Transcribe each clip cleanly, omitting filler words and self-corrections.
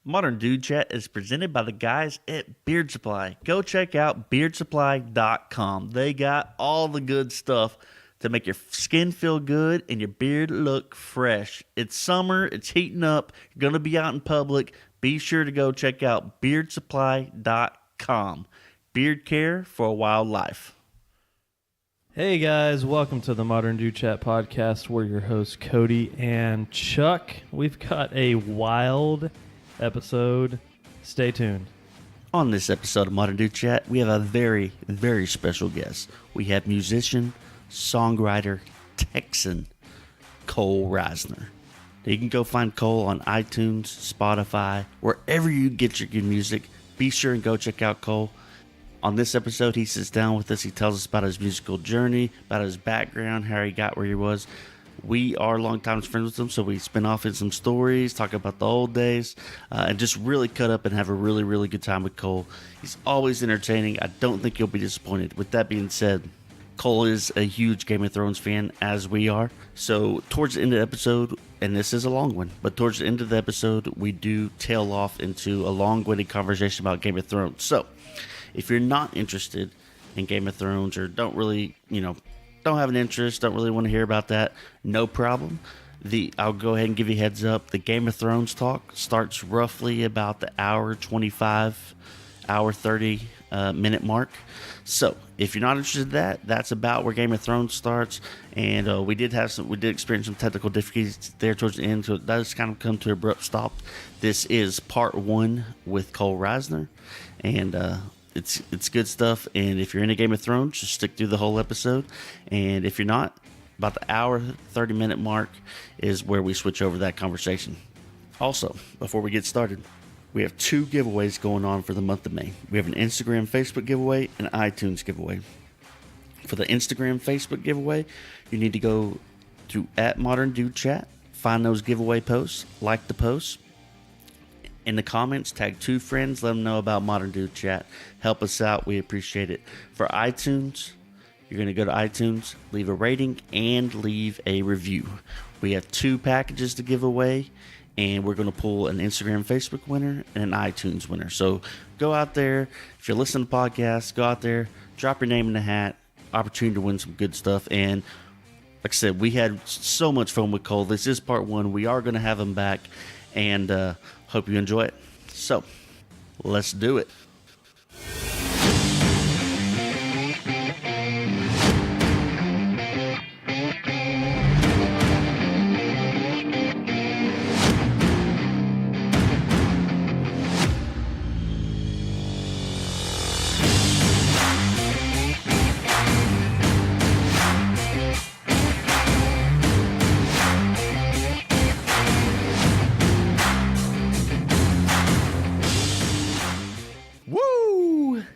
Modern Dude Chat is presented by the guys at Beard Supply. Go check out beardsupply.com. They got all the good stuff to make your skin feel good and your beard look fresh. It's summer. It's heating up. You're going to be out in public. Be sure to go check out beardsupply.com. Beard care for a wild life. Hey guys, welcome to the Modern Dude Chat podcast. We're your hosts, Cody and Chuck. We've got a wild episode. Stay tuned. On this episode of Modern Dude Chat, we have a very, very special guest. We have musician, songwriter, Texan, Cole Risner. Now you can go find Cole on iTunes, Spotify, wherever you get your good music. Be sure and go check out Cole. On this episode, he sits down with us. He tells us about his musical journey, about his background, how he got where he was. We are longtime friends with him, so we spin off in some stories, talk about the old days, and just really cut up and have a really, really good time with Cole. He's always entertaining. I don't think you'll be disappointed. With that being said, Cole is a huge Game of Thrones fan, as we are. So towards the end of the episode, and this is a long one, but towards the end of the episode, we do tail off into a long-winded conversation about Game of Thrones. So if you're not interested in Game of Thrones or don't really, don't have an interest, don't really want to hear about that, no problem. I'll go ahead and give you a heads up. The Game of Thrones talk starts roughly about the hour 25, hour 30 minute mark. So if you're not interested in that, that's about where Game of Thrones starts. And we did experience some technical difficulties there towards the end, so it does kind of come to an abrupt stop. This is part one with Cole Risner, and it's good stuff. And if you're into Game of Thrones, just stick through the whole episode. And if you're not, about the hour 30 minute mark is where we switch over that conversation. Also, before we get started, we have two giveaways going on for the month of May. We have an Instagram, Facebook giveaway, and an iTunes giveaway. For the Instagram, Facebook giveaway, you need to go to @ModernDudeChat, find those giveaway posts, like the posts. In the comments, tag 2 friends, let them know about Modern Dude Chat. Help us out, we appreciate it. For iTunes, you're going to go to iTunes, leave a rating, and leave a review. We have 2 packages to give away, and we're going to pull an Instagram, Facebook winner and an iTunes winner. So go out there. If you're listening to podcasts, go out there, drop your name in the hat. Opportunity to win some good stuff. And like I said, we had so much fun with Cole. This is part one. We are going to have him back, and hope you enjoy it. So let's do it.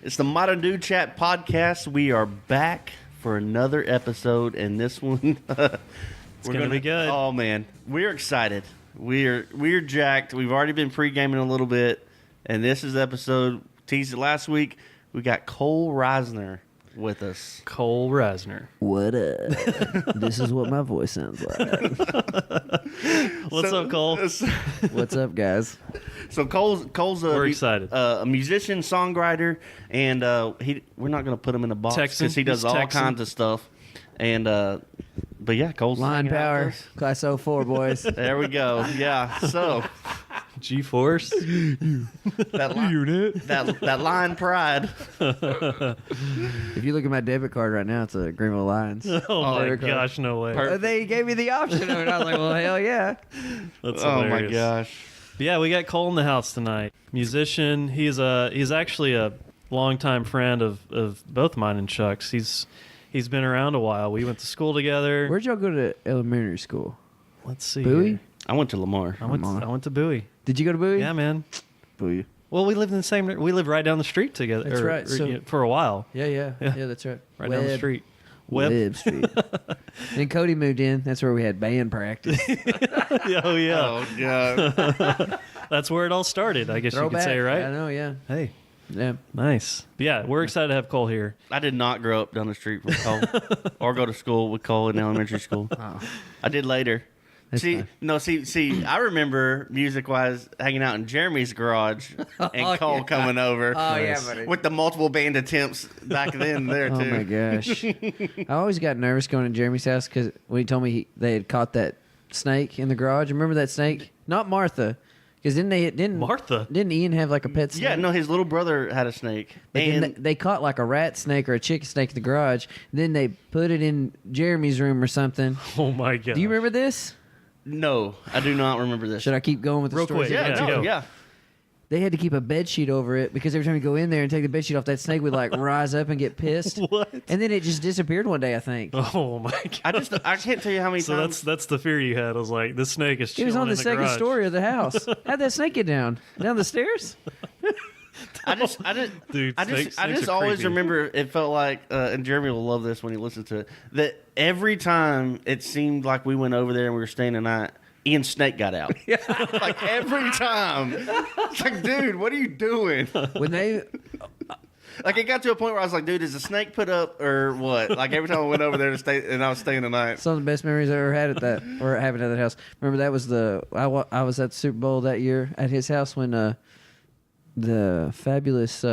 It's the Modern Dude Chat podcast. We are back for another episode, and this one It's gonna be good. Oh man, we're excited. We're jacked. We've already been pre-gaming a little bit, and this is episode teased it last week. We got Cole Risner with us. Cole Risner. What up? This is what my voice sounds like. What's up, Cole? What's up, guys? So Cole's We're excited. A musician, songwriter, and we're not going to put him in a box Texan. because he does He's all Texan. kinds of stuff. And but yeah, Cole's Line hanging out power, with us. class 04, boys. There we go. Yeah. So G-Force. that Unit. that line pride. If you look at my debit card right now, it's a Greenville Lions. Oh my Debit card. gosh, no way. Per- They gave me the option of it. I was like, well, hell yeah. That's Oh hilarious. my gosh. But yeah, we got Cole in the house tonight. Musician. He's actually a longtime friend of both mine and Chuck's. He's been around a while. We went to school together. Where'd y'all go to elementary school? Let's see. Bowie? here. I went to Lamar. I went to Bowie. Did you go to Bowie? Yeah, man. Bowie. Well, we lived in the same. We lived right down the street together. That's right, so- for a while, Yeah, Yeah. that's right. right down the street. Webb Street. Then Cody moved in. That's where we had band practice. Oh yeah. Oh god. That's where it all started, I guess you could say, right? I know, yeah. Hey, Yeah. nice. But yeah, we're excited to have Cole here. I did not grow up down the street from Cole or go to school with Cole in elementary school. Oh. I did later. That's See, fine. no, see. I remember music-wise hanging out in Jeremy's garage and Cole coming over. Oh, yeah, buddy. With the multiple band attempts back then there too. Oh my gosh! I always got nervous going to Jeremy's house because when he told me they had caught that snake in the garage. Remember that snake? Not Martha, because didn't Martha? Didn't Ian have like a pet snake? Yeah, no, his little brother had a snake, But then and they caught like a rat snake or a chicken snake in the garage. Then they put it in Jeremy's room or something. Oh my god! Do you remember this? no, I do not remember this. Should I keep going with the Real story? quick, Yeah, Yeah, no, go. yeah. They had to keep a bed sheet over it because every time you go in there and take the bed sheet off, that snake would like rise up and get pissed. What? And then it just disappeared one day, I think. Oh my god! I can't tell you how many So times. that's the fear you had. I was like, this snake is. It was on chilling the in second garage. story of the house. How'd that snake get down? Down the stairs? I just Dude, snakes are always creepy. remember it felt like, and Jeremy will love this when he listens to it, that every time it seemed like we went over there and we were staying the night, Ian's snake got out. Like every time. It's like, dude, what are you doing? When they Like it got to a point where I was like, dude, is the snake put up or what? Like every time I went over there to stay and I was staying the night. some of the best memories I ever had at that or having at that house. Remember that was I was at the Super Bowl that year at his house when the fabulous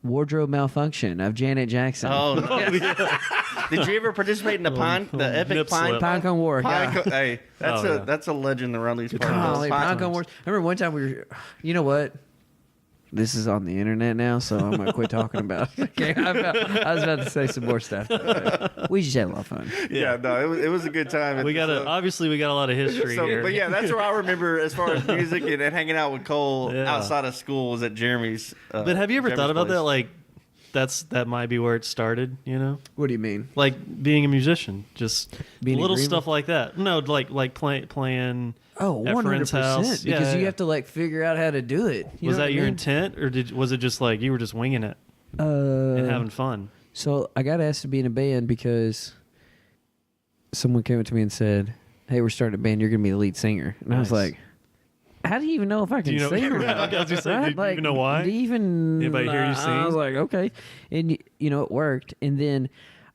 wardrobe malfunction of Janet Jackson. Oh, no. Did you ever participate in the epic nip pine? slip. Pinecone War. Pine Yeah. Hey, that's a legend around these parts. Golly, Pine- Pinecone Wars. I remember one time we were. You know what? This is on the internet now, so I'm gonna quit talking about it. Okay, I was about to say some more stuff. We just had a lot of fun. Yeah, no, it was a good time. We got So- obviously we got a lot of history So, here. but yeah, that's where I remember as far as music and hanging out with Cole Yeah. outside of school was at Jeremy's. But have you ever Jeremy's thought about place. that? Like, that might be where it started. You know, What do you mean? like being a musician, just Being in little agreement? stuff like that. No, like playing. Oh, at friends' 100%. house. Because Yeah, you yeah. have to like figure out how to do it. You Was know that what your I mean? intent, or was it just like you were just winging it and having fun? So I got asked to be in a band because someone came up to me and said, "Hey, we're starting a band. You're gonna be the lead singer." And I was Nice. like, "How do you even know if I can you know- sing or Right, not?" I was gonna say, Right? do you even know why? Do you even Anybody hear you I was sing? like, okay, and you know it worked. And then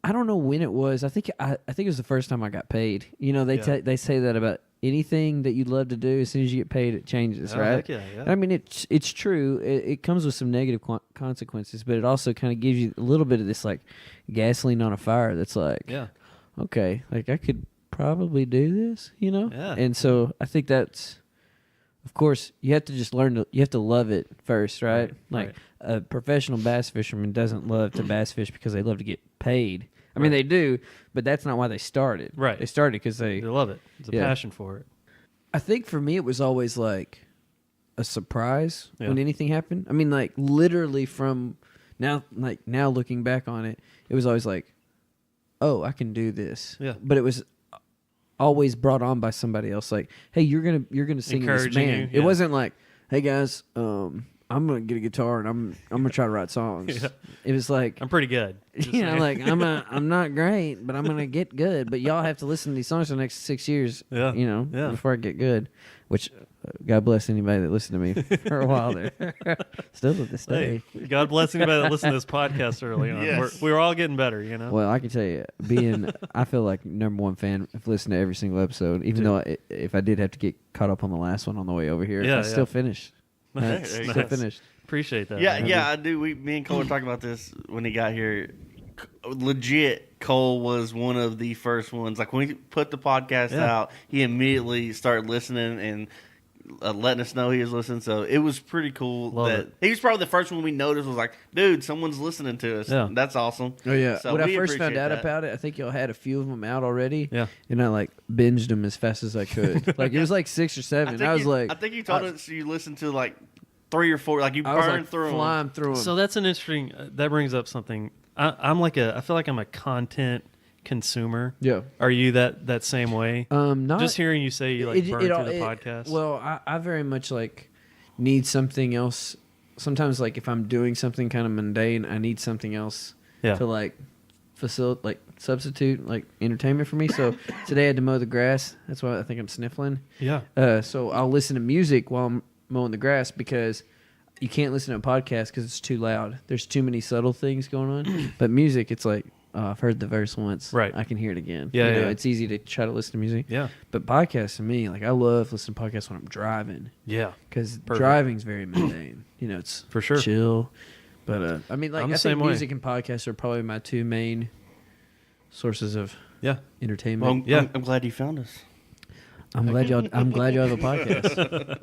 I don't know when it was. I think it was the first time I got paid. You know, they Yeah. they say that about anything that you'd love to do. As soon as you get paid, it changes, Oh, right? heck yeah, yeah. I mean, it's true. It comes with some negative consequences, but it also kind of gives you a little bit of this like gasoline on a fire. That's like, Yeah. okay, like I could probably do this, you know? Yeah. And so I think that's, of course, you have to just you have to love it first, right? Right, Like right. a professional bass fisherman doesn't love to bass fish because they love to get paid. I mean, they do, but that's not why they started. Right. They started because They love it. It's a Yeah. passion for it. I think for me, it was always like a surprise Yeah. when anything happened. I mean, like literally from now looking back on it, it was always like, oh, I can do this. Yeah. But it was always brought on by somebody else. Like, hey, you're gonna sing in this Encouraging band. you, It yeah. wasn't like, hey guys, I'm gonna get a guitar and I'm gonna try to write songs. Yeah. It was like, I'm pretty good. Just you know, saying. like I'm not great, but I'm gonna get good. But y'all have to listen to these songs for the next 6 years. Yeah. You know, Yeah. before I get good. Which, God bless anybody that listened to me for a while there. Still to this day. Hey, God bless anybody that listened to this podcast early on. Yes. We're all getting better, you know. Well, I can tell you, I feel like #1 fan. I've listened to every single episode, even though if I did have to get caught up on the last one on the way over here, Yeah, I still yeah. finished. Nice, Still nice. finished. Appreciate that. Yeah, man. yeah, I do. Me and Cole were talking about this when he got here. Legit, Cole was one of the first ones. Like when we put the podcast Yeah. out, he immediately started listening and letting us know he was listening. So it was pretty cool. Love that it. he was probably the first one we noticed. Was like, dude, someone's listening to us. Yeah. That's awesome. Oh yeah. So when I we first found appreciate out that. about it, I think y'all had a few of them out already. Yeah. And I like binged them as fast as I could. Like it was like 6 or 7. I was like, I think you told us you listened to like 3 or 4. Like you I was burned like through 'em. flying through them. So that's an interesting. That brings up something. I feel like I'm a content consumer. Yeah. Are you that same way? Not Just hearing you say you like burn through the podcast. Well, I very much like need something else. Sometimes, like if I'm doing something kind of mundane, I need something else Yeah. to like substitute like entertainment for me. So today I had to mow the grass. That's why I think I'm sniffling. yeah. So I'll listen to music while I'm mowing the grass because you can't listen to a podcast because it's too loud. There's too many subtle things going on. But music, it's like, I've heard the verse once. Right. I can hear it again. Yeah, You know, yeah. it's easy to try to listen to music. Yeah. But podcasts to me, like I love listening to podcasts when I'm driving Yeah. because Perfect. driving's very mundane. You know, it's For sure. chill. But I mean, like I'm the I think same way. music and podcasts are probably my two main sources of Yeah. entertainment. Well, I'm glad you found us. I'm glad y'all have a podcast.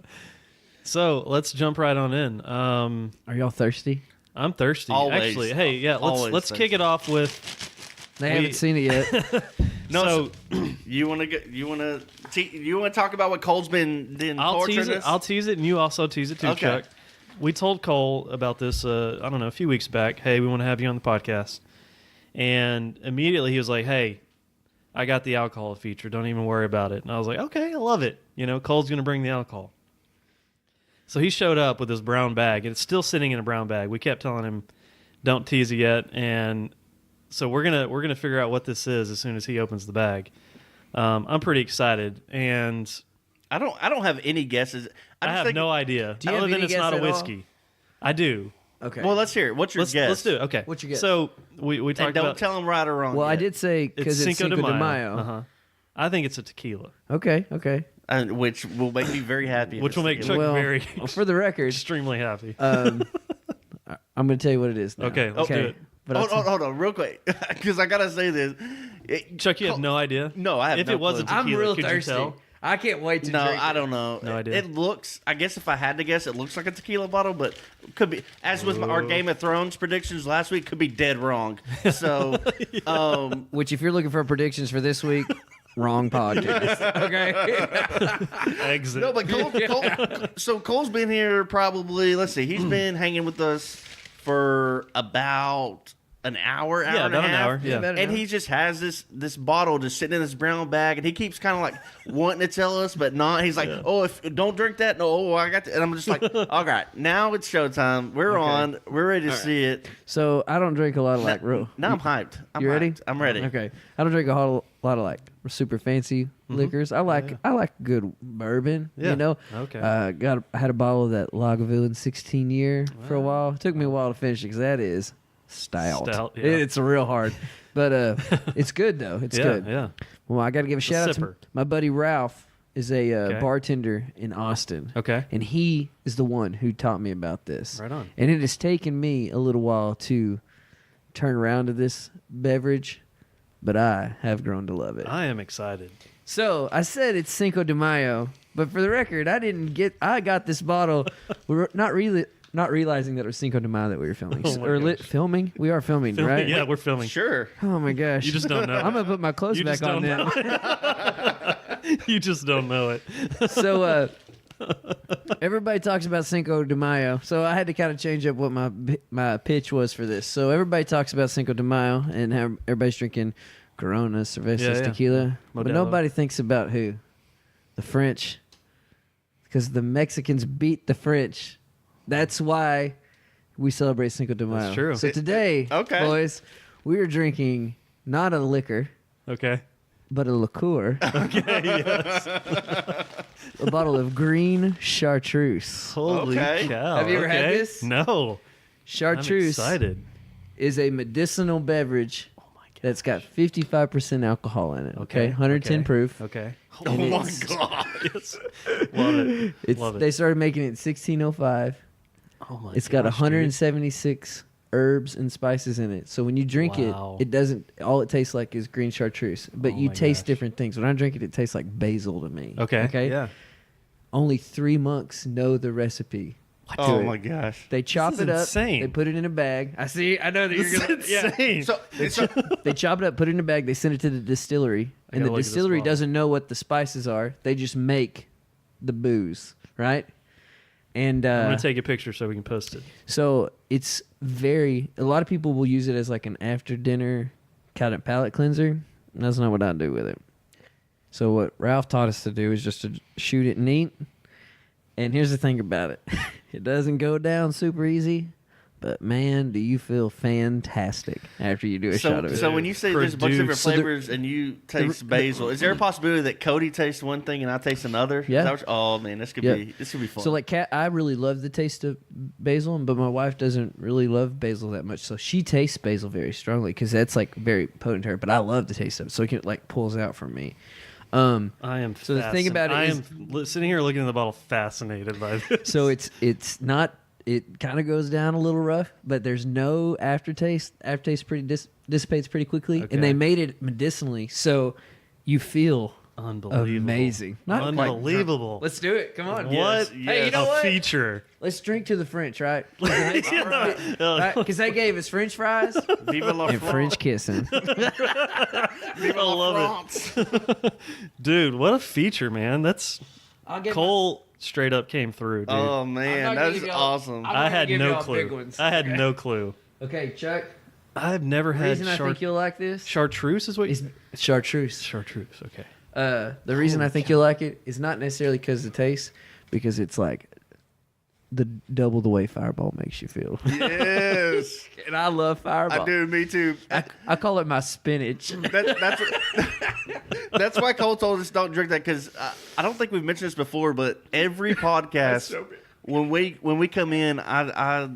So let's jump right on in. Are y'all thirsty? I'm thirsty. Always. Actually, hey, yeah, Always let's kick thirsty. it off with. They haven't seen it yet. No, So- you want to talk about what Cole's been I'll torturing tease it. us? I'll tease it, and you also tease it too, Okay. Chuck. We told Cole about this. I don't know, a few weeks back. Hey, we want to have you on the podcast, and immediately he was like, "Hey, I got the alcohol feature. Don't even worry about it." And I was like, "Okay, I love it. You know, Cole's gonna bring the alcohol." So he showed up with this brown bag, and it's still sitting in a brown bag. We kept telling him, "Don't tease it yet," and so we're gonna figure out what this is as soon as he opens the bag. I'm pretty excited, and I don't have any guesses. I just have think- no idea. Do you Other have than any it's guess not a at all? whiskey. I do. Okay. Well, let's hear it. What's your guess? Let's do it. Okay. What's your guess? So we talked And don't about tell him right or wrong. well, I yet. did say it's because it's Cinco de Mayo. Uh-huh. I think it's a tequila, Okay. Which will make me very happy. if which it's will make tequila. Chuck Well, very for the record, extremely happy. I'm going to tell you what it is now. Okay, let's do it. But Hold on, real quick, because I gotta say this. Chuck, you have no idea? No, I have If no it wasn't clue. tequila, I'm real could thirsty. you tell? I can't wait to No, drink I it. don't know. No idea. It looks. I guess if I had to guess, it looks like a tequila bottle, but could be. As with our Game of Thrones predictions last week, could be dead wrong. So, Which, if you're looking for predictions for this week, wrong podcast. Okay. Exit. no, but so Cole's been here probably. Let's see, he's been hanging with us for about an hour, Yeah, and a about an half. hour, yeah. about an And hour. he just has this bottle just sitting in this brown bag, and he keeps kind of like wanting to tell us, but not. He's like, "Oh, if don't drink that." No, oh, I got. And I'm just like, "All right, now it's showtime. We're on. We're ready to see it." So I don't drink a lot of like real. Now I'm hyped. You ready? Hyped. I'm ready. Okay. I don't drink a lot of like super fancy liquors. I like good bourbon. Yeah. You know. Okay. I had a bottle of that Lagavulin 16 year for a while. It took me a while to finish it because that is stout. Stout, yeah. It's real hard, but it's good though. It's yeah, good. yeah. Well, I got to give a shout out to sipper. my buddy Ralph. Is a Okay. bartender in Austin. Okay. And he is the one who taught me about this. Right on. And it has taken me a little while to turn around to this beverage, but I have grown to love it. I am excited. So I said it's Cinco de Mayo, but for the record, I got this bottle, we're not realizing that it was Cinco de Mayo that we were filming. Oh my gosh. Filming? We are filming, right? Yeah, we're filming. Sure. Oh my gosh. You just don't know. I'm going to put my clothes You back just on don't now. You just don't know it. So everybody talks about Cinco de Mayo, so I had to kind of change up what my pitch was for this. So everybody talks about Cinco de Mayo and how everybody's drinking Coronas, cervezas, Yeah, yeah. tequila, but Modelo. nobody thinks about who? The French, because the Mexicans beat the French. That's why we celebrate Cinco de Mayo. That's true. So today, Okay. boys, we are drinking not a liquor, Okay. but a liqueur. Okay. Yes. A bottle of green Chartreuse. Holy Okay. cow. Have you ever had okay. this? No. I'm Chartreuse excited. is a medicinal beverage Oh my god. that's got 55% alcohol in it. Okay, 110 okay. proof. Okay. Oh And my it's- god. Yes. Love it. It's, Love it. They started making it in 1605. Oh my It's got gosh, dude. 176 herbs and spices in it. So when you drink Wow. it doesn't. All it tastes like is green Chartreuse, but Oh you my taste gosh. different things. When I drink it, it tastes like basil to me. Okay. Okay. Yeah. Only 3 monks know the recipe. Oh it. my gosh. They chop is it up. insane. They put it in a bag. I see. I know that This you're is gonna. Yeah. insane. So They chop it up, put it in a bag. They send it to the distillery, I and gotta the look at this distillery bottle. doesn't know what the spices are. They just make the booze, right? And I'm gonna take a picture so we can post it. so it's a lot of people will use it as like an after dinner kind of palate cleanser. That's not what I do with it. So what Ralph taught us to do is just to shoot it neat. And here's the thing about it. It doesn't go down super easy, But man, do you feel fantastic after you do a shot of it. So when you say there's a bunch of different So flavors and you taste basil, is there a possibility that Cody tastes one thing and I taste another? Is Yeah. that what oh man, this could be fun. So like Kat, I really love the taste of basil, but my wife doesn't really love basil that much. So she tastes basil very strongly because that's like very potent to her. But I love the taste of it, so it can, like pulls out from me. I am. So the thing about it I is- am sitting here looking at the bottle, fascinated by this. So it's not. It kind of goes down a little rough, but there's no aftertaste. Aftertaste dissipates pretty quickly, Okay. and they made it medicinally, so you feel Unbelievable. amazing. Not like- unbelievable. let's do it. Come on. What? Hey, you know a what? feature. Let's drink to the French, right? Yeah. Because they gave us French fries Viva la and France. French kissing. Viva I love it. Dude, what a feature, man. That's I'll get Cole straight up came through, dude. Oh I'm man, not gonna that's give y'all- awesome. I'm I not had gonna give no y'all big clue. ones. I had no clue. Okay, Chuck. I've never The had reason I think you'll like this Chartreuse is what you is chartreuse. Chartreuse, okay. The reason I think you'll like it is not necessarily because of the taste, because it's like the double the way Fireball makes you feel. Yes, And I love Fireball. I do. Me too. I call it my spinach. That's why Cole told us don't drink that because I don't think we've mentioned this before, but every podcast when we come in, I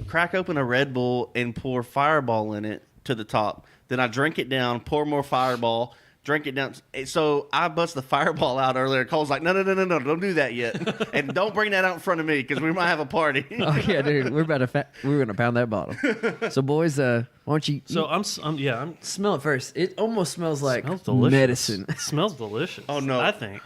crack open a Red Bull and pour Fireball in it to the top. Then I drink it down, pour more Fireball, drink it down. So I bust the Fireball out earlier. Cole's like, no, don't do that yet, and don't bring that out in front of me because we might have a party. Oh yeah, dude, we're gonna pound that bottle. So boys, why don't you? So I'm smell it first. It almost smells like smells delicious. medicine. It smells delicious. Oh, no. I think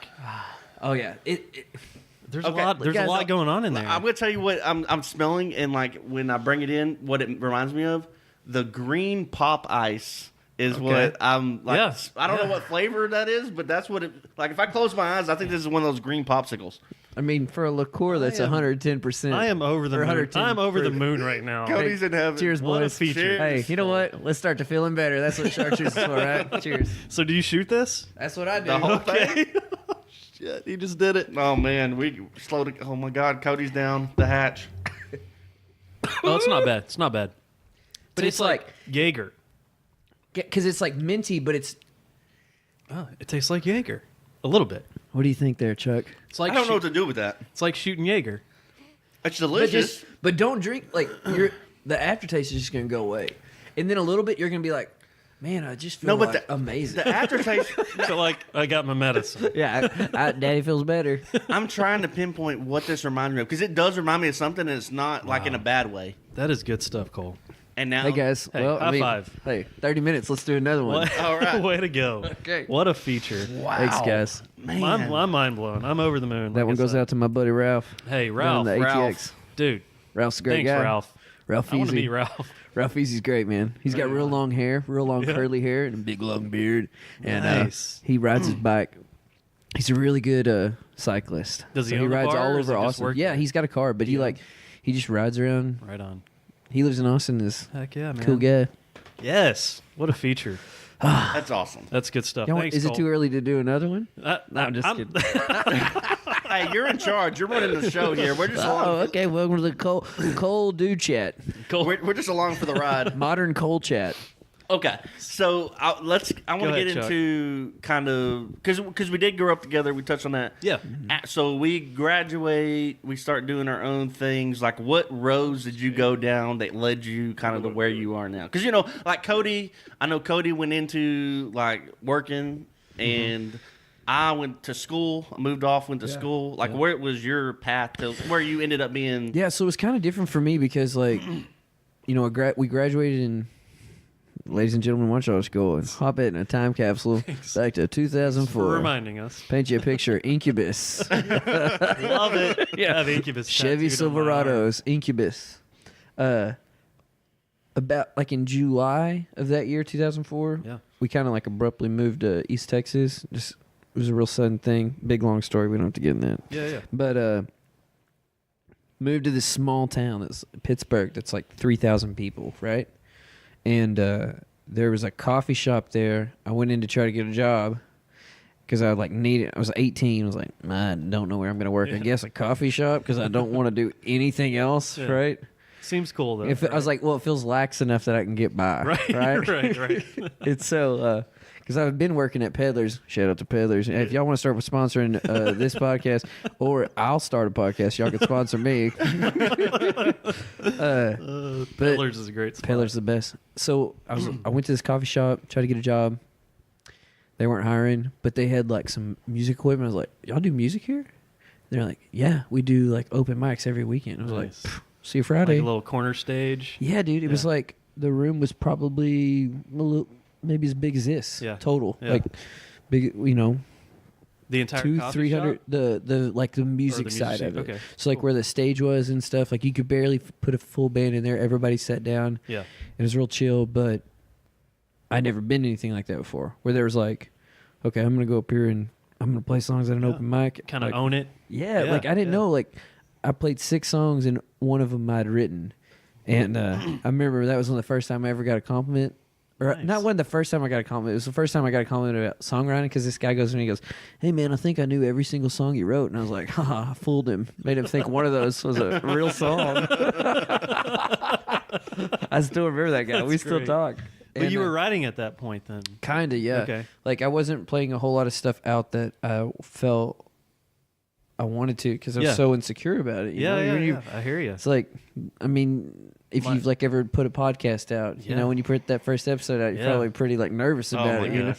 Oh yeah, there's Okay, a lot. There's a guys, lot going on in there. I'm gonna tell you what I'm smelling, and like when I bring it in, what it reminds me of, the green pop ice is what I'm like. Yeah. I don't know what flavor that is, but that's what it like. If I close my eyes, I think this is one of those green popsicles. I mean, for a liqueur, that's 110%. I am over the Or moon. 110 I'm over the proof. moon right now. Cody's in heaven. Cheers, What a boys. feature. Cheers. Hey, you know what? Let's start to feeling better. That's what chartreuse is for, right? Cheers. So do you shoot this? That's what I do. The whole thing. Shit, he just did it. Oh man, we slowed it. Oh my God, Cody's down the hatch. Oh, it's not bad. It's not bad. But it's like, Jaeger. because it's like minty, but it's. Oh, it tastes like Jaeger. A little bit. What do you think there, Chuck? It's like I don't know what to do with that. It's like shooting Jaeger. It's But delicious. but don't drink the aftertaste is just gonna go away, and then a little bit you're gonna be like, man, I just feel No, but like the- amazing. the aftertaste. So like I got my medicine. Yeah, Daddy feels better. I'm trying to pinpoint what this reminds me of because it does remind me of something, and it's not like in a bad way. That is good stuff, Cole. And now, Hey guys, Hey, well, high five. Hey, 30 minutes. Let's do another one. What? All right. Way to go. Okay. What a feature. wow, Thanks, guys. Man, I'm mind blown. I'm over the moon. That one goes out to my buddy Ralph. Hey, down Ralph. in the Ralph. ATX. Dude. Ralph's a great Thanks, guy. Ralph. Ralph I want to Easy. meet Ralph. Ralph Easy's great, man. He's got real long hair, real long curly hair, and a big long beard. And Nice. he rides his bike. He's a really good cyclist. Does he So own a rides car, all or does over he just Austin. work Yeah, there? he's got a car, but he just rides around. Right on. He lives in Austin. Is Heck yeah, man. cool guy. Yes. What a feature. that's awesome. That's good stuff. You know what, Thanks, is it Cole. too early to do another one? No, I'm just kidding. Hey, you're in charge. You're running the show here. We're just Oh, along. okay. Welcome to the Cole Dude Chat, Cole. We're just along for the ride. modern Cole Chat. Okay, so I want to ahead, get Chuck. into kind of because we did grow up together. We touched on that. Yeah. So we graduate. We start doing our own things. Like, what roads did you go down that led you kind of to where you are now? Because like Cody, I know Cody went into like working, and I went to school. I moved off, went to school. Like, where was your path to where you ended up being? Yeah, so it was kind of different for me because, like, we graduated in, ladies and gentlemen, why don't y'all just go and hop it in a time capsule back to 2004. For reminding us. Paint you a picture, Incubus, Love it. Yeah. I have Incubus Chevy tattooed on my arm. Silverados, Incubus. About like in July of that year, 2004, Yeah. we kind of like abruptly moved to East Texas. Just it was a real sudden thing. Big long story. We don't have to get in that. Yeah. But moved to this small town that's Pittsburgh that's like 3,000 people, right? And there was a coffee shop there. I went in to try to get a job because I I was 18. I was like, I don't know where I'm going to work. I guess a coffee shop because I don't want to do anything else, Yeah. right? Seems cool though. I was like, well, it feels lax enough that I can get by. Right. Right. It's so because I've been working at Peddlers. Shout out to Peddlers. And if y'all want to start with sponsoring this podcast, or I'll start a podcast, y'all can sponsor me. Peddlers is a great spot. Peddlers the best. So I went to this coffee shop, tried to get a job. They weren't hiring, but they had like some music equipment. I was like, y'all do music here? They're like, yeah, we do like open mics every weekend. I was like, see you Friday. Like a little corner stage. Yeah, dude. It was like the room was probably maybe as big as this. Yeah. Total. Yeah. Like big, The entire 200-300. shop? The like the music side of it. Okay. So like where the stage was and stuff, like you could barely put a full band in there. Everybody sat down. Yeah. It was real chill, but I'd never been to anything like that before. Where there was like, okay, I'm gonna go up here and I'm gonna play songs at an open mic. Kind of like, own it. Yeah, like I didn't know. Like I played 6 songs and one of them I'd written, and I remember that was one of the first time I ever got a compliment. Or Nice. not one of the first time I got a compliment. It was the first time I got a compliment about songwriting because this guy goes to me and he goes, "Hey man, I think I knew every single song you wrote." And I was like, "Haha, I fooled him. Made him think one of those was a real song." I still remember that guy. That's We still great. talk. But you were writing at that point then. Kinda, yeah. Okay. Like I wasn't playing a whole lot of stuff out that I felt I wanted to because I was so insecure about it. You know? When you- I hear you. It's like, I mean, if you've like ever put a podcast out, you know, when you put that first episode out, you're probably pretty like nervous about it. You know?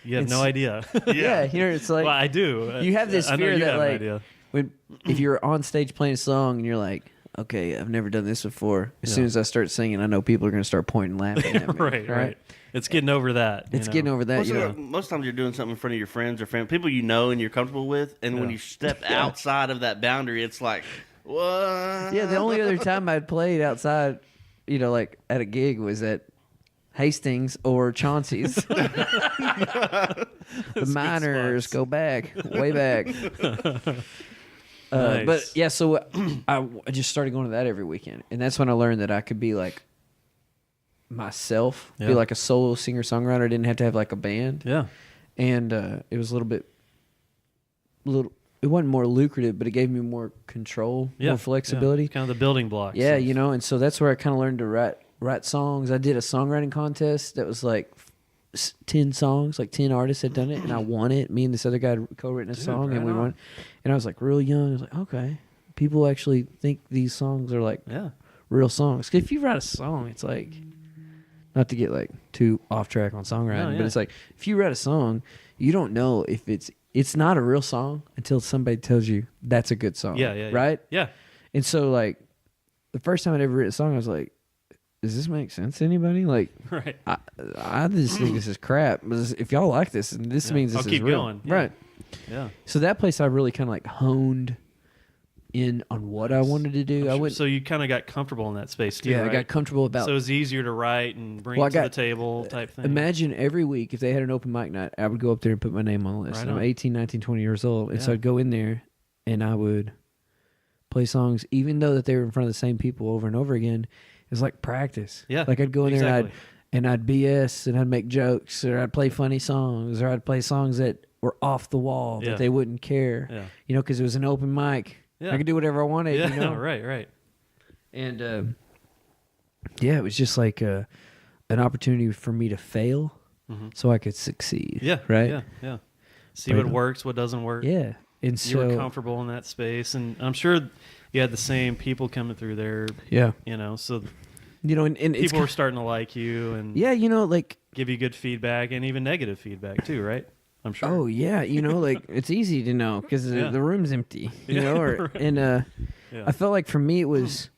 You have no idea. Yeah, you know, it's like well, I do. you have this I know fear you that have an like idea. when if you're on stage playing a song and you're like, okay, I've never done this before. As soon as I start singing, I know people are going to start pointing, laughing at me. right. It's getting over that. It's getting over that. Most times you're doing something in front of your friends or family, people you know and you're comfortable with, and when you step outside of that boundary, it's like, what? Yeah, the only other time I'd played outside, like at a gig was at Hastings or Chauncey's. The miners go back, way back. Nice. But yeah, so I just started going to that every weekend, and that's when I learned that I could be like myself, be like a solo singer-songwriter. I didn't have to have like a band. Yeah. And it was it wasn't more lucrative, but it gave me more control, more flexibility. Yeah. Kind of the building blocks. Yeah, and so that's where I kind of learned to write songs. I did a songwriting contest that was like 10 songs, like 10 artists had done it, and I won it. Me and this other guy had co-written a song, and we won. And I was like real young. I was like, okay, people actually think these songs are like real songs. 'Cause if you write a song, it's like, not to get like too off track on songwriting, but it's like if you write a song, you don't know if it's not a real song until somebody tells you that's a good song. Right? Yeah. And so like the first time I'd ever written a song, I was like, does this make sense to anybody? Like, right. I just think this is crap. But if y'all like this, and this means this I'll is keep real. going. Right. Yeah. So that place I really kind of like honed in on what I wanted to do. So you kind of got comfortable in that space too, Yeah, right? I got comfortable about. So it was easier to write and bring to the table type thing. Imagine every week if they had an open mic night, I would go up there and put my name on the list. Right And I'm on. 18, 19, 20 years old. And so I'd go in there and I would play songs, even though that they were in front of the same people over and over again. It was like practice. Yeah, Like I'd go in there and I'd BS and I'd make jokes, or I'd play funny songs, or I'd play songs that were off the wall that they wouldn't care. Yeah. Because it was an open mic. Yeah. I could do whatever I wanted. Yeah, right. And it was just like an opportunity for me to fail so I could succeed. Yeah. Right? Yeah. See what works, what doesn't work. Yeah. And You were comfortable in that space, and I'm sure you had the same people coming through there. Yeah. So and it's people were starting to like you and like give you good feedback and even negative feedback too, right? I'm sure. Oh yeah, like it's easy to know because the room's empty, Right. I felt like for me it was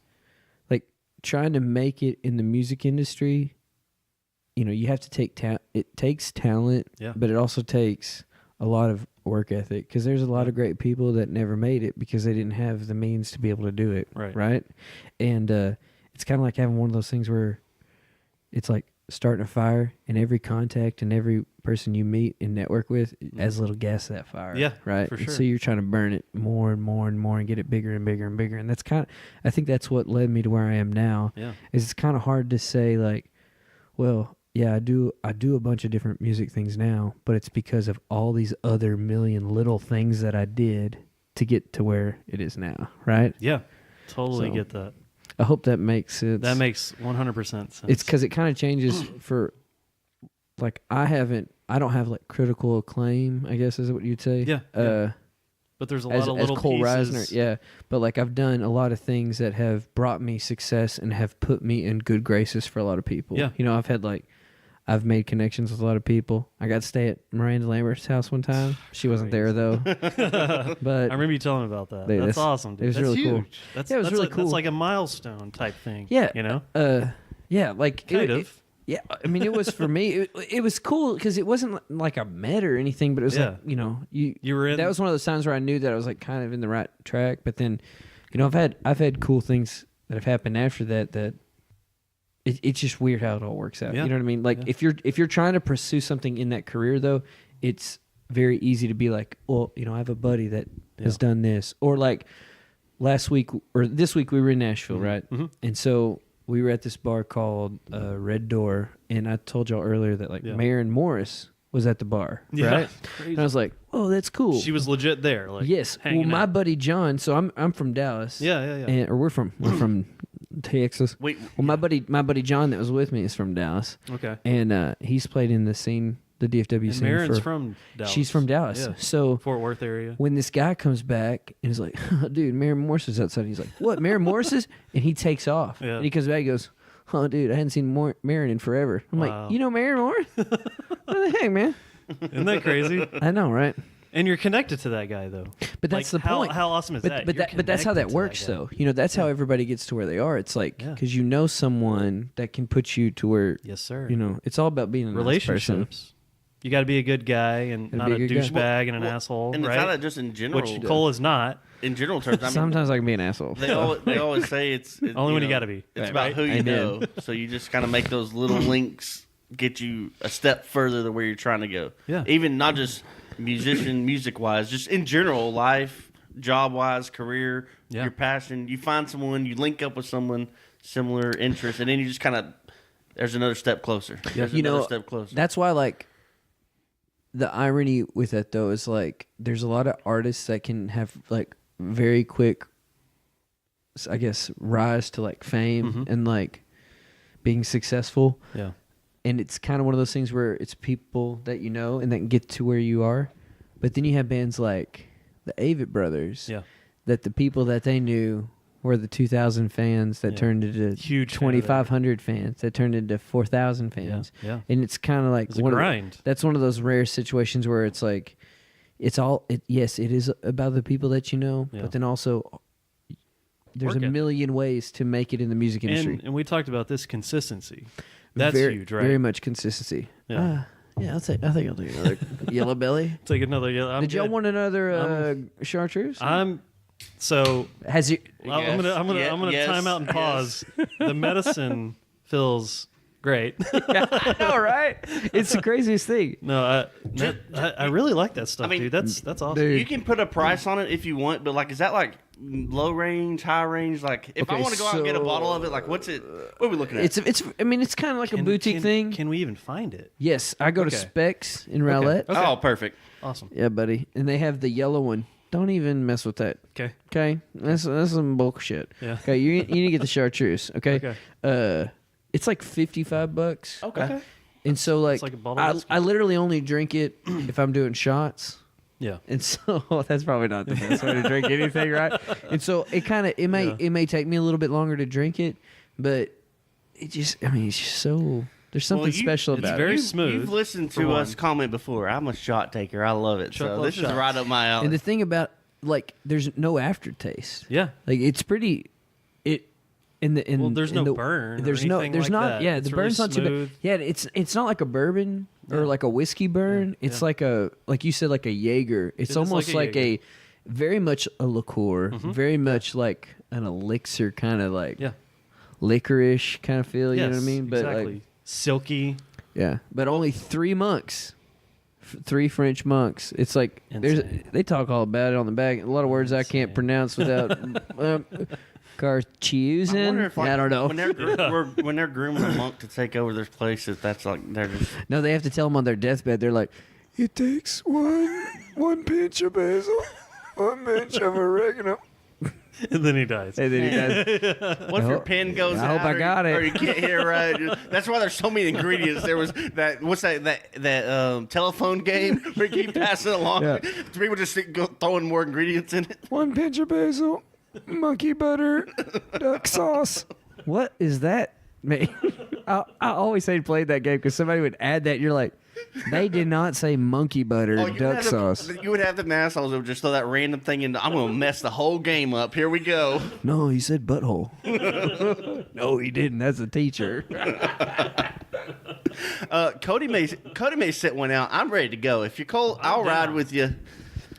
like trying to make it in the music industry. You have to take it takes talent, but it also takes a lot of work ethic, because there's a lot of great people that never made it because they didn't have the means to be able to do it. Right. And it's kind of like having one of those things where it's like starting a fire, and every contact and every person you meet and network with adds a little gas to that fire. Yeah, right. for And sure. so you're trying to burn it more and more and more and get it bigger and bigger and bigger. And that's I think that's what led me to where I am now. Yeah. Is it's kind of hard to say like, well, yeah, I do a bunch of different music things now, but it's because of all these other million little things that I did to get to where it is now. Right. Yeah. Totally So- get that. I hope that makes sense. That makes 100% sense. It's because it kind of changes for, like, I don't have like critical acclaim, I guess is what you'd say. Yeah. But there's a lot of little as Cole pieces. Risner, yeah. But like I've done a lot of things that have brought me success and have put me in good graces for a lot of people. Yeah. You know, I've made connections with a lot of people. I got to stay at Miranda Lambert's house one time. She wasn't there though. But I remember you telling me about that. Dude, That's awesome, dude. it was That's really huge. cool. That's, Yeah, it was really cool. That's like a milestone type thing. Yeah. You know? Yeah, like Kind of. yeah, I mean, it was for me. It was cool because it wasn't like a met or anything, but it was like, you know, You were in. that was one of those times where I knew that I was like kind of in the right track. But then, you know, I've had cool things that have happened after that it's just weird how it all works out. Yeah. You know what I mean? Like if you're trying to pursue something in that career though, it's very easy to be like, well, you know, I have a buddy that has done this, or like last week or this week we were in Nashville, right? Mm-hmm. And so we were at this bar called Red Door, and I told y'all earlier that like Maren Morris was at the bar, right? Crazy. And I was like, oh, that's cool. She was legit there. Like, yes. Well, hanging my out. buddy John. So I'm from Dallas. Yeah. And, or we're from Texas. Wait, Well, my buddy John that was with me is from Dallas, Okay. and he's played in the scene, the DFW And scene. Maren's from Dallas. She's from Dallas. Yeah. So Fort Worth area. when this guy comes back and he's like, dude, Maren Morris is outside. He's like, what, Maren Morris is? And he takes off. Yeah. And he comes back and goes, oh, dude, I hadn't seen Maren in forever. I'm Wow. like, you know Maren Morris? What the heck, man? Isn't that crazy? I know, right? And you're connected to that guy, though. But that's Like, the point. How awesome is that? You're But that's how that connected to works, guy. though. You know, that's how everybody gets to where they are. It's like, Yeah. because you know someone that can put you to where, Yes, sir. you know, it's all about being a nice person. Relationships. You got to be a good guy and Gotta not be a a good guy. douchebag and an asshole, and right? it's not just in general. Which Cole is not. In general terms, I mean, Sometimes I can be an asshole. they always say it's Only when you gotta be. It's Right, about right? who you Amen. know. So you just kind of make those little links get you a step further to where you're trying to go. Yeah. Even not just music wise, just in general, life, job wise, career, Yeah. your passion. You find someone, you link up with someone similar interest, and then you just kind of there's another step closer. There's You another know, step closer. that's why, like, the irony with it, though, is, like, there's a lot of artists that can have, like, very quick, I guess, rise to, like, fame and, like, being successful. Yeah. And it's kind of one of those things where it's people that you know and that can get to where you are. But then you have bands like the Avett Brothers Yeah. that the people that they knew were the 2,000 fans that Yeah. turned into Huge fan of 2,500 fans that turned into 4,000 fans. Yeah. And it's kind of like It's a one of the- grind. that's one of those rare situations where it's like, yes, it is about the people that you know, Yeah. but then also there's Work a ethic. million ways to make it in the music industry. And we talked about this consistency. That's very, huge, right? Very much consistency. Yeah. Yeah, I think I'll take another Yellow Belly. Take another. Yeah, I'm Did y'all good. want another Chartreuse? So Has you? I'm gonna Yes. time out and pause. The medicine feels great. I know, right? It's the craziest thing. No, I really like that stuff, I mean, dude. That's awesome. dude. You can put a price on it if you want, but like, is that like low range, high range? Like, if I Okay, want to go out and get a bottle of it, like, what's it? What are we looking at? It's. I mean, it's kind of like a boutique thing. Can we even find it? Yes, I go to Okay. Specs in Rowlett. Okay. Oh, perfect. Awesome. Yeah, buddy, and they have the yellow one. Don't even mess with that. Okay. Okay, that's some bullshit. Yeah. Okay, you need to get the Chartreuse. Okay. Okay. It's like $55. Okay. And so like, like a bottle of whiskey. I literally only drink it if I'm doing shots. Yeah. And so that's probably not the best way to drink anything, right? And so it may take me a little bit longer to drink it, but it's just so there's something special about very it. smooth, You've listened for to one. us comment before. I'm a shot taker. I love it. Chuck So loves this is shots. right up my alley. And the thing about like there's no aftertaste. Yeah. Like it's pretty Well, there's no burn or There's no anything there's like not that. yeah, It's the really burn's not too smooth. bad. Yeah, it's not like a bourbon or Yeah. like a whiskey burn. Yeah, It's yeah. like you said, like a Jaeger. It's is almost like a like Jaeger. a very much a liqueur, very much like an elixir kind of like Yeah. licorice kind of feel, you know what I Yes, mean? But exactly. like Silky. yeah, but only 3 monks. 3 French monks. It's like Insane. they talk all about it on the back. A lot of words I can't Insane. pronounce without Chartreuse. I wonder if, like, I don't know. when they're grooming a monk to take over this place, if that's like they're just No, they have to tell them on their deathbed. They're like, it takes one pinch of basil, 1 pinch of oregano. And then he dies. And then he does. What if your pen goes I out? hope I got Or it. you can't hear right. That's why there's so many ingredients. There was that. What's that telephone game where you keep passing it along? Yeah. People just go throwing more ingredients in it. 1 pinch of basil, monkey butter, duck sauce. What is that? Man, I always say played that game because somebody would add that. And you're like, they did not say monkey butter Oh, you duck would have sauce. You would have the assholes that would just throw that random thing in. I'm going to mess the whole game up. Here we go. No, he said butthole. No, he didn't. That's a teacher. Cody may set one out. I'm ready to go. If you're cold, I'll ride down. with you.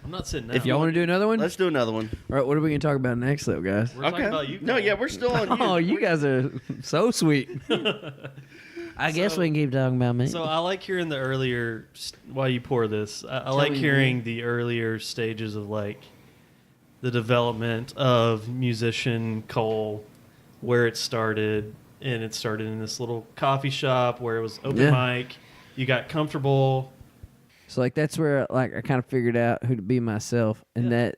I'm not sitting down. If y'all want to do another one, Let's do another one. all right. What are we gonna talk about next, though, guys? We're talking about you. No, Cole. yeah, we're still on you. Oh, you guys are so sweet. I guess we can keep talking about me. So I like hearing the earlier, while you pour this, I like me, hearing the earlier stages of like the development of musician Cole, where it started. And it started in this little coffee shop where it was open mic. You got comfortable. So like that's where like I kind of figured out who to be myself, and that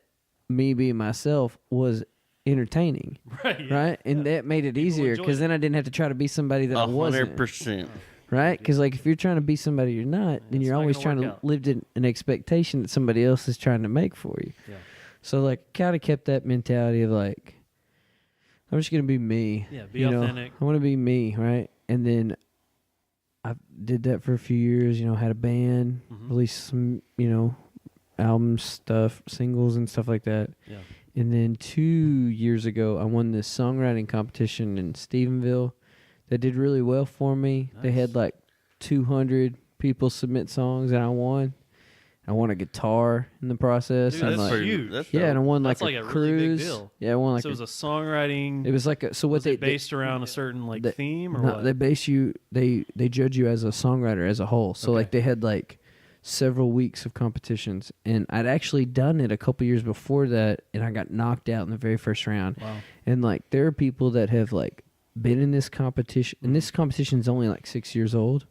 me being myself was entertaining, Right. right? And that made it easier enjoyed because it. then I didn't have to try to be somebody that I wasn't, 100%. right? Because like if you're trying to be somebody you're not, then it's you're not always gonna trying to work out. live in an expectation that somebody else is trying to make for you. Yeah. So like kind of kept that mentality of like I'm just gonna be me. Yeah, be you know? authentic. I want to be me, right? And then I did that for a few years. You know, had a band, Mhm. released some, you know, album stuff, singles and stuff like that. Yeah. And then 2 years ago, I won this songwriting competition in Stephenville that did really well for me. They Nice. had like 200 people submit songs, and I won. I won a guitar in the process. Dude, and that's like, huge. That's yeah, and I won like That's like a a really cruise. big deal. Yeah, I won like So it was a songwriting. it was like a, so what was they it based around a certain like the- theme or no, what? they base you they judge you as a songwriter as a whole. So like Okay. they had like several weeks of competitions, and I'd actually done it a couple years before that, and I got knocked out in the very first round. Wow. And like there are people that have like been in this competition, and this competition is only like 6 years old,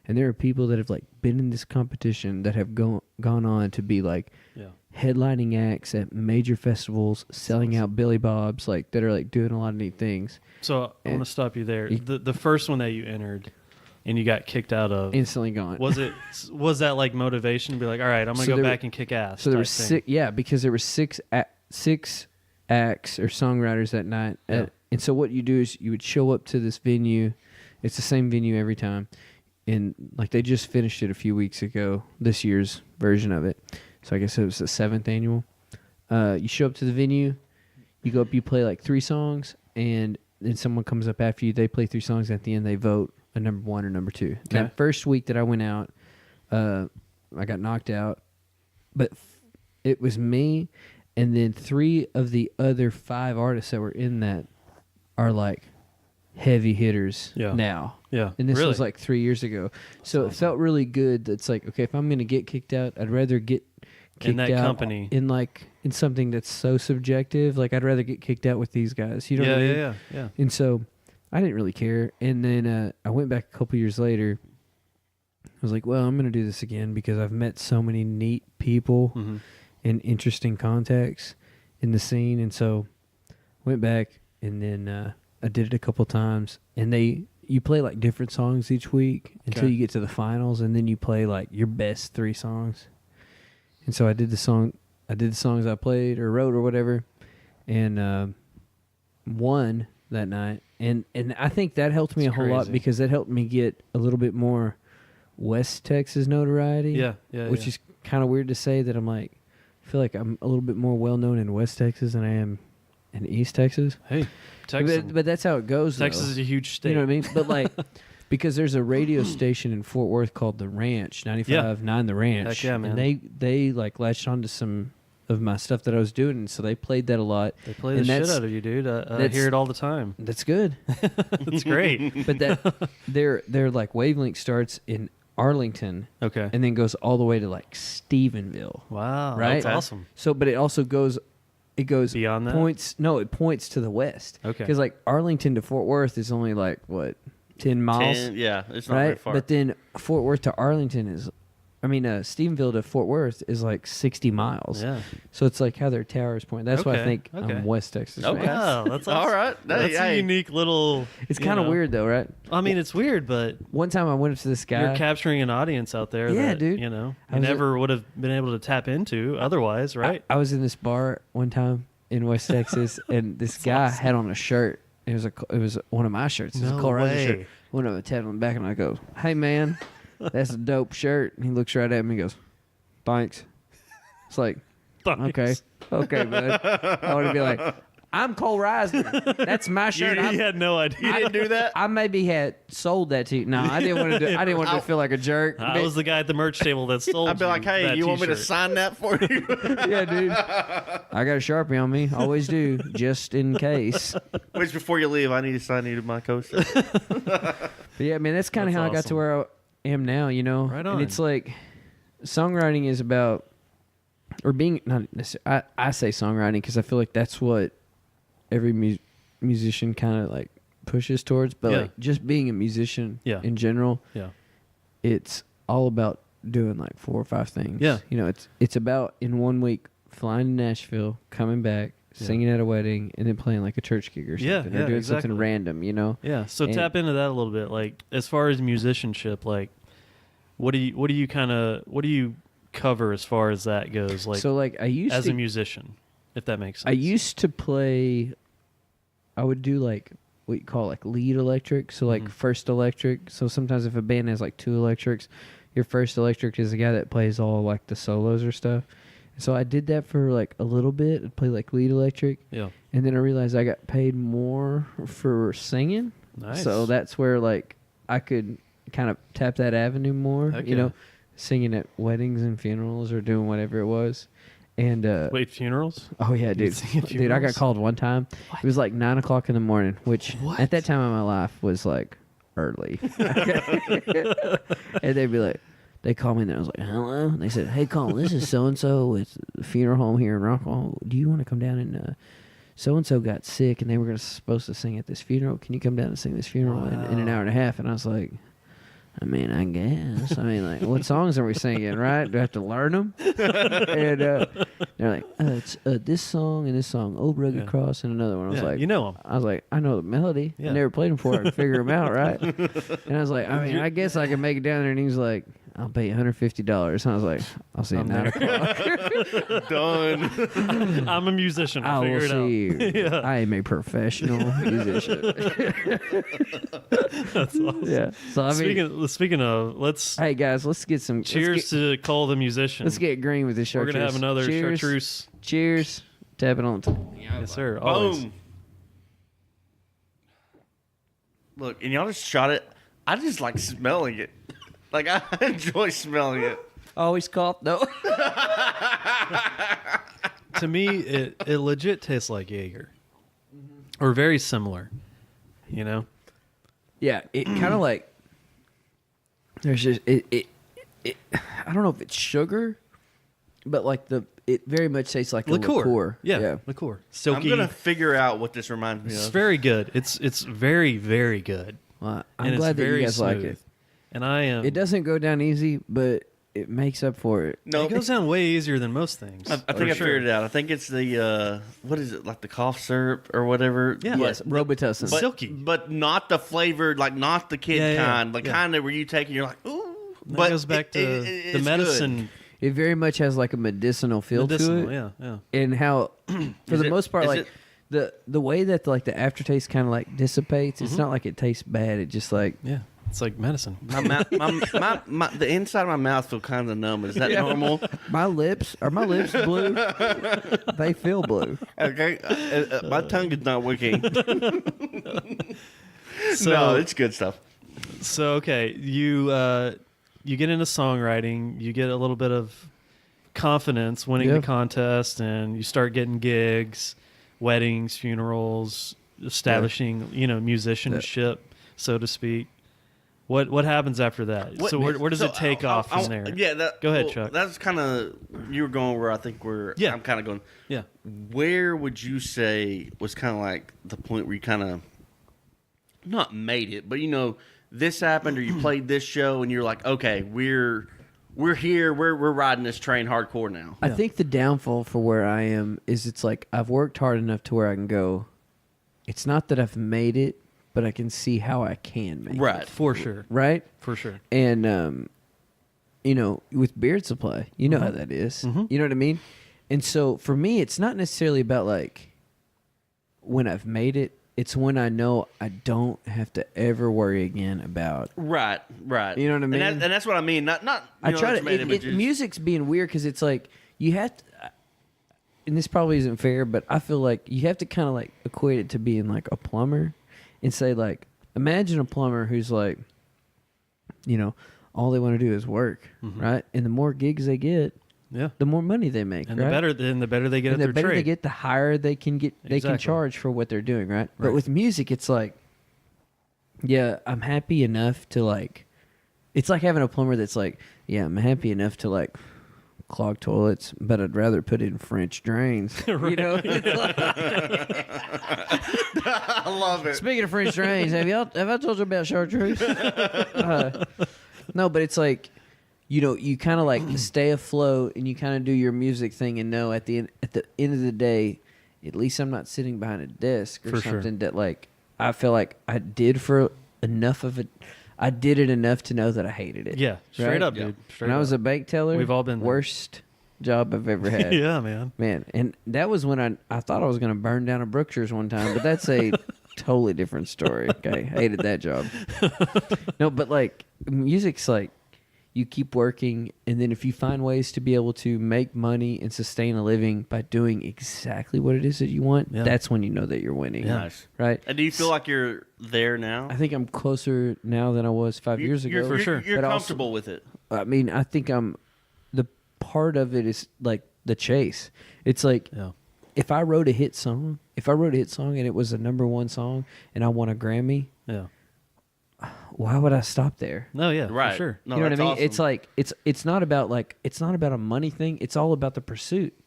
and there are people that have like been in this competition that have gone on to be like Yeah. headlining acts at major festivals, selling out Billy Bobs, like that are like doing a lot of neat things. So I And want to stop you there. you- The first one that you entered and you got kicked out of, Instantly gone. was that like motivation to be like, all right, I'm gonna So go there back were- and kick ass? So there type was thing? six, yeah, because there were six acts or songwriters that night. Yeah. And so what you do is you would show up to this venue. It's the same venue every time. And like they just finished it a few weeks ago, this year's version of it. So I guess it was the 7th annual. You show up to the venue, you go up, you play like 3 songs, and then someone comes up after you. They play 3 songs. At the end, they vote a number 1 or number 2. Okay. That first week that I went out, I got knocked out, but it was me, and then 3 of the other 5 artists that were in that are like heavy hitters now. Yeah. And this really? was like 3 years ago. So it felt really good. That's like, okay, if I'm going to get kicked out, I'd rather get kicked In that out company. in something that's so subjective. Like I'd rather get kicked out with these guys. You know what I mean? yeah. And so I didn't really care. And then I went back a couple years later. I was like, well, I'm going to do this again because I've met so many neat people Mhm. and interesting contacts in the scene. And so went back, and then I did it a couple times. And you play like different songs each week until Okay. you get to the finals, and then you play like your best 3 songs. And so I did the songs I played or wrote or whatever, and won that night. And I think that helped me It's a whole lot crazy. because that helped me get a little bit more West Texas notoriety. Yeah. Which is kind of weird to say that I'm like, I feel like I'm a little bit more well known in West Texas than I am in East Texas. Hey, Texas. But that's how it goes. Texas though. is a huge state. You know what I mean? But like, because there's a radio station in Fort Worth called The Ranch, 95.9 The Ranch. Heck yeah, man. And they like latched onto some of my stuff that I was doing, and so they played that a lot. They play the And shit that's- out of you, dude. I that's- hear it all the time. That's good. It's great. But that their like wavelength starts in Arlington Okay. and then goes all the way to like Stephenville. Wow. Right? That's awesome. So, but it also goes Beyond that? points. No, it points to the west. Okay. Because like Arlington to Fort Worth is only like what 10 miles. 10, yeah, it's not very Right, far. but then Fort Worth to Arlington Stephenville to Fort Worth is like 60 miles. Yeah. So it's like how their towers point. That's why I think I'm West Texas. Okay. Wow, that's All right. That's a unique little. It's kind of weird though, right? I mean, it's weird, but One time I went up to this guy. you're capturing an audience out there. Yeah, that, dude. You know, I you was never would have been able to tap into otherwise, right? I was in this bar one time in West Texas, and this guy had on a shirt. It was one of my shirts. It was No a Cole Risner way. shirt. One of them tapped on the back, and I go, "Hey man, that's a dope shirt." And he looks right at me and goes, "Thanks." It's like, Thanks. okay, bud. I want to be like, I'm Cole Risner. That's my You, shirt. you had no idea. You didn't do that? I maybe had sold that to you. No, I didn't want to. I didn't want to feel like a jerk. I was the guy at the merch table that sold. I'd be like, hey, that you want me to t-shirt. sign that for you? Yeah, dude. I got a Sharpie on me. Always do, just in case. Which, before you leave, I need to sign you to my coaster. But yeah, man, that's kind of That's how I got to awesome. where I am now, you know? Right on. And it's like, songwriting is about, or being, not necessarily, I say songwriting because I feel like that's what every musician kind of like pushes towards. But Yeah. like just being a musician Yeah. in general, Yeah. it's all about doing like 4 or 5 things. Yeah. You know, it's about in 1 week flying to Nashville, coming back, Yeah. singing at a wedding, and then playing like a church gig or something. Yeah, or yeah, doing exactly. something random, you know? Yeah. So And- tap into that a little bit. Like, as far as musicianship, like, what do you cover as far as that goes? Like, So like I used as to a musician, if that makes sense. I used to play. I would do like what you call like lead electric, so like Mhm. first electric. So sometimes if a band has like 2 electrics, your first electric is the guy that plays all like the solos or stuff. So I did that for like a little bit. I'd play like lead electric, Yeah. and then I realized I got paid more for singing. Nice. So that's where like I could kind of tap that avenue more. Heck you yeah. know, singing at weddings and funerals or doing whatever it was. And Wait, funerals? oh yeah, dude, sing at dude, I got funerals? called one time. It was like 9 o'clock in the morning, which What? at that time in my life was like early. And they'd be like, they call me and I was like, hello. And they said, hey, Colin, this is so and so with the funeral home here in Rockwall. Do you want to come down and so and so got sick and they were supposed to sing at this funeral. Can you come down and sing this funeral in an hour and a half? And I was like, I mean, I guess. I mean, like, what songs are we singing, right? Do I have to learn them? And they're like, it's this song and this song, Old Rugged Yeah. Cross, and another one. I was Yeah, like, you know 'em. I was like, I know the melody. Yeah. I never played them before. I can figure them out, right? And I was like, I mean, I guess I can make it down there. And he was like, I'll pay you $150. And I was like, I'll see you at 9 o'clock. Done. I'm a musician. I I'll will figure see it you. out. Yeah. I am a professional musician. That's awesome. Yeah. So I mean, Speaking of, let's hey guys, let's get some. cheers to Cole the musician. Let's get green with this We're chartreuse. gonna have another Cheers. chartreuse. Cheers. Tap it on. Yes, sir. Always. Boom. Look, and y'all just shot it. I just like smelling it. Like, I enjoy smelling it. Always cough. No. To me, it legit tastes like Agar, or very similar. You know. Yeah, it kind of like there's just it. I don't know if it's sugar, but like it very much tastes like a liqueur. Yeah, liqueur. Silky. I'm going to figure out what this reminds me It's of. very good. It's very, very good. Well, And I'm it's glad that very you guys like smooth. it. And I am. It doesn't go down easy, but it makes up for it. No, It goes down way easier than most things. I think I figured it out. I think it's the, what is it, like the cough syrup or whatever? Yeah. Yes, Robitussin. But, Silky. But not the flavored, like not the kid Yeah, yeah, kind. The yeah. kind that where you take and you're like, ooh. That But goes back to the it's medicine. It very much has like a medicinal feel Medicinal, to it. yeah, yeah. And how, for Is the it- most part, is like the way that like the aftertaste kind of like dissipates. It's not like it tastes bad. It just like Yeah, it's like medicine. My mouth, the inside of my mouth feel kind of numb. Is that normal? my lips blue. They feel blue. Okay, my tongue is not working. So, No, it's good stuff. So okay, you get into songwriting, you get a little bit of confidence winning Yeah. the contest, and you start getting gigs, weddings, funerals, establishing musicianship, so to speak. What happens after that? What- so where does so it take off from there? Yeah, Go ahead, Chuck. That's kind of you were going where I think Yeah. I'm kind of going. Yeah. Where would you say was kind of like the point where you kind of not made it, but this happened or you played this show and you're like, okay, we're we're here. We're riding this train hardcore now. I think the downfall for where I am is it's like I've worked hard enough to where I can go. It's not that I've made it, but I can see how I can make it. For sure. Right? For sure. And, with Beard Supply, you know how that is. Mm-hmm. You know what I mean? And so for me, it's not necessarily about like when I've made it. It's when I know I don't have to ever worry again about. Right. You know what I mean? And that's what I mean. Not. I try to. Music's being weird because it's like you have to. And this probably isn't fair, but I feel like you have to kind of like equate it to being like a plumber, and say like, imagine a plumber who's like, all they want to do is work, right? And the more gigs they get, the more money they make, and right? the better they get and at the their better trade. they get, the higher they can get. They can charge for what they're doing, right? But with music, it's like, I'm happy enough to like. It's like having a plumber that's like, I'm happy enough to like clog toilets, but I'd rather put in French drains. It's like, I love it. Speaking of French drains, have I told you about Chartreuse? No, but it's like, you kind of like stay afloat and you kind of do your music thing and know at the end of the day, at least I'm not sitting behind a desk or something that like I feel like I did for enough of it. I did it enough to know that I hated it. Yeah, straight up, dude. When I was a bank teller, we've all been there. Worst job I've ever had. Yeah, man. And that was when I thought I was going to burn down a Brookshire's one time, but that's a totally different story. Okay, hated that job. No, but like music's like you keep working, and then if you find ways to be able to make money and sustain a living by doing exactly what it is that you want, that's when you know that you're winning. Yeah. Nice. Right? And do you feel like you're there now? I think I'm closer now than I was 5 years ago. For sure. You're comfortable with it. I mean, I think the part of it is like the chase. It's like if I wrote a hit song and it was a number one song and I won a Grammy, why would I stop there? No, right. For sure. No, you know what I mean? awesome. It's like it's not about a money thing. It's all about the pursuit.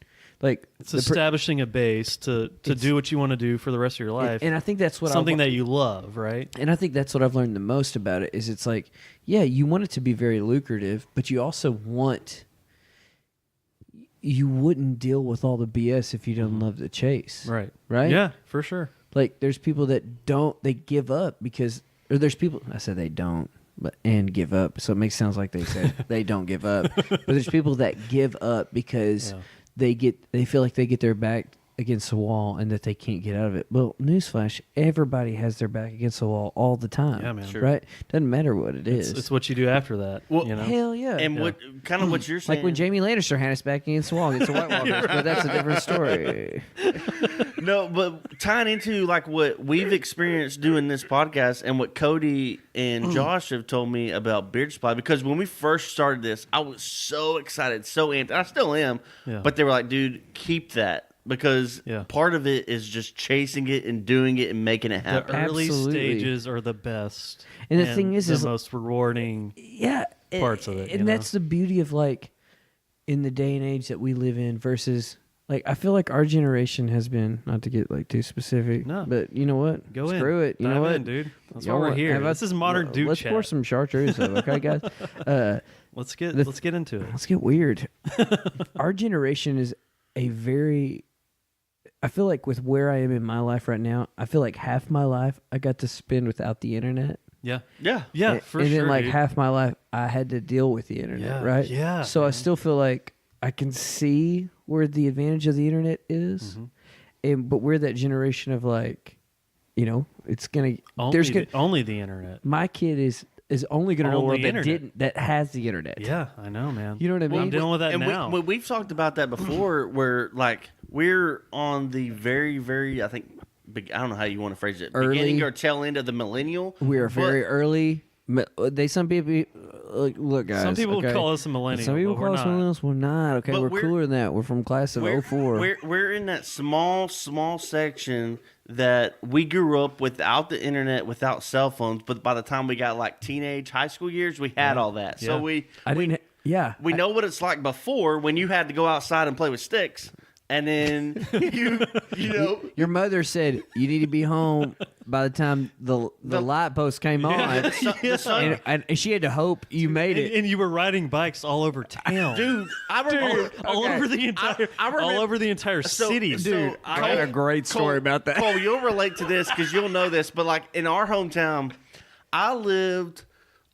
Like it's establishing a base to do what you want to do for the rest of your life. And I think that's what something that you love, right? And I think that's what I've learned the most about it is it's like, you want it to be very lucrative, but you also you wouldn't deal with all the BS if you don't love the chase. Right. Right? Yeah, for sure. Like there's people that they give up because, or there's people, I said they don't, and give up. So it sounds like they said they don't give up. But there's people that give up because they feel like they get their back against the wall and that they can't get out of it. Well, newsflash, everybody has their back against the wall all the time. Yeah, man. Sure. Right? Doesn't matter what it is. It's what you do after that. Well, hell yeah. And what you're saying, like when Jamie Lannister had his back against the wall against the White Walkers, but that's a different story. No, but tying into like what we've experienced doing this podcast and what Cody and Josh have told me about Beard Supply, because when we first started this, I was so excited, so amped. I still am, but they were like, dude, keep that. Because part of it is just chasing it and doing it and making it happen. The early Absolutely. stages are the best. And the thing is the most rewarding parts of it. And that's the beauty of like in the day and age that we live in versus like I feel like our generation has been, not to get like too specific, but you know what? Screw it. You know what, dude? That's why we're here. This is modern dude let's chat. pour some Chartreuse up, okay, guys? Let's get into it. Let's get weird. Our generation is I feel like with where I am in my life right now, I feel like half my life I got to spend without the internet. Yeah. And For sure. then like dude. half my life I had to deal with the internet, right? Yeah. So I still feel like I can see where the advantage of the internet is, but we're that generation of like, it's gonna only the internet. My kid is only gonna know a world that has the internet. Yeah, I know, man. You know what I mean? I'm dealing with that now. We've talked about that before, where like we're on the very, very, I think, I don't know how you want to phrase it, beginning or tail end of the millennial. We are very early. Some people look, guys. Some people call us a millennial. Some people but call we're us not. millennials. We're not. Okay, But we're cooler than that. We're from class of 04. We're in that small section that we grew up without the internet, without cell phones. But by the time we got like teenage, high school years, we had all that. So we know what it's like before when you had to go outside and play with sticks. And then you know, your mother said you need to be home by the time the light post came on, and she had to hope you made it. And you were riding bikes all over town, Dude, I remember all over the entire, all over the entire city. Dude, I got a great story about that. Cole, you'll relate to this because you'll know this. But like in our hometown, I lived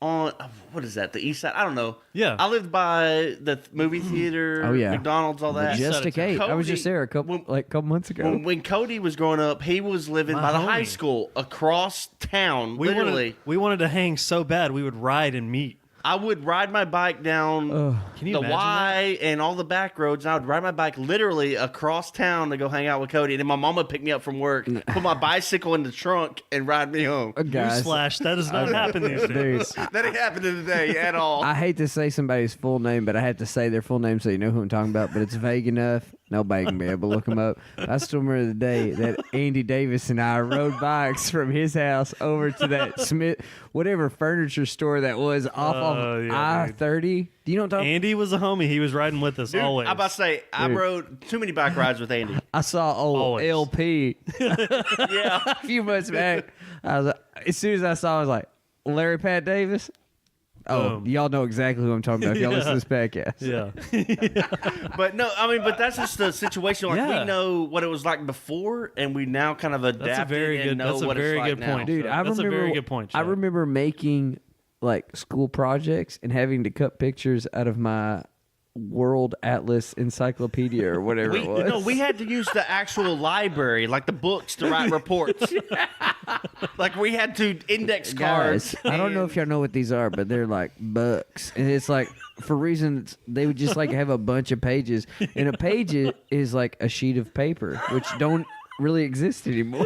on what is that? The east side? I don't know. Yeah, I lived by the movie theater. Oh yeah, McDonald's, all that. Majestic 8. I was just there a couple months ago. When Cody was growing up, he was living by the high school across town. Literally, we wanted to hang so bad we would ride and meet. I would ride my bike down Can you the imagine Y and all the back roads, and I would ride my bike literally across town to go hang out with Cody. And then my mom would pick me up from work, put my bicycle in the trunk, and ride me home. Guys, Newsflash, that does not happen these days. That ain't happening today at all. I hate to say somebody's full name, but I have to say their full name so you know who I'm talking about. But it's vague enough. Nobody can be able to look them up. I still remember the day that Andy Davis and I rode bikes from his house over to that Smith, whatever furniture store that was off of I-30. Do you know what I'm talking about? Andy was a homie. He was riding with us Dude, always. I'm about to say, I rode too many bike rides with Andy. I saw old Always. LP Yeah. a few months back. I was like, as soon as I saw, I was like, Larry Pat Davis. Oh, y'all know exactly who I'm talking about if y'all listen to this podcast. Yeah. But no, I mean, but that's just the situation. Like we know what it was like before, and we now kind of adapted That's a very and good. know That's a what very it's like good now. point, Dude, Chuck. I That's remember, a very good point. I Chuck. remember making like school projects and having to cut pictures out of my World Atlas Encyclopedia or whatever it was. No, we had to use the actual library, like the books, to write reports. Like we had to index cards. Guys, I don't know if y'all know what these are, but they're like books, and it's like for reasons they would just like have a bunch of pages, and a page is like a sheet of paper, which don't really exist anymore.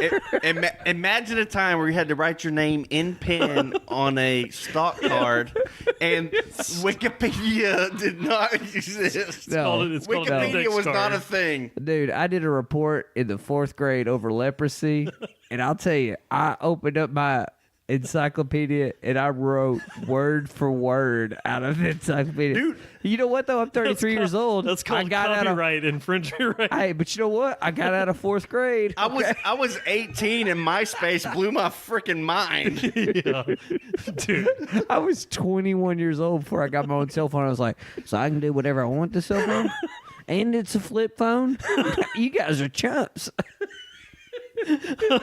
Imagine a time where you had to write your name in pen on a stock card, and Wikipedia did not exist. No. It's called an Wikipedia index was card. not a thing. Dude, I did a report in the 4th grade over leprosy, and I'll tell you, I opened up my encyclopedia and I wrote word for word out of the encyclopedia. Dude, you know what though? I'm 33 years old. That's called I got copyright infringement. Right? Hey, but you know what? I got out of 4th grade. I was 18 and MySpace blew my freaking mind. Yeah. Dude. I was 21 years old before I got my own cell phone. I was like, so I can do whatever I want with the cell phone? And it's a flip phone? You guys are chumps. I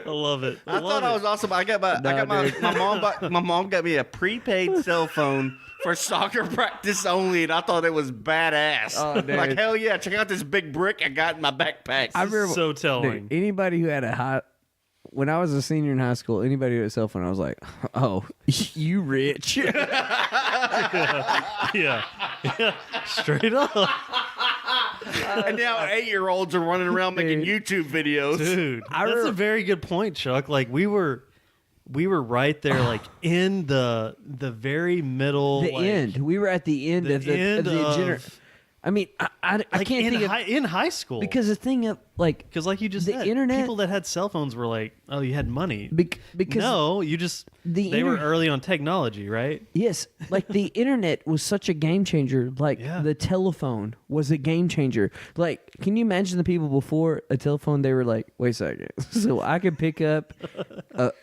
love it. I thought I was awesome. My mom got me a prepaid cell phone for soccer practice only, and I thought it was badass. Oh, dude. Like hell yeah! Check out this big brick I got in my backpack. I remember, so telling. dude, anybody who had when I was a senior in high school, anybody who had a cell phone, I was like, oh, you rich. Yeah. Straight up. And now 8-year-olds are running around making YouTube videos. Dude, that's a very good point, Chuck. Like we were right there, like in the very middle, The like, end. We were at the end of the I mean, I like can't think in high school because the thing of like like you just the said, internet, people that had cell phones were like, oh, you had money. Because no, you just they were early on technology, right? Yes, like the internet was such a game changer. Like the telephone was a game changer. Like, can you imagine the people before a telephone? They were like, wait a second, so I could pick up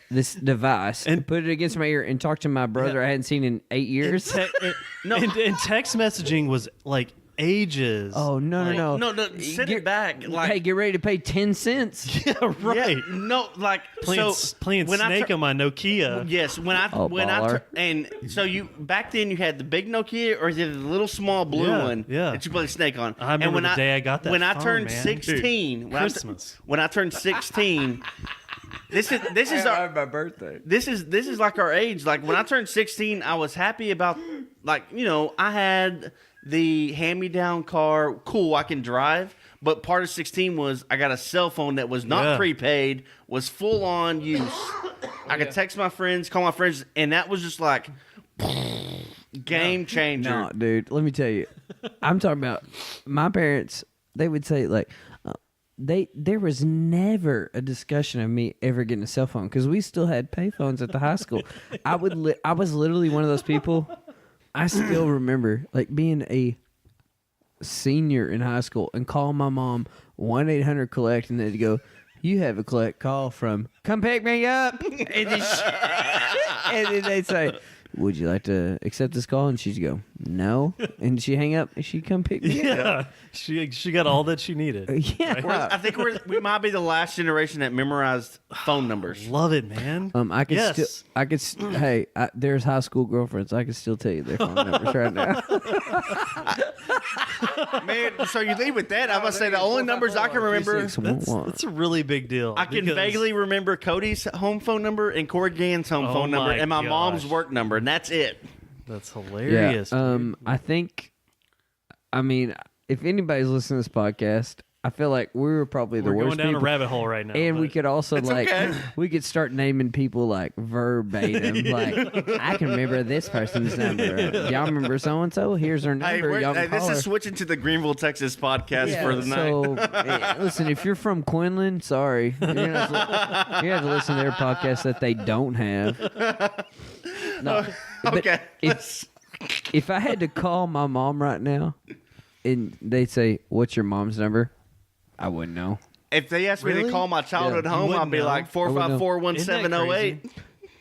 this device and put it against my ear and talk to my brother I hadn't seen in 8 years. And text messaging was like ages. Oh no! Send it back. Like, hey, get ready to pay 10 cents. Yeah, right. Yeah, no, like Playing Snake on my Nokia. Yes, and so you back then you had the big Nokia or the little small blue one that you play Snake on. I remember the day I got that. When I phone, turned man. 16, Dude, Christmas. When I turned 16, this is my birthday. This is like our age. Like when I turned 16, I was happy about I had the hand-me-down car. Cool, I can drive. But part of 16 was I got a cell phone that was not prepaid, was full-on use. I could text my friends, call my friends, and that was just like game changer. No, dude, let me tell you. I'm talking about my parents. They would say like, there was never a discussion of me ever getting a cell phone because we still had payphones at the high school. I was literally one of those people. I still remember like being a senior in high school and calling my mom 1-800-collect and they'd go, you have a collect call from come pick me up. And then they'd say, would you like to accept this call? And she'd go, no. And she'd hang up and she'd come pick me up. Yeah, she got all that she needed. Yeah. I think we might be the last generation that memorized phone numbers. Love it, man. There's high school girlfriends. I can still tell you their phone numbers right now. Man, so you leave with that. I'm going to say the only numbers I can remember. That's a really really big deal. I can vaguely remember Cody's home phone number and Corey Gann's home phone number and my mom's work number, and that's it. That's hilarious. Yeah. I mean, if anybody's listening to this podcast, I feel like we were probably the worst. We're going down people. a rabbit hole right now. And we could also we could start naming people like verbatim. Like, I can remember this person's number. Y'all remember so and so? Here's her number. This is switching to the Greenville, Texas podcast for the night. So, listen, if you're from Quinlan, sorry, you have to listen to their podcast that they don't have. No, okay. If I had to call my mom right now, and they'd say, "What's your mom's number?" I wouldn't know. If they asked me to call my childhood home, I'd be like 454-1708.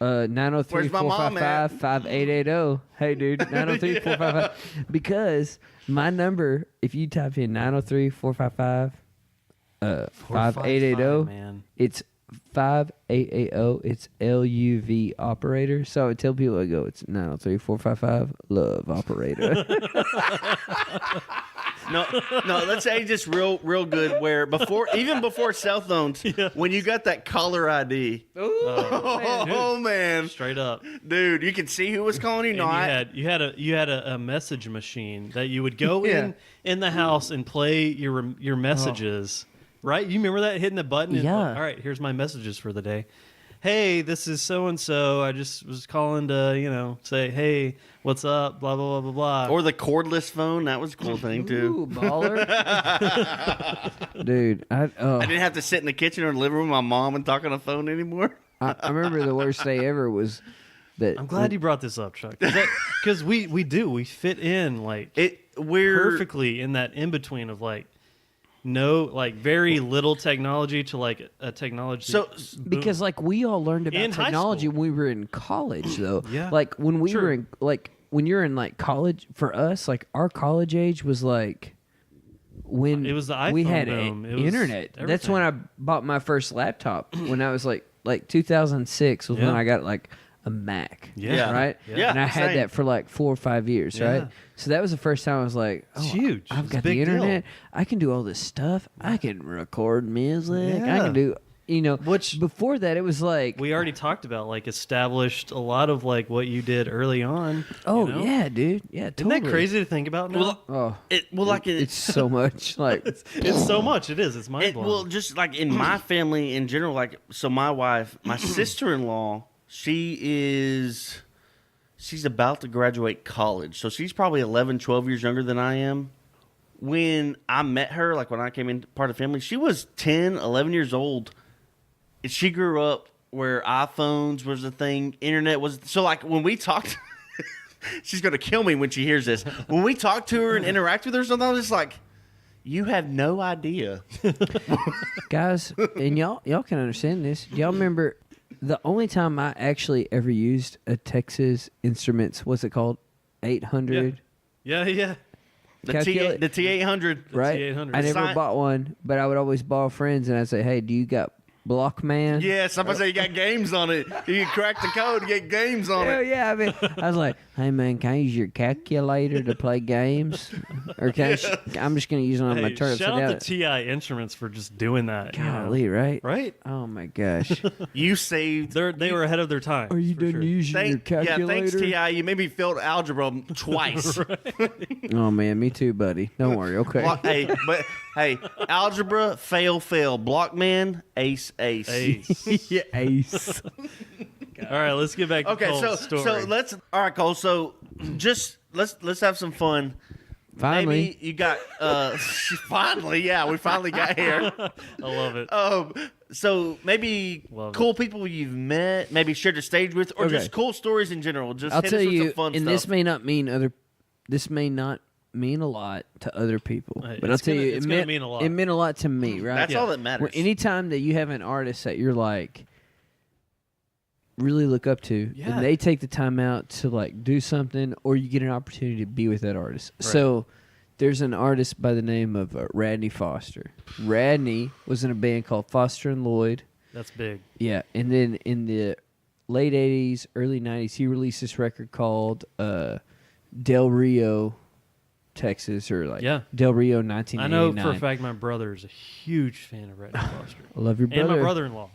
903-455-5880. Hey, dude, 903-455. Because my number, if you type in 903-455-5880, it's 5880. It's LUV operator. So I would tell people, I go, it's 903-455 love operator. No, let's say just real good. Where even before cell phones, when you got that caller ID, man, straight up, dude, you could see who was calling you. You had a message machine that you would go in the house and play your messages. Right? You remember that, hitting the button? And all right, here's my messages for the day. Hey, this is so and so. I just was calling to say, hey, what's up? Blah blah blah blah blah. Or the cordless phone. That was a cool thing too. Ooh, baller. Dude, I didn't have to sit in the kitchen or the living room with my mom and talk on the phone anymore. I remember the worst day ever was that. I'm glad you brought this up, Chuck, because we fit in we're perfectly in that in between of very little technology to a technology. So because we all learned about technology when we were in college, though. Yeah. When we were in when you're in college, for us, our college age was when it was the iPhone we had Internet. internet. That's when I bought my first laptop. When I was 2006 was when I got a Mac. Yeah. Right? Yeah. And I had that for 4 or 5 years, right? So that was the first time I was like, oh, it's huge. I've got the internet. Deal. I can do all this stuff. I can record music. Yeah. I can do, which before that it was we already talked about, established a lot of what you did early on. Oh, yeah, dude. Yeah, totally. Isn't that crazy to think about now? It's so much. It's so much. It is. It's mind blowing. Well, just in my family in general, so my wife, my sister-in-law, she's about to graduate college. So she's probably 11, 12 years younger than I am. When I met her, when I came in part of the family, she was 10, 11 years old. And she grew up where iPhones was a thing, internet was. So when we talked, she's going to kill me when she hears this. When we talk to her and interact with her, sometimes it's you have no idea. Guys, and y'all can understand this. Y'all remember the only time I actually ever used a Texas Instruments, what's it called? 800? Yeah. The T800. Right? T800. I never bought one, but I would always borrow friends, and I'd say, hey, do you got Blockman? Yeah, somebody say you got games on it. You can crack the code and get games on it. Yeah, I was like, hey, man, can I use your calculator to play games? Or I'm just going to use it on my turn upside down. Shout out to TI Instruments for just doing that. Golly, right? Right? Oh, my gosh. You saved. They were ahead of their time. Are you done using your calculator? Yeah, thanks, TI. You made me fail algebra twice. Oh, man, me too, buddy. Don't worry, okay. Hey, algebra, fail. Blockman, ace. Yeah, ace. All right, let's get back to Cole's story. All right, Cole. So let's have some fun. Finally, maybe you got finally, we finally got here. I love it. So maybe cool people you've met, maybe shared a stage with, or just cool stories in general. Just I'll hit tell us with you, some fun and stuff. this may not mean a lot to other people, Hey, but I'll tell you, it's it gonna meant mean a lot. It meant a lot to me, right? That's all that matters. Where anytime that you have an artist that you're like really look up to, Yeah. and they take the time out to like do something, or you get an opportunity to be with that artist. Right. So there's an artist by the name of Radney Foster. Radney was in a band called Foster and Lloyd. That's big. Yeah, and then in the late 80s, early 90s, he released this record called Del Rio, Texas, or like Del Rio 1989. I know for a fact my brother is a huge fan of Radney Foster. I love your brother. And my brother-in-law.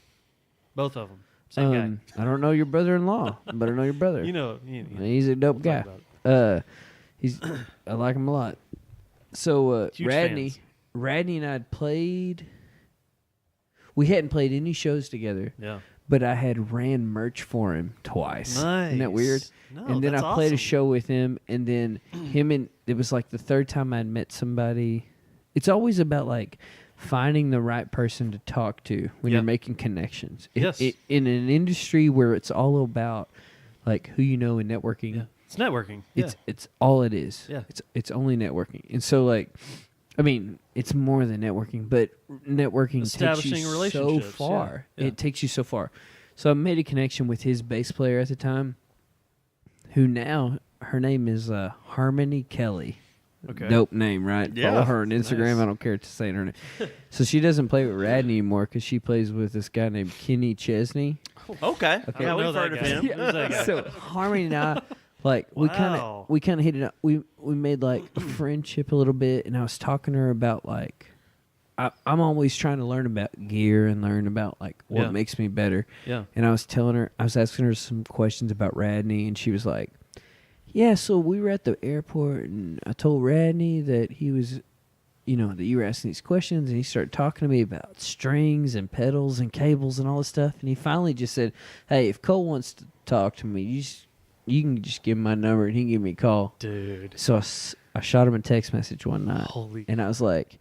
Both of them. Same guy. I don't know your brother-in-law, but I know your brother. You know. He's a dope guy. I like him a lot. So Huge Radney and I had played. We hadn't played any shows together. Yeah. But I had ran merch for him twice. Nice. Isn't that weird? No, and then that's I played a awesome. show with him, and then it was like the third time I'd met somebody. It's always about like finding the right person to talk to when you're making connections. Yes. In an industry where it's all about like who you know and networking. Yeah. It's networking. Yeah. It's all it is. Yeah. It's only networking. And so like, I mean, it's more than networking, but networking takes Establishing you so relationships, far. yeah. It takes you so far. So I made a connection with his bass player at the time, who now her name is Harmony Kelly. Okay. Dope name, right? Yeah. Follow her on Instagram. Nice. I don't care to say her name. So she doesn't play with Radney anymore because she plays with this guy named Kenny Chesney. Okay. I Yeah, don't know we've that heard of guy. him. Who's that guy? So Harmony and I, like, we Wow. kind of hit it up. We made like a friendship a little bit, and I was talking to her about like, I'm always trying to learn about gear and learn about like what makes me better. Yeah. And I was asking her some questions about Radney, and she was like, "Yeah, so we were at the airport, and I told Radney that he was, that you were asking these questions, and he started talking to me about strings and pedals and cables and all this stuff, and he finally just said, "Hey, if Cole wants to talk to me, you can just give him my number, and he can give me a call." Dude. So I shot him a text message one night, and I was like,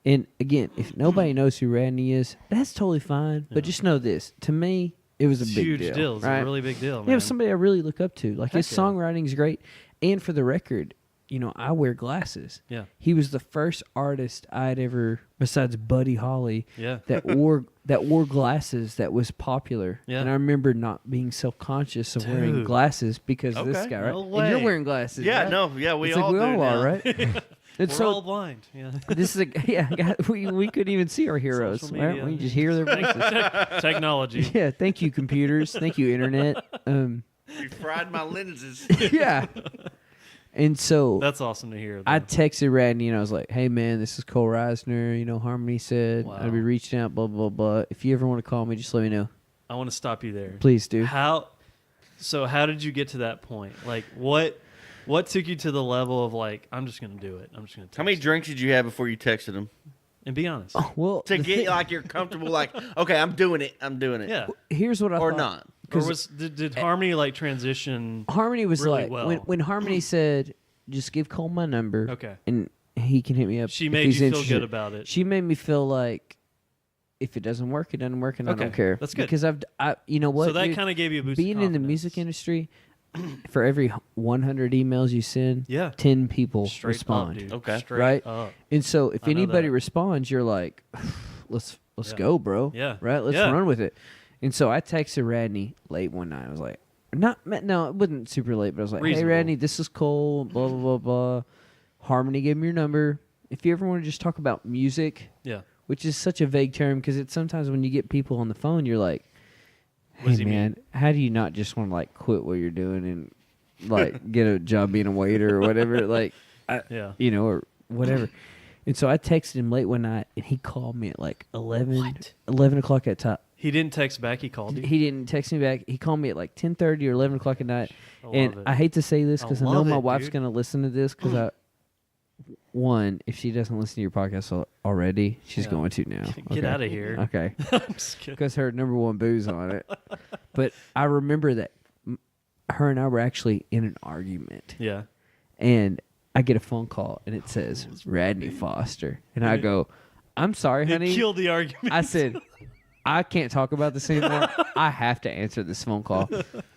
and again, if nobody knows who Radney is, that's totally fine. But just know this: to me, it was a It's big huge deal. It's right? a really big deal, man. Yeah, it was somebody I really look up to. Like his Heck yeah. songwriting is great, and for the record, I wear glasses. Yeah. He was the first artist I'd ever, besides Buddy Holly, Yeah. that wore glasses that was popular. Yeah. And I remember not being self-conscious of wearing Dude. glasses because of this Okay. guy, right? No And you're way. wearing glasses. Yeah, right? no, yeah, we It's all like we do all now. are, right? And We're so all blind. Yeah. this is we couldn't even see our heroes. Social Right? media. We can just hear their voices. Technology. Yeah, thank you, computers. Thank you, internet. You fried my lenses. Yeah. And so That's awesome to hear. I though. texted Radney and I was like, "Hey man, this is Cole Risner. Harmony said Wow. I'd be reaching out. Blah blah blah. If you ever want to call me, just let me know. I want to stop you there. Please do." How did you get to that point? Like what took you to the level of like, I'm just gonna do it. I'm just gonna text How many him. drinks did you have before you texted him? And be honest. Well, To the get thing- like you're comfortable, like, okay, I'm doing it. Yeah. here's what I Or thought. not. Or did Harmony like transition? Harmony was really like well. when Harmony said, "Just give Cole my number." Okay. And he can hit me up. She if made he's you feel interested." good about it. She made me feel like if it doesn't work, it doesn't work, and I Okay, don't care. that's good. Because you know what? So that dude? kind of gave you a boost. Being of in the confidence. music industry, for every 100 emails you send, Yeah. 10 people Straight respond. up, dude. Okay. Straight Right? up. And so if I know anybody that. responds, you're like, let's Yeah. go, bro. Yeah. Right? Let's Yeah. run with it. And so I texted Radney late one night. I was like, no, it wasn't super late, but I was like, Reasonable. "Hey Radney, this is Cole, blah blah blah blah. Harmony gave me your number. If you ever want to just talk about music," Yeah. which is such a vague term because it's sometimes when you get people on the phone, you're like, What does "Hey he mean? man, how do you not just want to like quit what you're doing and like get a job being a waiter or whatever?" Like, Yeah. or whatever. And so I texted him late one night, and he called me at like 11 o'clock at top. He didn't text back. He called you. He didn't text me back. He called me at like 10:30 or 11 o'clock at night. I love And it. I hate to say this because I know love my it, wife's dude. going to listen to this because one, if she doesn't listen to your podcast already, she's Yeah. going to now. Get Okay. out of here. Okay. I'm just kidding. Because her number one booze on it. But I remember that her and I were actually in an argument. Yeah. And I get a phone call and it says Radney Foster. And I go, "I'm sorry, honey." It killed the argument. I said, "I can't talk about this anymore. I have to answer this phone call."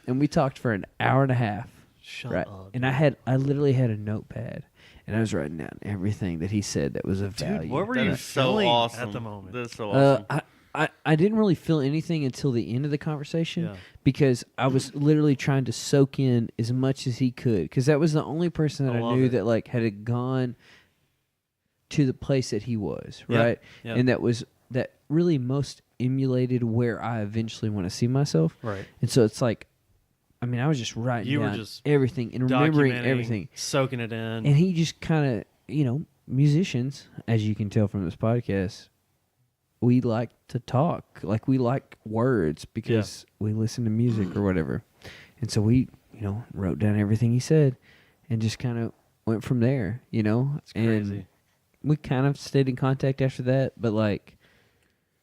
And we talked for an hour and a half. Shut Right. up. And I literally had a notepad. and I was writing down everything that he said that was of value. Dude, what were That you is so feeling awesome. at the moment? That's so awesome. I didn't really feel anything until the end of the conversation Yeah. because I was literally trying to soak in as much as he could because that was the only person that I I love knew it. that like had gone to the place that he was, Yeah. right? Yeah. And that really most emulated where I eventually want to see myself. Right. And so it's like, I mean, I was just writing You were down just everything and remembering Documenting, everything. soaking it in. And he just kind of, musicians, as you can tell from this podcast, we like to talk. Like we like words because we listen to music or whatever. And so we, wrote down everything he said and just kind of went from there, It's And crazy. we kind of stayed in contact after that. But like,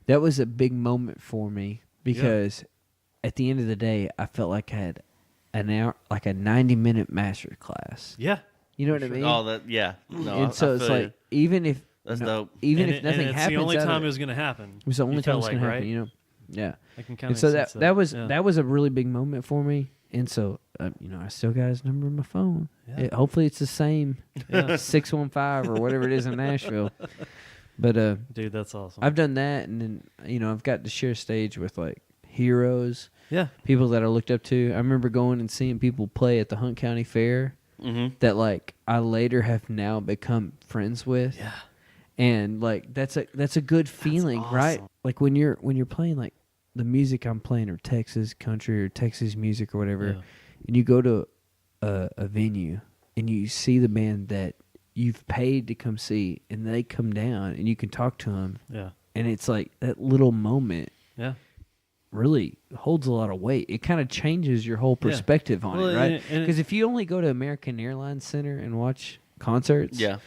that was a big moment for me because at the end of the day, I felt like I had an hour, like a 90-minute master class. Yeah. You know what I mean? Oh, that yeah. No, And so I it's feel like, even if That's dope. even And if nothing and it's happens, the only out of time it it was going to happen. was the only You time felt it's gonna like, happen. right? Yeah. I can kind And of so sense that was yeah. that was a really big moment for me. And so I still got his number in my phone. Yeah. Hopefully it's the same Yeah. 615 or whatever it is in Nashville. But Dude, that's awesome. I've done that, and then I've got to share stage with like heroes, yeah. people that I looked up to. I remember going and seeing people play at the Hunt County Fair Mm-hmm. that like I later have now become friends with. Yeah. And like that's a good feeling, right? awesome. Like when you're playing like the music I'm playing or Texas country or Texas music or whatever, Yeah. and you go to a venue and you see the band that you've paid to come see, and they come down and you can talk to them, Yeah. and it's like that little moment Yeah. really holds a lot of weight. It kind of changes your whole perspective on Well, it, right? and Because if you only go to American Airlines Center and watch concerts, Yeah.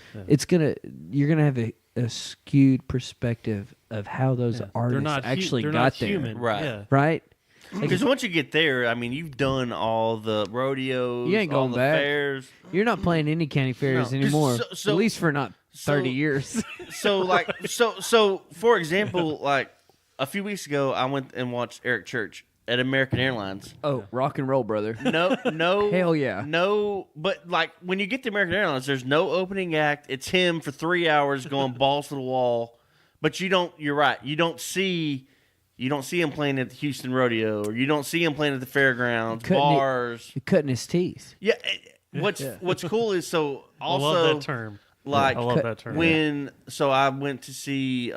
you're gonna have a skewed perspective of how those Yeah. artists actually they're got not there, human. Right. Yeah. right? Because once you get there, I mean, you've done all the rodeos, You ain't all going the back. fairs. You're not playing any county fairs No, 'cause anymore, so- at least for not 30 so- years. So like, so for example, like a few weeks ago, I went and watched Eric Church at American Airlines. Oh, rock and roll, brother. No, Hell yeah. no. But like when you get to American Airlines, there's no opening act. It's him for 3 hours going balls to the wall. But you don't. You're right. You don't see him playing at the Houston Rodeo, or you don't see him playing at the fairgrounds, bars. You're cutting his teeth. Yeah. What's cool is so also I love that term. like I love that term. so I went to see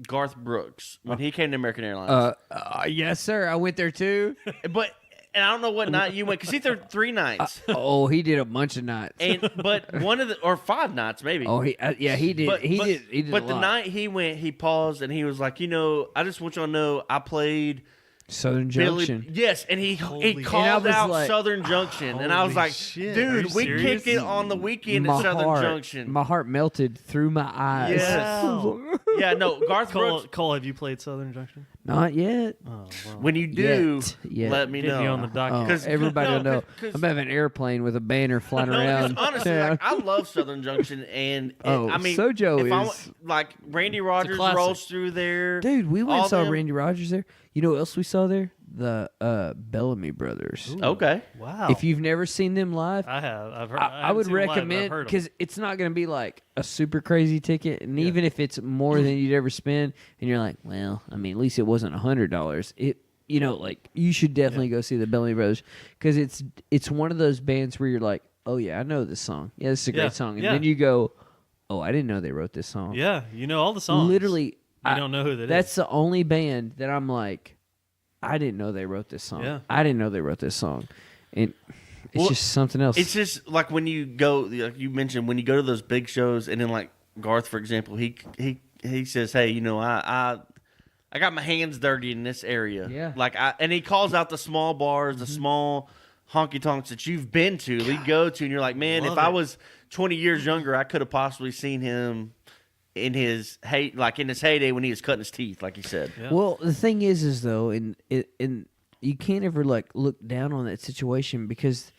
Garth Brooks when he came to American Airlines. Yes, sir. I went there too. And I don't know what night you went because he there 3 nights. Oh, he did a bunch of nights. But one of the or 5 nights maybe. Oh, he did. But, he but, did. He did. But a the lot. night he went, he paused and he was like, I just want y'all to know I played Southern Billy. Junction. Yes, and he Holy- called And I was out like, Southern Junction, and I was holy like, shit, are you dude, we serious? kicked it on the weekend at Southern Junction. My heart melted through my eyes. Yes. Wow. Yeah, no, Garth Brooks. Cole, have you played Southern Junction? Not yet. Oh, wow. When you do, Yet. let me Get know. me on the docket. Oh, 'Cause- everybody no, will know. 'cause- I'm having an airplane with a banner flying No, 'cause around. honestly, Yeah. like, I love Southern Junction, and Oh, I mean, Sojo if I is- went- like Randy Rogers classic. rolls through there, Dude, we went all and saw them- Randy Rogers there. You know what else we saw there? The Bellamy Brothers. Ooh. Okay, Wow. If you've never seen them live, I have. I've heard. I would recommend because it's not going to be like a super crazy ticket, and even if it's more than you'd ever spend, and you're like, well, I mean, at least it wasn't $100. Like you should definitely go see the Bellamy Brothers because it's one of those bands where you're like, oh yeah, I know this song. Yeah, this is a Yeah, great song, and yeah. then you go, oh, I didn't know they wrote this song. Yeah, you know all the songs. Literally, you don't know who that is. that's the only band that I'm like, I didn't know they wrote this song. Yeah. I didn't know they wrote this song, and it's Well, just something else. it's just like when you go, like you mentioned, when you go to those big shows, and then like Garth, for example, he says, hey, I got my hands dirty in this area. Yeah. Like and he calls out the small bars, the small honky tonks that you've been to, that you go to, and you're like, man, Love if I it. was 20 years younger, I could have possibly seen him in his heyday when he was cutting his teeth, like you said. Yeah. Well, the thing is though, and you can't ever like look down on that situation because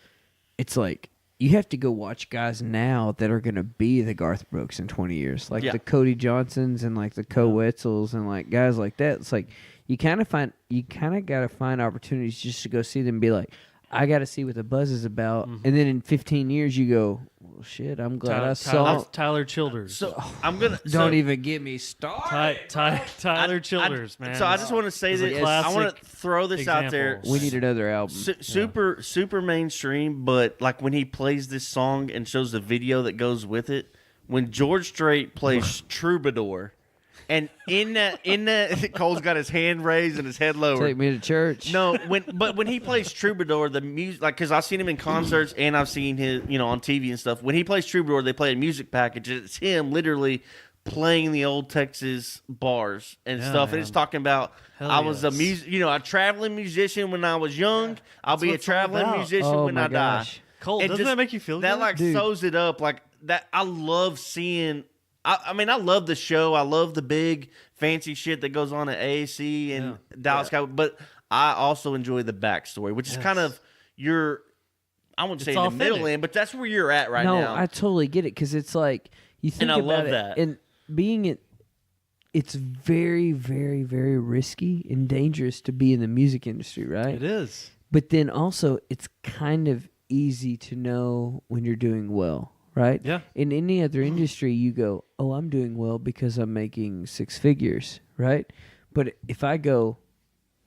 it's like you have to go watch guys now that are gonna be the Garth Brooks in 20 years, like Yeah. the Cody Johnsons and like the Co Wetzels and like guys like that. It's like you kind of gotta find opportunities just to go see them and be like, I got to see what the buzz is about. And then in 15 years, you go, well, shit, I'm glad I saw. Tyler Childers. So I'm gonna Don't even get me started. Tyler Childers, man. So I just want to say that I want to throw this out there. We need another album. Super mainstream, but like when he plays this song and shows the video that goes with it, when George Strait plays Troubadour. And in that, Cole's got his hand raised and his head lowered. Take me to church. No, when he plays Troubadour, the music, like, because I've seen him in concerts and I've seen his, on TV and stuff. When he plays Troubadour, they play a music package. It's him literally playing the old Texas bars and stuff. Man. And it's talking about I was a a traveling musician when I was young. I'll be a traveling musician when I die. Cole, doesn't that make you feel that good? like sews it up like that? I love seeing. I mean, I love the show. I love the big fancy shit that goes on at AAC and Dallas Cowboys, but I also enjoy the backstory, which is kind of your, I wouldn't say in the middle end, but that's where you're at right now. No, I totally get it because it's like you think and I about love it, that. and being it's very, very, very risky and dangerous to be in the music industry, right? It is. But then also, it's kind of easy to know when you're doing well. Right? Yeah. In any other industry, you go, oh, I'm doing well because I'm making 6 figures, right? But if I go,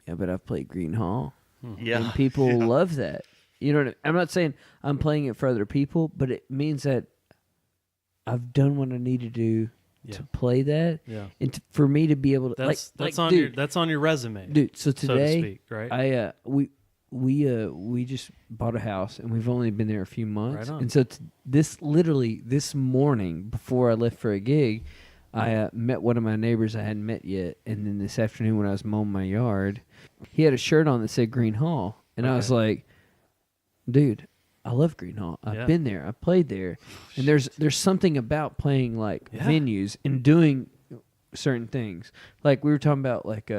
yeah, but I've played Green Hall, and people love that. You know what I'm not saying I'm playing it for other people, but it means that I've done what I need to do to play that, and for me to be able to that's on your resume, dude. So today, so to speak, right? We just bought a house and we've only been there a few months, Right on. and so this morning before I left for a gig, I met one of my neighbors I hadn't met yet, and then this afternoon when I was mowing my yard, he had a shirt on that said Green Hall, and I was like, dude, I love Green Hall. I've been there. I played there, and there's something about playing like venues and doing certain things. Like we were talking about like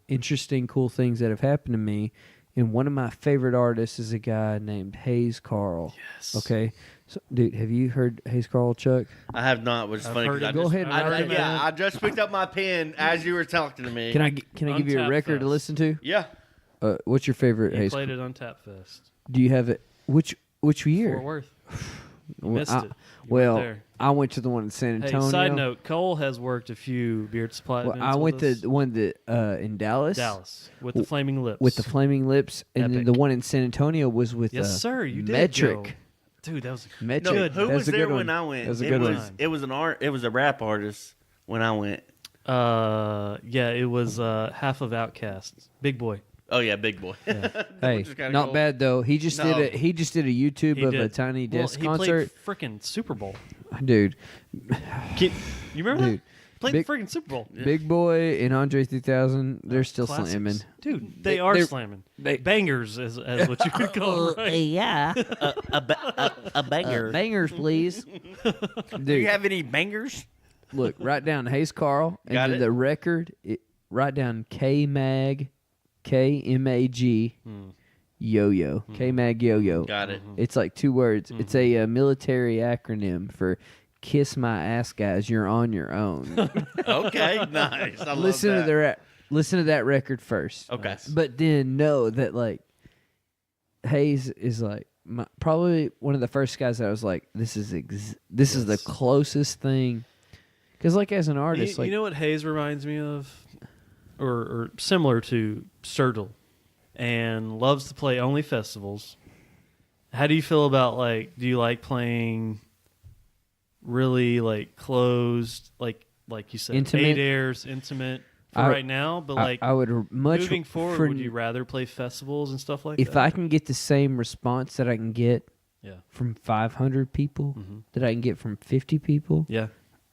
interesting, cool things that have happened to me. And one of my favorite artists is a guy named Hayes Carl. Yes. Okay. So, dude, have you heard Hayes Carl, Chuck? I have not, which is funny. Go ahead. I just picked up my pen as you were talking to me. Can I give you a record to listen to? Yeah. What's your favorite Hayes? Played it on Tap Fest. Do you have it? Which year? Fort Worth. You missed it. I went to the one in San Antonio. Hey, side note, Cole has worked a few Beard Supply events. I went to us. the one that in Dallas. With the Flaming Lips. With the Flaming Lips, and then the one in San Antonio was with yes, sir. You did Metric. go. Dude, that was Metric. No, who that was a there good when one. I went? That was a good one. It was it was a rap artist when I went. Yeah, it was half of Outkast. Big Boy. Oh yeah, Big Boy. Yeah. Hey, not bad though. He just did a YouTube of a Tiny Desk concert. He played freaking Super Bowl. Dude, you remember dude, that? Played the freaking Super Bowl. Big Boy and Andre 3000, they're still Classics. slamming. Dude, they are slamming. Bangers, as what you could call them, right? Yeah. a banger. Bangers, please. Dude, Do you have any bangers? Look, write down Hayes Carl, and then the record, write down K-Mag, K-M-A-G, Yo-Yo. K-Mag Yo-Yo. Got it. It's like 2 words. It's a military acronym for Kiss My Ass Guys, You're on Your Own. Okay, nice. I Listen love to that. listen to that record first. Okay. But then know that like Hayes is like probably one of the first guys that I was like, this is the closest thing. Because like as an artist, you know what Hayes reminds me of? Or similar to Sturgill, and loves to play only festivals. How do you feel about do you like playing really closed, like you said, Intimate? 8 airs, intimate for right now, but I would much moving forward, would you rather play festivals and stuff like that? If I can get the same response that I can get from 500 people that I can get from 50 people,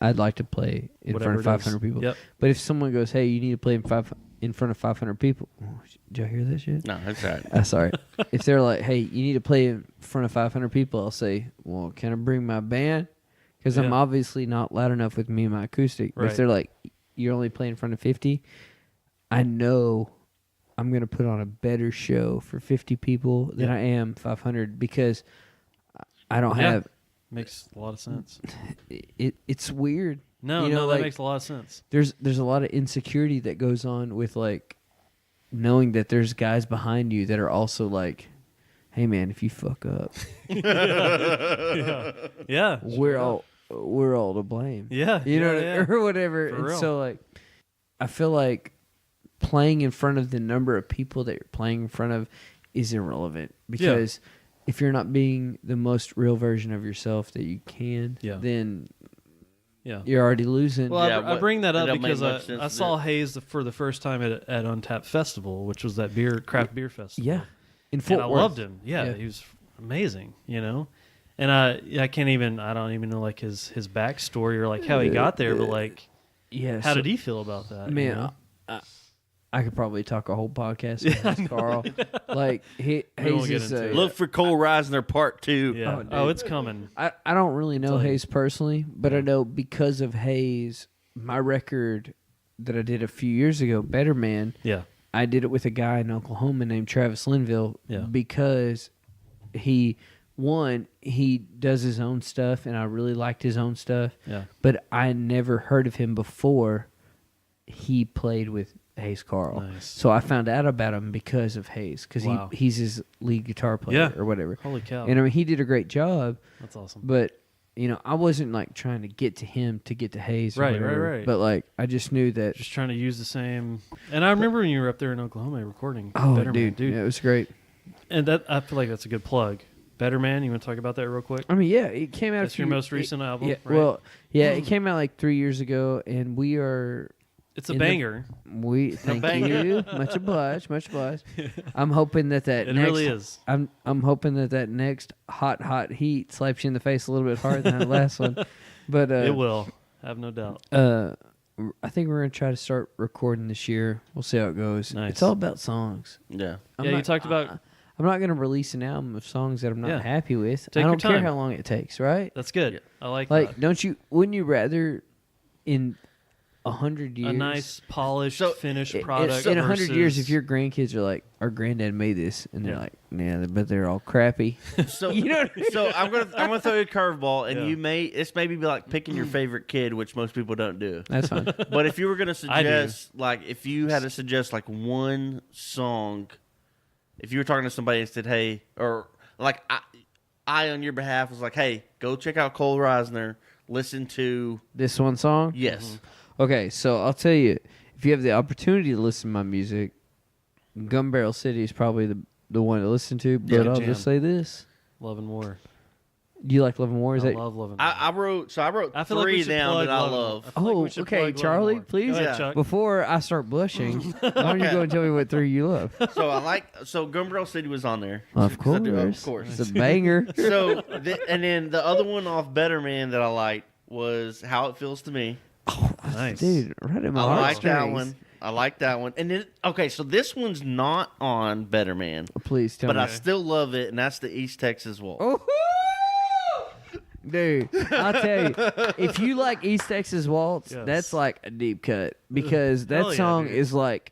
I'd like to play in front of 500 people. Yep. But if someone goes, hey, you need to play in front of 500 people, did y'all hear that shit? No, that's right. That's all right. If they're like, hey, you need to play in front of 500 people, I'll say, well, can I bring my band? Because I'm obviously not loud enough with me and my acoustic. But if they're like, you're only playing in front of 50, I know I'm going to put on a better show for 50 people than I am 500 because I don't have... Makes a lot of sense. It's weird. No, that makes a lot of sense. There's a lot of insecurity that goes on with knowing that there's guys behind you that are also hey man, if you fuck up, Yeah. we're all to blame. Yeah. You know, yeah. or whatever. For And real. so like, I feel like playing in front of the number of people that you're playing in front of is irrelevant because if you're not being the most real version of yourself that you can, then you're already losing. Well, Yeah, I bring that it up don't make because much sense I to saw do. Hayes for the first time at Untapped Festival, which was that craft beer festival. yeah, in Fort And I Worth. loved him. Yeah, he was amazing, you know. And I don't even know like his backstory or like how he got there, but like Yeah, how did he feel about that? Man, you know? I could probably talk a whole podcast about Carl. Like won't Hayes get is into it. Look for Cole Risner Part 2. Yeah. dude. Oh, it's coming. I don't really know like- Hayes personally, but I know because of Hayes, my record that I did a few years ago, Better Man, Yeah. I did it with a guy in Oklahoma named Travis Linville because he does his own stuff and I really liked his own stuff. Yeah. But I never heard of him before he played with Hayes Carl. Nice. So I found out about him because of Hayes because Wow. he's his lead guitar player or whatever. Holy cow. And I mean, he did a great job, That's awesome. but you know, I wasn't like trying to get to him to get to Hayes. Or Right, whatever, right. But like, I just knew that. Just trying to use the same. And I remember when you were up there in Oklahoma recording. Oh, Better Man, dude, yeah, it was great. And that I feel like that's a good plug. Better Man, you want to talk about that real quick? I mean, yeah, it came out. That's your most recent album, Yeah, right? well, yeah, it came out like 3 years ago, and we are. It's a in the- banger. Thank banger. you, much obliged, much obliged. I'm hoping that It next, really is. I'm hoping that next hot heat slaps you in the face a little bit harder than that last one, but It will. Have no doubt. I think we're gonna try to start recording this year. We'll see how it goes. Nice. It's all about songs. Yeah. You talked about. I'm not gonna release an album of songs that I'm not happy with. Take I your don't care time. how long it takes, right? That's good. I like Like, that. wouldn't you rather in 100 years, A nice, polished, So, finished in product. 100 years, versus- if your grandkids are like, our granddad made this, and they're like, yeah, but they're all crappy. So You know what I mean? so I'm gonna throw you a curveball, and Yeah. this may be like picking your favorite kid, which most people don't do. That's fine. But if you were gonna I do. suggest, like, if you had to suggest like one song, if you were talking to somebody and said, hey, or like I on your behalf was like, hey, go check out Cole Risner, listen to This one song? yes. Okay, so I'll tell you, if you have the opportunity to listen to my music, Gun Barrel City is probably the one to listen to, but Yeah, I'll jam. just say this. Love and War. Do you like Love and War? Is I that love Love and War. I wrote I feel like we three should down plug that I Love and War. love. I feel like Oh, we should okay, plug Love and Charlie, War. please. Go ahead, Yeah. Chuck. Before I start blushing, why don't you go and tell me what three you love? So Gun Barrel City was on there. Of 'Cause I do- course. of course. It's a banger. So and then the other one off Better Man that I liked was How It Feels to Me. Nice. Dude, right in my I heart like that strings. one. I like that one. And then okay, so this one's not on Better Man, Please tell but me. I still love it, and that's the East Texas Waltz. Oh, dude, I'll tell you, if you like East Texas Waltz, Yes. that's like a deep cut because that Hell yeah, song dude. is like,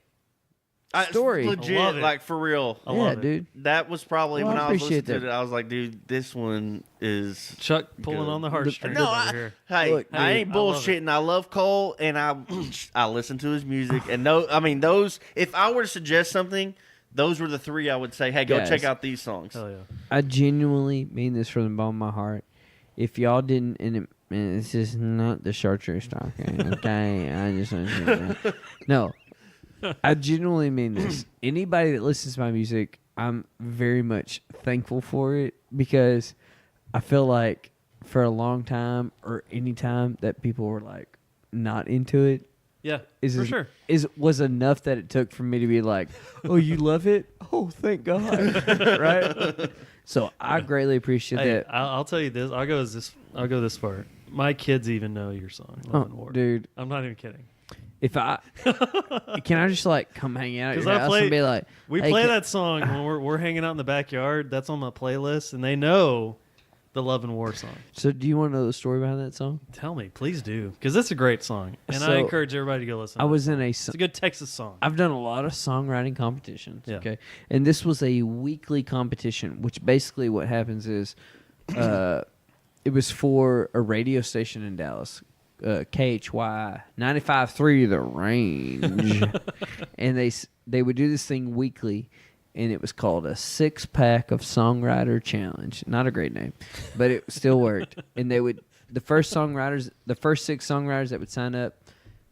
story. Legit, I love it. like for real. I yeah, love it. dude. That was probably Well, when I I was listening appreciate to that. it. I was like, dude, this one is Chuck pulling Good. on the heartstrings No, over here. hey, Look, I dude, ain't I love it. bullshitting. I love Cole, and I listen to his music. And those. If I were to suggest something, those were the three I would say. Hey, go Guys. check out these songs. Hell yeah. I genuinely mean this from the bottom of my heart. If y'all didn't, and it's just not the Chartreuse talking, okay? I just want you to know. No, I genuinely mean this. Anybody that listens to my music, I'm very much thankful for it because I feel like for a long time or any time that people were like not into it, Yeah, for sure. was enough that it took for me to be like, oh, you love it? Oh, thank God. Right? So I greatly appreciate Hey, that. I'll tell you this. I'll go this far. My kids even know your song, Love and Oh, War. dude, I'm not even kidding. if I can I just like come hang out at 'Cause your I house play- and be like, We hey, play can- that song when we're hanging out in the backyard. That's on my playlist, and they know the Love and War song. So do you want to know the story behind that song? Tell me, please do, because it's a great song, and I So, encourage everybody to go listen. I to was it. in a It's a good Texas song. I've done a lot of songwriting competitions. Yeah. Okay. And this was a weekly competition, which basically what happens is it was for a radio station in Dallas, KHY 95.3 The Range. And they would do this thing weekly. and it was called a 6-pack of Songwriter Challenge. Not a great name, but it still worked. And the first 6 songwriters that would sign up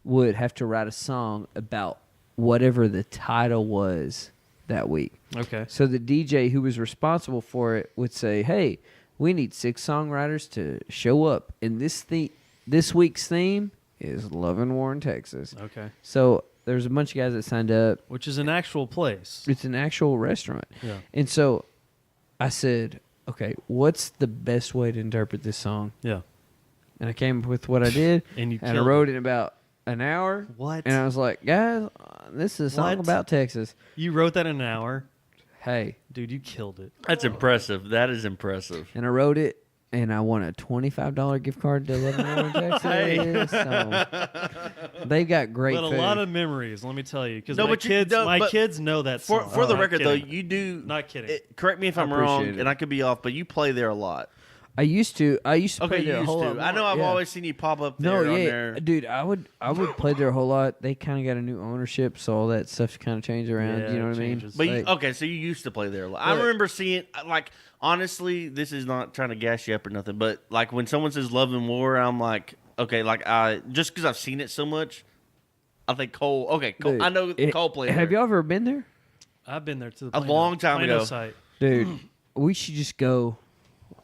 would have to write a song about whatever the title was that week. Okay. So the DJ who was responsible for it would say, "Hey, we need 6 songwriters to show up, and this week's theme is Love in Warren, Texas." Okay. So there's a bunch of guys that signed up. Which is an actual place. It's an actual restaurant. Yeah. And so I said, "Okay, what's the best way to interpret this song?" Yeah. And I came up with what I did, And I wrote it in about an hour. What? And I was like, "Guys, this is a song What? about Texas." You wrote that in an hour? Hey. Dude, you killed it. That's impressive. That is impressive. And I wrote it, and I won a $25 gift card to Love in Warren, Texas. So they've got great But a food. lot of memories, let me tell you. Because No, my but kids know that song. For the Not record, though, kidding. you do. Not kidding. Correct me if I I'm wrong, appreciate it. and I could be off, but you play there a lot. I used to play Okay, you there a used whole lot to. I know more, I've yeah. always seen you pop up No, there on yeah, there. dude, I would play there a whole lot. They kind of got a new ownership, so all that stuff kind of changed around. Yeah, you know it what I mean? changes. But Like, okay, so you used to play there a lot. I Look. remember seeing, like, honestly, this is not trying to gas you up or nothing, but like when someone says "Love and War," I'm like, okay, like just because I've seen it so much, I think Cole. Okay, Cole, dude, I know Cole played Have there. y'all ever been there, I've been there to the A long time Plano ago. site. dude? We should just go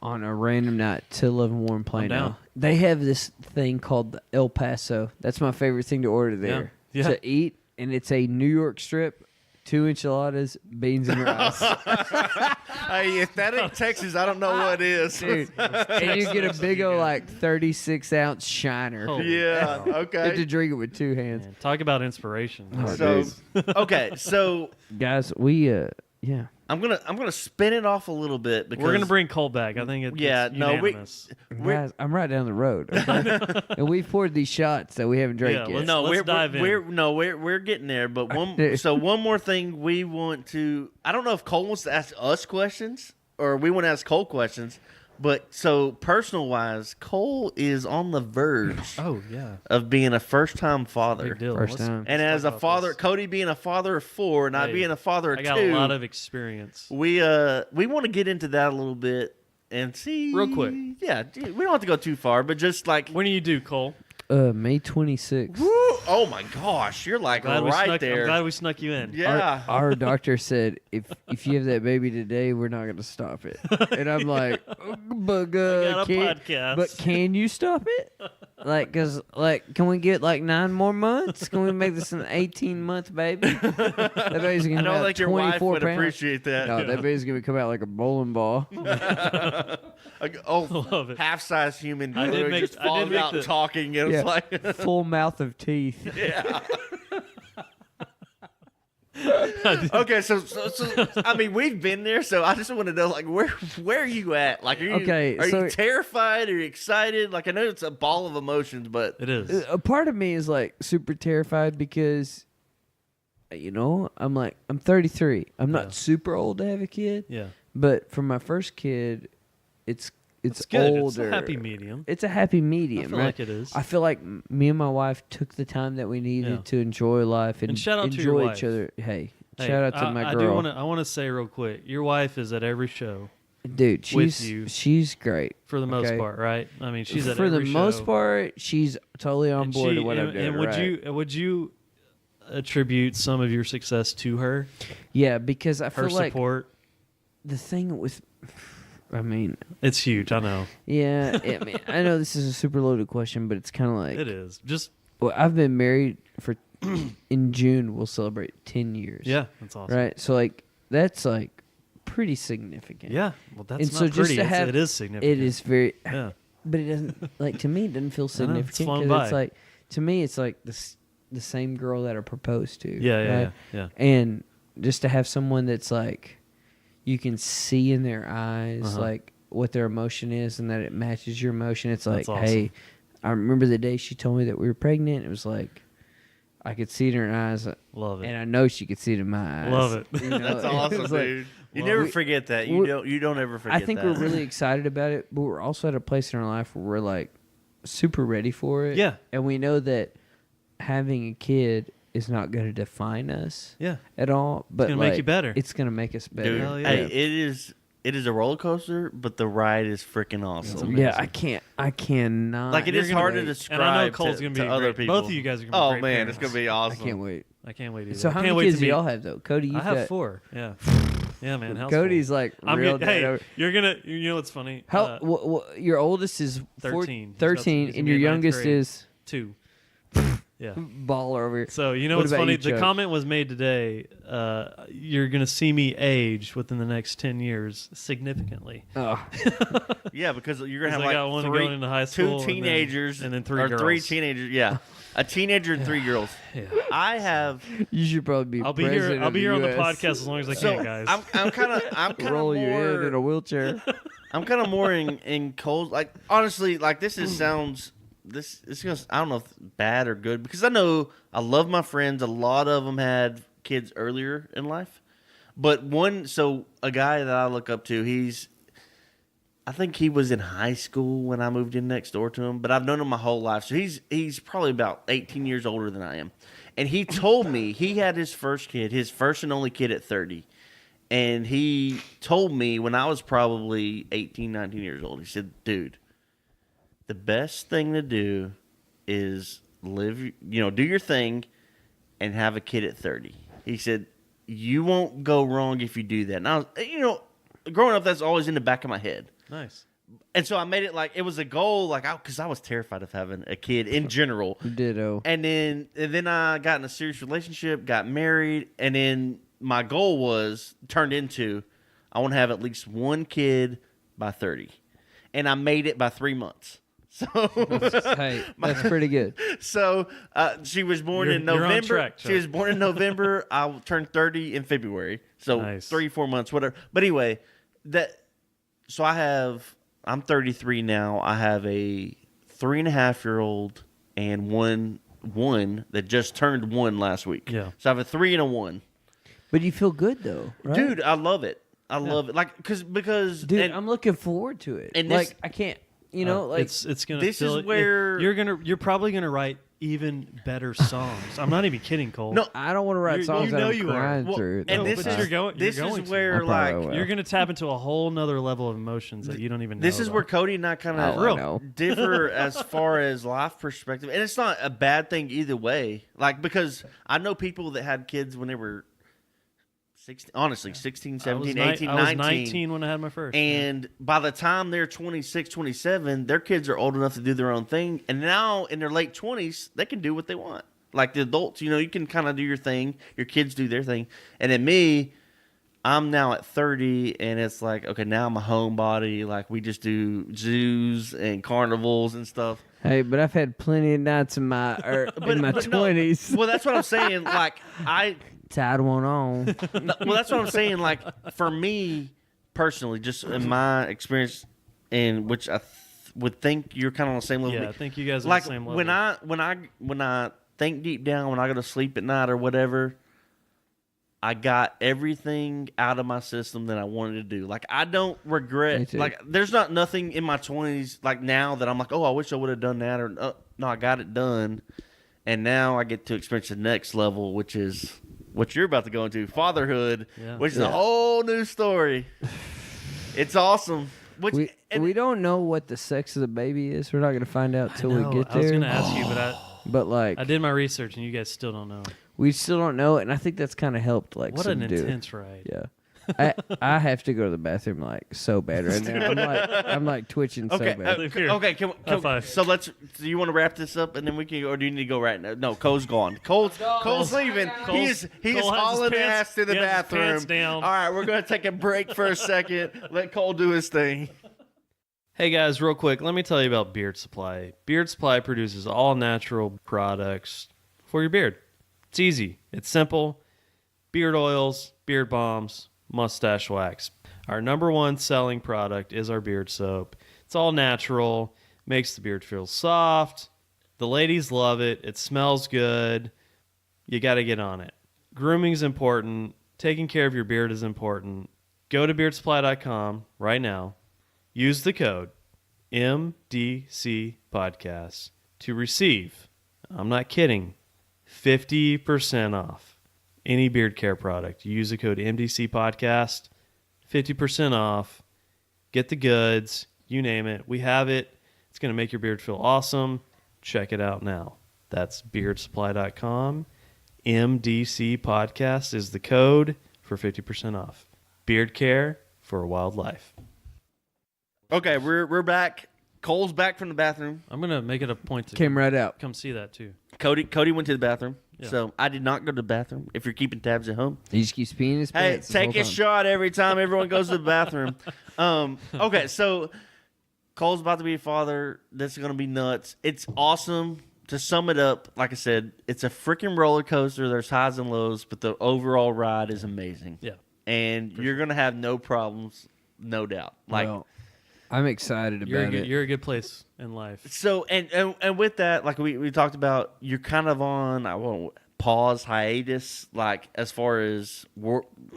on a random night to Love and Warm Plano. down. They have this thing called the El Paso. That's my favorite thing to order there Yeah. to eat, and it's a New York strip, 2 enchiladas, beans and rice. Hey, if that ain't Texas, I don't know what is. Dude, and you get a big old like 36-ounce shiner. Oh. Yeah. You have to Okay. drink it with 2 hands. Man, talk about inspiration. Oh, So, dude. okay, so Guys, we yeah. I'm gonna spin it off a little bit because We're gonna bring Cole back. I think it's unanimous. Guys, I'm right down the road. Okay? And we've poured these shots that we haven't drank Yeah, yet. No, Let's dive in. we're getting there. But one more thing we want to. I don't know if Cole wants to ask us questions or we want to ask Cole questions. But so personal wise, Cole is on the verge Oh yeah, of being a first time father. big deal. First Let's- time. And let's as talk a about father, this. Cody being a father of 4, not Hey, being a father of I 2, got a lot of experience. we want to get into that a little bit and see Real quick. Yeah, we don't have to go too far, but just like When do you do, Cole? May 26th. woo, oh my gosh, you're like Glad we right snuck, there. I'm glad we snuck you in. Yeah. Our doctor said if you have that baby today, we're not going to stop it. And I'm like, but got a can, podcast. but can you stop it? Can we get like 9 more months? Can we make this an 18-month baby? That baby's gonna I come don't out think your wife 24 would pounds. appreciate that. No, that baby's gonna come out like a bowling ball. Love it. Half-size human I did who make- just I did falls make out the- talking. And Yeah. it's like, Full mouth of teeth. yeah. Okay, so I mean, we've been there, so I just want to know, like, where are you at? Like, are you Okay, Are so- you terrified? Are you excited? Like, I know it's a ball of emotions, but It is. A part of me is like super terrified because, I'm 33. I'm not Yeah. super old to have a kid, Yeah. but for my first kid, it's It's good. older. It's a happy medium. It's a happy medium, I feel right? like it is. I feel like me and my wife took the time that we needed Yeah. to enjoy life and, And shout out to enjoy your each wife. other. Hey, Hey, shout out to my I girl, I want to say real quick, your wife is at every show dude. with you. She's great for the most Okay. part, right? I mean, she's at for the every most show. part. She's totally on And board she- to what I'm and- doing. And would right? would you attribute some of your success to her? Yeah, because I Her feel like support. the thing with, I mean, It's huge. I know yeah, I mean, I know this is a super loaded question, but it's kind of like it is. Just well, I've been married for in June we'll celebrate 10 years. yeah, that's awesome. Right. So like that's like pretty significant. Yeah. Well, that's And not so just pretty. to have- it is significant. It is very, Yeah. but it doesn't like to me. It doesn't feel I know, it's significant flown because it's by. like to me it's like the same girl that I proposed to. Yeah. Yeah. right? Yeah. And just to have someone that's like you can see in their eyes Uh-huh. like what their emotion is and that it matches your emotion. It's like, That's awesome. hey, I remember the day she told me that we were pregnant. It was like I could see it in her eyes, Love it. and I know she could see it in my eyes. Love it. You know, that's it awesome, was like- dude. You Well, never we- forget that. we- You don't ever forget I think that. we're really excited about it, but we're also at a place in our life where we're like super ready for it. Yeah. And we know that having a kid is not going to define us Yeah. at all. But gonna make you better. It's going to make us better. Dude, Hell yeah. hey, it is a roller coaster, but the ride is freaking awesome. Yeah, I cannot. Like it You're is gonna hard to wait. describe And I know Cole's to, gonna be to a other great- people. both of you guys are gonna be Oh great man, parents. it's gonna be I awesome. can't wait. I can't wait either. So I how can't many wait kids to do be, y'all have though? Cody, you I have got 4. Yeah. Yeah, man. House Cody's full. like I'm real gonna, dad. hey, you're gonna. You know what's funny? How your oldest is 13. 13, He's and gonna your be in ninth youngest grade. is 2. Yeah. baller over here. So you know What what's about funny? you, The Chuck? comment was made today. You're gonna see me age within the next 10 years significantly. Oh, Yeah, because you're gonna 'Cause have I got one three, going into high school, two teenagers, and then 3 or girls. 3 teenagers. Yeah, a teenager and 3 girls. Yeah. I have. you should probably be. I'll be here. president I'll of be here on the US. podcast as long as I So can, guys. I'm kind of Roll you in a more. wheelchair. I'm kind of more in Cole's. Like honestly, like this is sounds. This gonna. I don't know if it's bad or good because I know I love my friends. A lot of them had kids earlier in life, but a guy that I look up to. I think he was in high school when I moved in next door to him, but I've known him my whole life. So he's probably about 18 years older than I am. And he told me he had his first and only kid at 30. And he told me when I was probably 18, 19 years old, he said, dude, the best thing to do is do your thing and have a kid at 30. He said, you won't go wrong if you do that. And I was, growing up, that's always in the back of my head. Nice. And so I made it like it was a goal, because I was terrified of having a kid in general. Ditto. And then I got in a serious relationship, got married, and then my goal turned into I want to have at least one kid by 30. And I made it by 3 months. So Hey, that's pretty good. So she was born in You're on November. track, Chuck. She was born in November. I turned 30 in February. So Nice. 3-4 months, whatever. But anyway, so I'm 33 now. I have a 3.5-year-old and one that just turned 1 last week. Yeah. So I have a 3 and a 1. But you feel good though, right? Dude, I love it. I love it. Like, because Dude, and I'm looking forward to it. and this- I can't. Like it's gonna. this fill is it. where- you're probably gonna write even better songs. I'm not even kidding, Cole. No, I don't want to write You songs know that I'm you are. crying well, through. and No, this but is you're going this to. is where I probably like will. You're gonna tap into a whole nother level of emotions that you don't even know. this is where about. Cody and I kind Oh, I know. of differ as far as life perspective, and it's not a bad thing either way. Like because I know people that had kids when they were 16, 17, 18, I was 19. 19 when I had my first. And by the time they're 26, 27, their kids are old enough to do their own thing. And now in their late 20s, they can do what they want. Like the adults, you can kind of do your thing. Your kids do their thing. And then me, I'm now at 30, and it's like, okay, now I'm a homebody. Like we just do zoos and carnivals and stuff. Hey, but I've had plenty of nights in my But no, 20s. well, that's what I'm saying. Like Tied one on. well, that's what I'm saying. Like for me personally, just in my experience, and which I would think you're kind of on the same level. yeah, I think you guys are Like the same level. when I think deep down, when I go to sleep at night or whatever, I got everything out of my system that I wanted to do. Like I don't Me regret. too. Like there's not nothing in my 20s like now that I'm like, oh, I wish I would have done that, or no, I got it done, and now I get to experience the next level, which is what you're about to go into, fatherhood, Yeah. which is a whole new story. It's awesome. Which We don't know what the sex of the baby is. We're not going to find out till we get I was there. gonna ask you, but But like, I did my research, and you guys still don't know. we still don't know, and I think that's kind of helped. Like, What an subdue. intense ride. Yeah. I have to go to the bathroom like so bad right now. I'm like twitching so okay, bad. Here. okay. High five. So do you want to wrap this up and then we can go, or do you need to go right now? No, Cole's gone. Cole's leaving. He is Cole has his hauling pants- ass to the he has his bathroom. pants down. All right, we're gonna take a break for a second. Let Cole do his thing. Hey guys, real quick, let me tell you about Beard Supply. Beard Supply produces all natural products for your beard. It's easy. It's simple. Beard oils, beard balms, mustache wax. Our number one selling product is our beard soap. It's all natural, makes the beard feel soft. The ladies love it. It smells good. You got to get on it. Grooming is important. Taking care of your beard is important. Go to beardsupply.com right now. Use the code MDC Podcast to receive, I'm not kidding, 50% off any beard care product. Use the code MDC Podcast, 50% off. Get the goods, you name it. We have it. It's going to make your beard feel awesome. Check it out now. That's beardsupply.com. MDC Podcast is the code for 50% off. Beard care for a wild life. Okay, we're back. Cole's back from the bathroom. I'm going to make it a point to Came right out. come see that too. Cody went to the bathroom. Yeah. So I did not go to the bathroom. If you're keeping tabs at home. He just keeps peeing his Hey, pants. take a shot every time everyone goes to the bathroom. Okay, so Cole's about to be a father. This is going to be nuts. It's awesome. To sum it up, like I said, it's a freaking roller coaster. There's highs and lows, but the overall ride is amazing. Yeah. And you're going to have no problems, no doubt. Like, Well, I'm excited about it. You're a good place in life. so, and with that, like we talked about, you're kind of on, I won't pause, hiatus, like as far as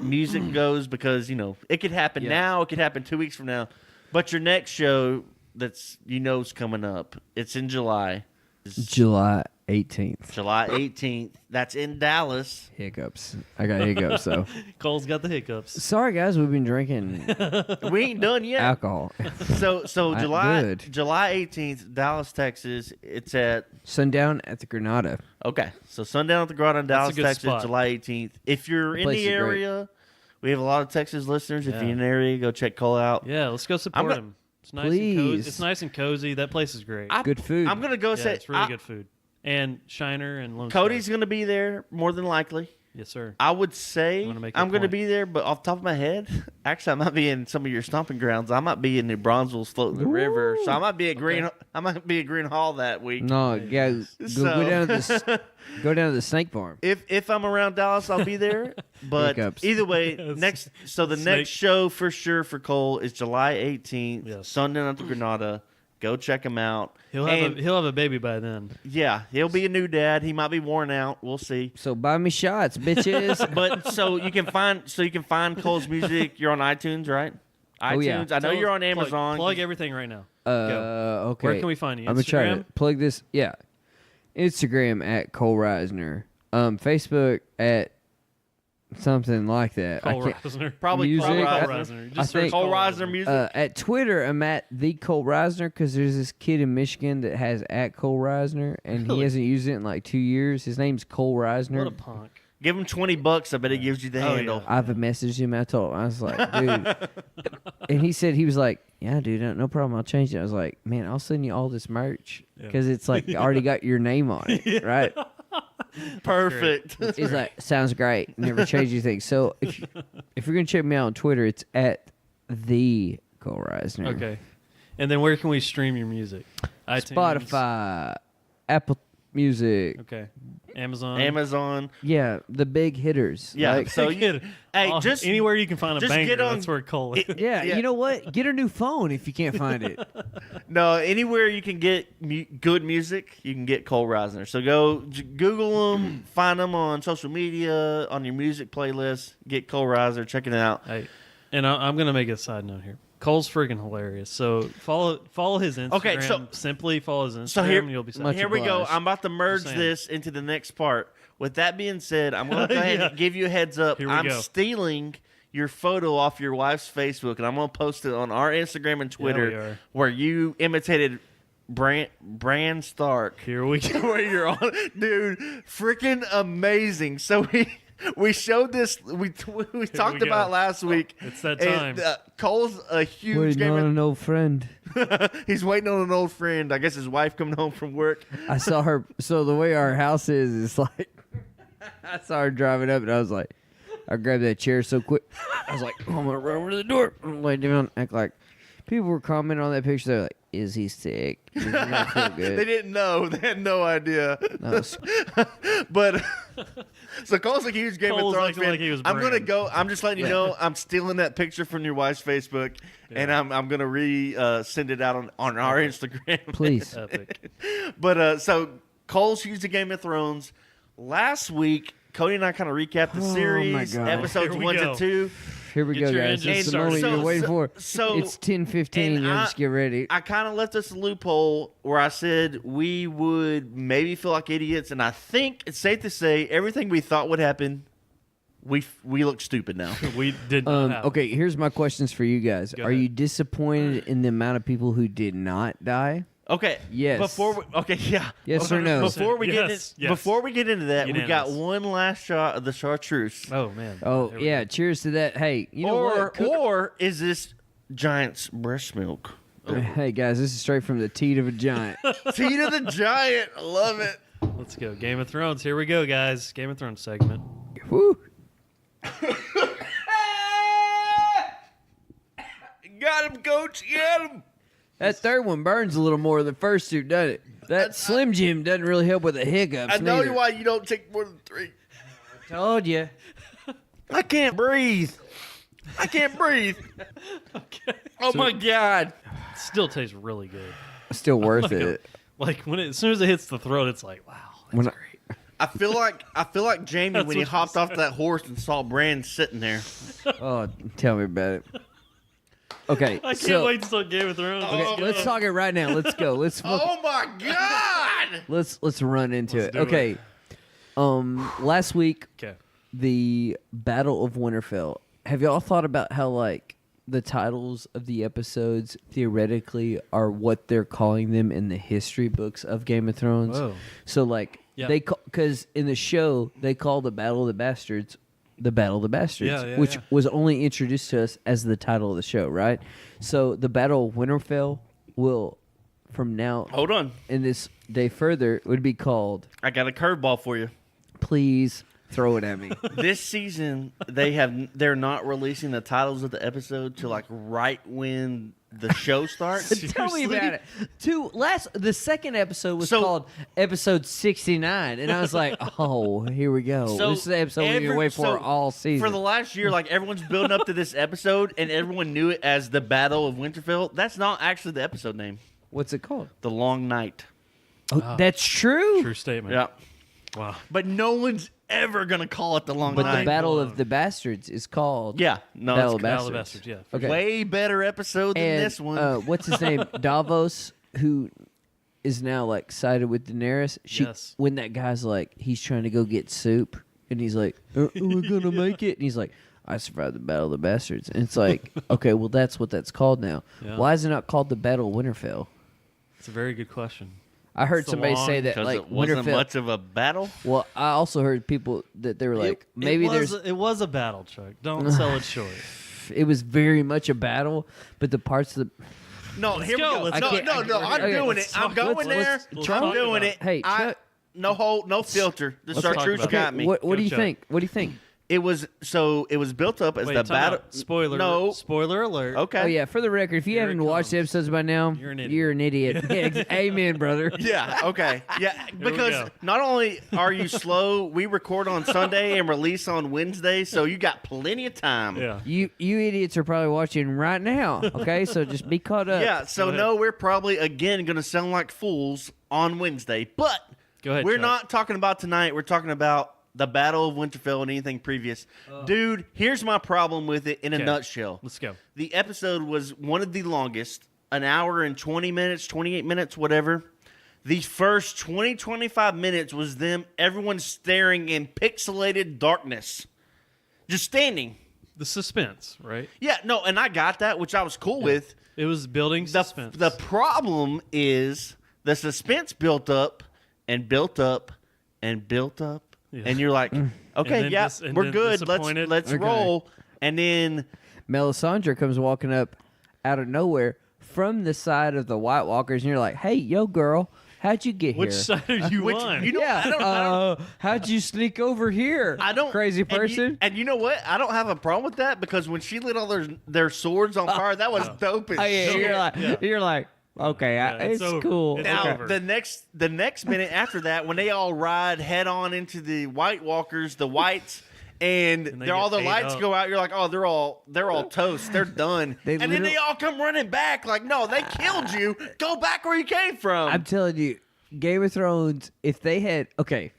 music goes, because, you know, it could happen now, it could happen 2 weeks from now. But your next show that's, is coming up, it's in July. July 18th. July 18th. That's in Dallas. Hiccups. I got hiccups, though. Cole's got the hiccups. Sorry, guys. We've been drinking We ain't done yet. alcohol. So July good. July 18th, Dallas, Texas. It's at Sundown at the Granada. okay. So sundown at the Grotto in Dallas, good Texas, spot. July 18th. If you're in place the is great. area, we have a lot of Texas listeners. If Yeah. you're in the area, go check Cole out. Yeah, let's go support go- him. It's nice and cozy. Please. It's nice and cozy. That place is great. Good food. I'm gonna go Yeah, say it's really good food. And Shiner and Lone Cody's Star. gonna be there more than likely. Yes, sir. I would say I'm gonna make I'm a going to point. be there, but off the top of my head, actually, I might be in some of your stomping grounds. I might be in New Braunfels floating the river, so I might be at Green. I might be at Green Hall that week. no, yeah. Go So- down to the go down to the snake farm. If I'm around Dallas, I'll be there. But Hiccups. either way, Yes. the Snake. next show for sure for Cole is July 18th, Yes. Sundown at the Granada. Go check him out. He'll And, have a baby by then. yeah, he'll be a new dad. He might be worn out. We'll see. So buy me shots, bitches. But so you can find Cole's music. You're on iTunes, right? Oh, yeah. iTunes. I know you're on Amazon. Plug everything right now. Okay. Where can we find you? I'm gonna try to Instagram? plug this. Yeah, Instagram at Cole Risner. Facebook at something like that. Cole I can't- Risner. Probably Music, Cole I- Risner. Just I search think- Cole Risner music. At Twitter, I'm at the Cole Risner because there's this kid in Michigan that has at Cole Risner, and Really? he hasn't used it in like 2 years. His name's Cole What a Risner. punk. Give him $20. I bet he gives you the Oh, handle. yeah. I've messaged him. I told him, I was like, dude. And he was like, yeah, dude, no problem. I'll change it. I was like, man, I'll send you all this merch Yeah. because it's like already got your name on it, right? Perfect. He's like, sounds great. Never change anything. So if you're gonna check me out on Twitter, it's at the Cole Risner. Okay. And then where can we stream your music? iTunes? Spotify, Apple Music. Okay. Amazon. Amazon. Yeah, the big hitters. Yeah. Like, So you, hey, Oh, just anywhere you can find a just banger. get on- That's where Cole is. yeah, Yeah. you know what? Get a new phone if you can't find it. no anywhere you can get good music, you can get Cole Risner. So go Google him, find him on social media, on your music playlist. Get Cole Risner, check it out. Hey, and I'm gonna make a side note here. Cole's freaking hilarious. So follow his Instagram. Okay, so- simply follow his Instagram. So here, and you'll be set. Much here we go. obliged. I'm about to merge Just saying. this into the next part. With that being said, I'm going to go ahead Yeah. and give you a heads up. Here we I'm go. stealing your photo off your wife's Facebook, and I'm going to post it on our Instagram and we Twitter are. where you imitated Bran Stark. Here we go. Where you're on, dude, freaking amazing. So we showed this. We talked go. about last week. It's that and, time. Cole's a huge Waiting on gamer. an old friend. He's waiting on an old friend. I guess his wife coming home from work. I saw her. So the way our house is like, I saw her driving up, and I was like, I grabbed that chair so quick. I was like, oh, I'm gonna run over to the door. I'm lay down, act like. People were commenting on that picture. They're like, "Is he sick? Does he not feel good?" They didn't know. They had no idea. No, it's- But so Cole's a huge Game Cole's of Thrones acting fan. like he was I'm gonna Bran. go. I'm just letting you know. I'm stealing that picture from your wife's Facebook, and I'm gonna send it out on our Instagram. Please. Epic. But so Cole's huge to Game of Thrones. Last week, Cody and I kind of recapped the Oh, series, my God. episodes Here we 1 go. to 2. Here we Get go, your guys. engine It's the started. moment you're waiting for. So It's 10:15. and Y'all I- just get ready. I kind of left this loophole where I said we would maybe feel like idiots, and I think it's safe to say everything we thought would happen, we look stupid now. We did not have. Okay, here's my questions for you guys. Go Are ahead. you disappointed in the amount of people who did not die? Okay. Yes. Yeah. Yes or no? Before we Yes, get yes. before we get into that, we got Unanimous. one last shot of the Chartreuse. Oh man. Oh, There we yeah. go. Cheers to that. Hey, you know what? Or is this Giant's breast milk? Hey, guys, this is straight from the teat of a giant. Teat of the Giant. I love it. Let's go. Game of Thrones. Here we go, guys. Game of Thrones segment. Woo. Got him, coach. Got him. That third one burns a little more than the first two, doesn't it? That Slim Jim doesn't really help with the hiccups. I know neither. why you don't take more than 3. Told you. I can't breathe. I can't breathe. Okay. Oh my God. Still tastes really good. Still worth it. Like as soon as it hits the throat, it's like, wow, that's When I- great. I feel like Jamie That's when he what you hopped off that horse and saw Brand sitting there. Oh, tell me about it. Okay, I can't so wait to start Game of Thrones. okay, let's talk it right now. Let's go. Let's Oh my God. let's run into Let's it. do it. Okay. Last week Okay. the Battle of Winterfell. Have y'all thought about how like the titles of the episodes theoretically are what they're calling them in the history books of Game of Thrones? Whoa. So like Yeah. because in the show they call the Battle of the Bastards the Battle of the Bastards, Yeah, which yeah. was only introduced to us as the title of the show, right? So the Battle of Winterfell will, from now Hold on. in this day further, would be called I got a curveball for you. Please Throw it at me. This season, they're not releasing the titles of the episode till like right when the show starts. Tell me about it. The second episode was So- called episode 69, and I was like, oh, here we go. So This is the episode we're gonna wait for all season. For the last year, like everyone's building up to this episode, and everyone knew it as the Battle of Winterfell. That's not actually the episode name. What's it called? The Long Night. Oh, that's true. True statement. Yeah, Wow. but no one's ever gonna call it the Long But Night. the Battle blown. of the Bastards is called Yeah, no, Battle it's of Battle of the Bastards. Bastards, yeah. Okay. way better episode than And this one. what's his name? Davos, who is now like sided with Daenerys. Yes. When that guy's like, he's trying to go get soup, and he's like, "Are we gonna make it?" And he's like, "I survived the Battle of the Bastards." And it's like, okay, well, that's what that's called now. Yeah. Why is it not called the Battle of Winterfell? It's a very good question. I heard It's somebody long- say that Because like it wasn't Winterfell. much of a battle. Well, I also heard people that they were like, maybe it was a battle, Chuck. Don't sell it short. it was very much a battle, but the parts of the No, here go, we go. let's No, go. no, no. I'm Okay, doing let's it. I'm talk- going there. let's I'm talk doing about it. it. Hey, Chuck, No hold, no filter. The Let's talk Chartreuse about it. got me. what do you Chuck. think? What do you think? It was built up as Wait, the time battle. out. Spoiler. No. Spoiler alert. Okay. Oh yeah, for the record, if you Here haven't it watched the comes. episodes by now, You're an idiot. you're an idiot. Yeah, amen, brother. Yeah. Okay. Yeah. we Because go. not only are you slow, we record on Sunday and release on Wednesday, so you got plenty of time. Yeah. You idiots are probably watching right now. Okay, so just be caught up. Yeah. So Go ahead. no, we're probably again going to sound like fools on Wednesday, but Go ahead, we're Chuck. not talking about tonight. We're talking about the Battle of Winterfell and anything previous. Dude, here's my problem with it in a Okay. nutshell. Let's go. The episode was one of the longest, an hour and 20 minutes, 28 minutes, whatever. The first 20, 25 minutes was everyone staring in pixelated darkness. Just standing. The suspense, right? Yeah, no, and I got that, which I was cool with. It was building The, suspense. the problem is the suspense built up and built up and built up. Yeah. And you're like, okay, then yeah, and we're then good. disappointed. Let's Okay. roll. And then Melisandre comes walking up out of nowhere from the side of the White Walkers, and you're like, "Hey, yo, girl, how'd you get Which here?" side are you Which- on? you know, yeah, I don't- how'd you sneak over here? I don't crazy and you- person. And you know what? I don't have a problem with that because when she lit all their swords on fire, that was dope as Oh yeah, shit. you're like, okay, Yeah, it's it's over. cool. It's Now over. the next minute after that, when they all ride head on into the White Walkers, the Whites, and they they're all get the ate lights up. go out, you're like, oh, they're all toast, they're done. They and then they literally- all come running back, like, no, they killed you. Go back where you came from. I'm telling you, Game of Thrones, if they had okay.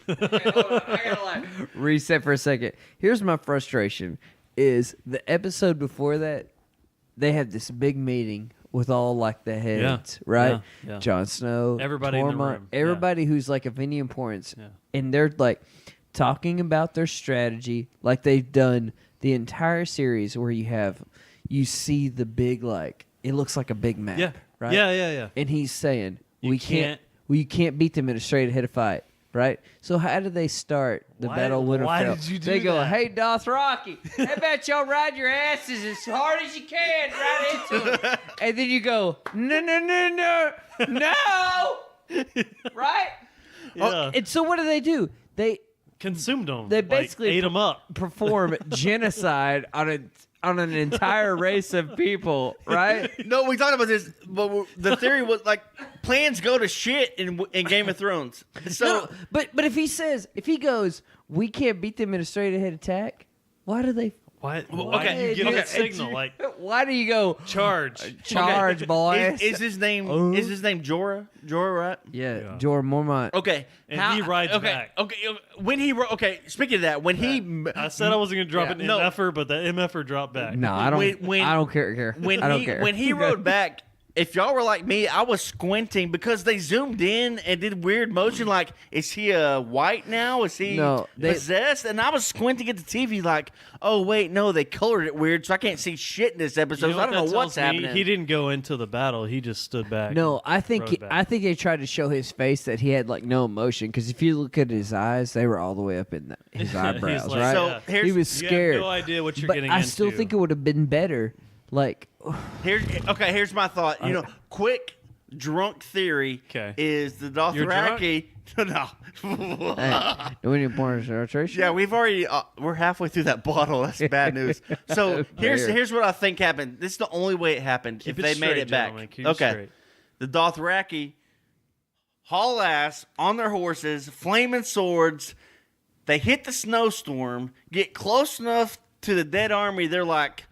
Okay, hold on, I gotta reset for a second. Here's my frustration. is the episode before that. They have this big meeting with all like the heads, right? Yeah. Jon Snow, Everybody in the Tormund, room. everybody who's like of any importance, Yeah. and they're like talking about their strategy, like they've done the entire series, where you see the big like it looks like a big map, Yeah. right? Yeah. And he's saying You can't you can't beat them in a straight ahead fight. Right? So how did they start the Why- Battle of Winterfell? why did you do They go, that? hey, Dothraki, how about y'all ride your asses as hard as you can right into them? And then you go, no. Right? Yeah. And so what do? They Consumed them. They basically ate them up. perform genocide on an entire race of people, right? No, we talked about this, but the theory was like plans go to shit in Game of Thrones. So, No, but if he goes, we can't beat them in a straight ahead attack. Why do they? Why? Well, okay, do you get okay. that signal like Why do you go charge? charge, boys? is his name Jorah? Jorah, right? Yeah, Jorah Mormont. Okay, And he rides back. Okay, speaking of that, when he I said I wasn't going to drop Yeah. an No. MFer, but the MFer dropped back. No, I don't. When- I don't care. when I don't he care. when he rode back, if y'all were like me, I was squinting because they zoomed in and did weird motion. Like, is he a white now? Is he No, possessed? And I was squinting at the TV, like, oh wait, no, they colored it weird, so I can't see shit in this episode. You So I don't what know that what's tells me? happening. He didn't go into the battle. He just stood back. No, I rode think back. they tried to show his face that he had like no emotion, because if you look at his eyes, they were all the way up in his eyebrows, like, right? So yeah. here's He was You scared. have no idea what you're but getting I into. still think it would have been better. Like, here's my thought. You know, quick drunk theory 'Kay. is the You're drunk? Dothraki. No. hey, do we need more Chartreuse? Yeah, we've already we're halfway through that bottle. That's bad news. So Fair. here's what I think happened. This is the only way it happened. Keep if it they straight, made it back. gentlemen. Keep it Okay. straight. The Dothraki haul ass on their horses, flaming swords. They hit the snowstorm, get close enough to the dead army. They're like,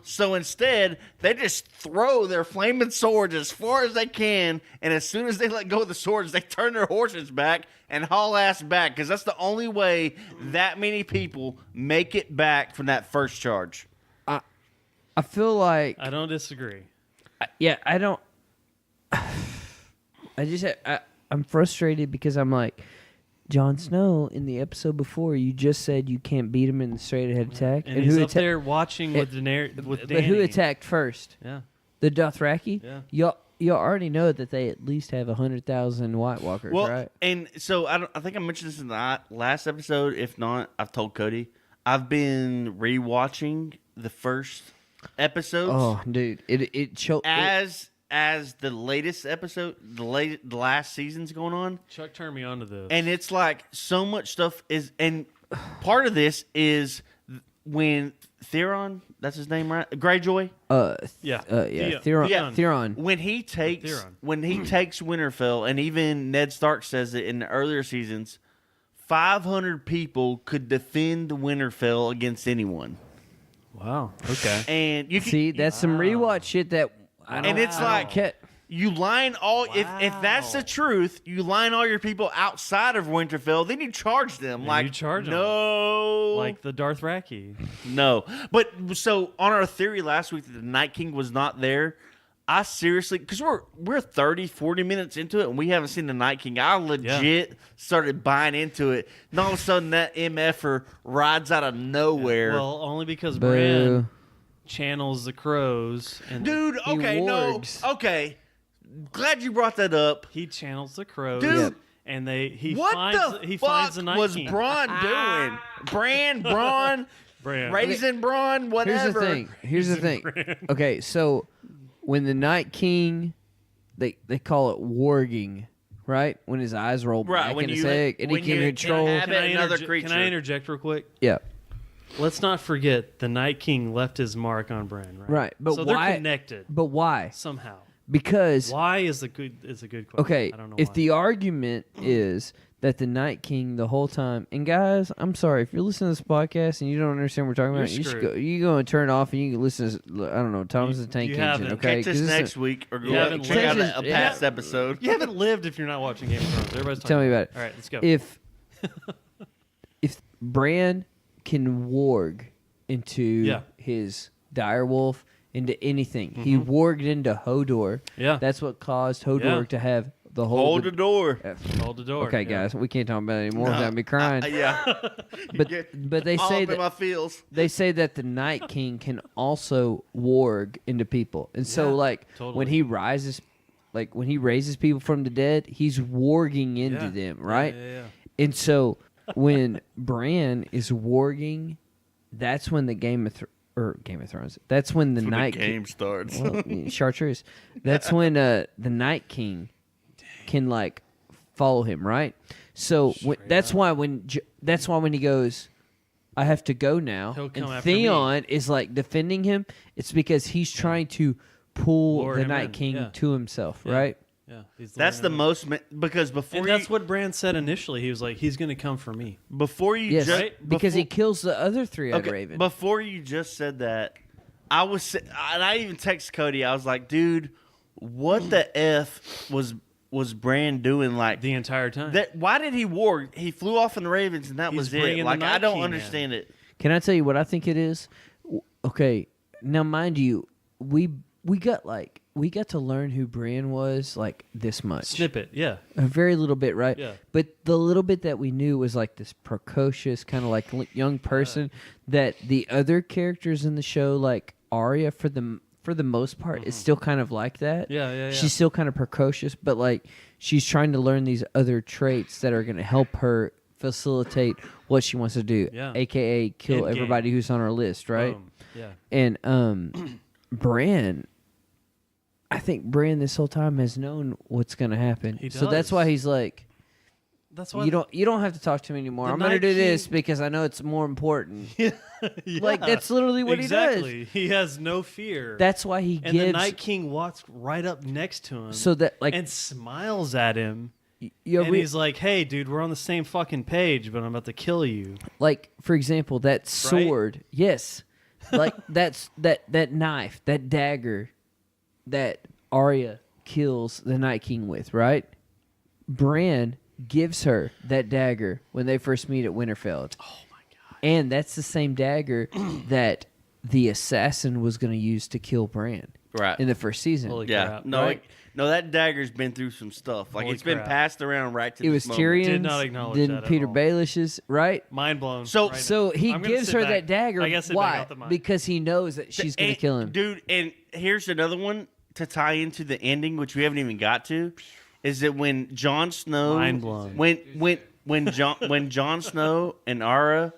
So instead, they just throw their flaming swords as far as they can, and as soon as they let go of the swords, they turn their horses back and haul ass back, because that's the only way that many people make it back from that first charge. I feel like I don't disagree. I don't. I'm frustrated because I'm like, Jon Snow in the episode before, you just said you can't beat him in the straight ahead attack, And he's up there watching with Danny. But who attacked first? Yeah. The Dothraki. Yeah. Y'all already know that they at least have 100,000 White Walkers, Well, right? and so I think I mentioned this in the last episode. If not, I've told Cody. I've been rewatching the first episodes. Oh, dude, it choked. As the latest episode, the last season's going on, Chuck turned me on to this. and it's like so much stuff is, and part of this is when Theron, that's his name, right? Greyjoy. Yeah. Theron. When he takes Winterfell, and even Ned Stark says it in the earlier seasons, 500 people could defend Winterfell against anyone. Wow. Okay. And you can See, that's some rewatch shit that. And it's like you line all if that's the truth, you line all your people outside of Winterfell, then you charge them. Then like you charge them. no, Like the Dothraki. no. But so on our theory last week that the Night King was not there, I seriously, because we're 30, 40 minutes into it and we haven't seen the Night King. I legit started buying into it. And all of a sudden that MFer rides out of nowhere. Well, only because Boo. Bran channels the crows. And Dude, He okay, wargs. no. Okay. Glad you brought that up. he channels the crows. Dude. Yep. And he What finds the finds fuck the Night was King. Braun doing? Braun, Bran. Raisin Braun, whatever. Here's the thing. Okay, so when the Night King, they call it warging, right? When his eyes roll Right, back when in his you- head and he when can you control. inhabit another Can creature. I interject real quick? Yeah, Let's not forget the Night King left his mark on Bran, right? right. But so why? they're connected But why? somehow. Because Why is a good question. okay, I don't know if why. the argument is that the Night King the whole time, and guys, I'm sorry if you're listening to this podcast and you don't understand what we're talking about, You're you should screwed. go. You go and turn it off and you can listen to I don't know Thomas the Tank you Engine. haven't. Okay, Catch us 'Cause this is- next week or go haven't check out listened. a past episode. You haven't lived if you're not watching Game of Thrones. Everybody's talking Tell me about it. All right, let's go. If Bran can warg into his direwolf, into anything. He warged into Hodor. Yeah. That's what caused Hodor to have the whole... Hold the door. Hold the door. Okay, guys, we can't talk about it anymore without me crying. Yeah. But they All say up in that my feels. they say that the Night King can also warg into people, and so when he rises, when he raises people from the dead, he's warging into them, right? Yeah. And so when Bran is warging, that's when the Game of Thrones. That's when the Night game starts. Well, Chartreuse. That's when the Night King can follow him, right? So that's why when he goes, I have to go now, He'll come and after Theon is defending him. It's because he's trying to pull Lure the him Night in, King to himself, right? Yeah. That's the most because before and that's what Bran said initially. He was like, he's going to come for me. before you Yes, just because he kills the other three-eyed okay, raven. before you just said that, and I even texted Cody. I was like, dude, what the f was Bran doing The entire time. why did he warg? He flew off in the Ravens and that He's was it. bringing the I Night don't King understand it. Can I tell you what I think it is? Okay, now mind you, we got to learn who Bran was this much. Snippet, yeah. A very little bit, right? Yeah. But the little bit that we knew was this precocious kind of young person that the other characters in the show, like Arya, for the most part, is still kind of like that. Yeah. She's still kind of precocious, but she's trying to learn these other traits that are going to help her facilitate what she wants to do, aka kill Endgame. everybody who's on her list, right? Yeah. And Bran, I think Bran this whole time has known what's going to happen. He So that's does. why he's That's why you don't have to talk to me anymore. The I'm going to Night do this King- because I know it's more important. Yeah. That's literally what exactly. he does. He has no fear. That's why he and gives the Night King walks right up next to him so that and smiles at him. you And he's like, hey, dude, we're on the same fucking page, but I'm about to kill you. for example, that sword, yes. That's that knife, that dagger that Arya kills the Night King with, right? Bran gives her that dagger when they first meet at Winterfell. Oh, my God. And that's the same dagger that the assassin was going to use to kill Bran Right. in the first season. Holy Yeah. crap. No, Right? no, that dagger's been through some stuff. Holy It's been crap. passed around right to It this was moment. Tyrion's, Did not acknowledge then that at Peter all. Baelish's, right? Mind blown. So- right So now. he I'm gonna gives sit her back. that dagger. I gotta sit back Why? off the mic. Because he knows that she's going to And- kill him. Dude, and here's another one to tie into the ending, which we haven't even got to, is that when Jon Snow Mind blown. when Jon Snow and Arya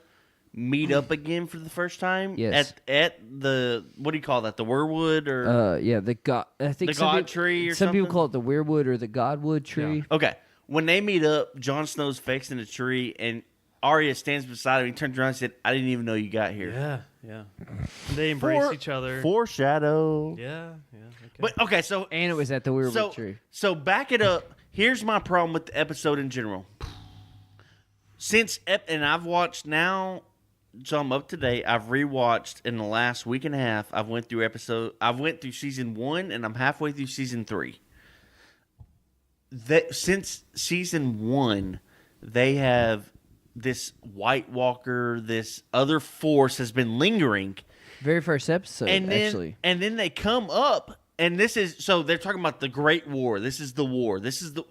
meet up again for the first time Yes. at the what do you call that? The Weirwood or The god. I think The some God peop- tree or some people something? call it the Weirwood or the Godwood tree. Okay. When they meet up, Jon Snow's fixing a tree and Arya stands beside him. He turns around and said, I didn't even know you got here. Yeah. They embrace each other. Foreshadow. Yeah. Okay. But okay, so And it was at the Weirwood tree. So back it up. Here's my problem with the episode in general. And I've watched now, so I'm up to date. I've rewatched in the last week and a half. I went through season 1 and I'm halfway through season 3. Since season 1, they have this White Walker, this other force has been lingering. Very first episode, actually. And then they come up, and they're talking about the Great War. This is the war. This is the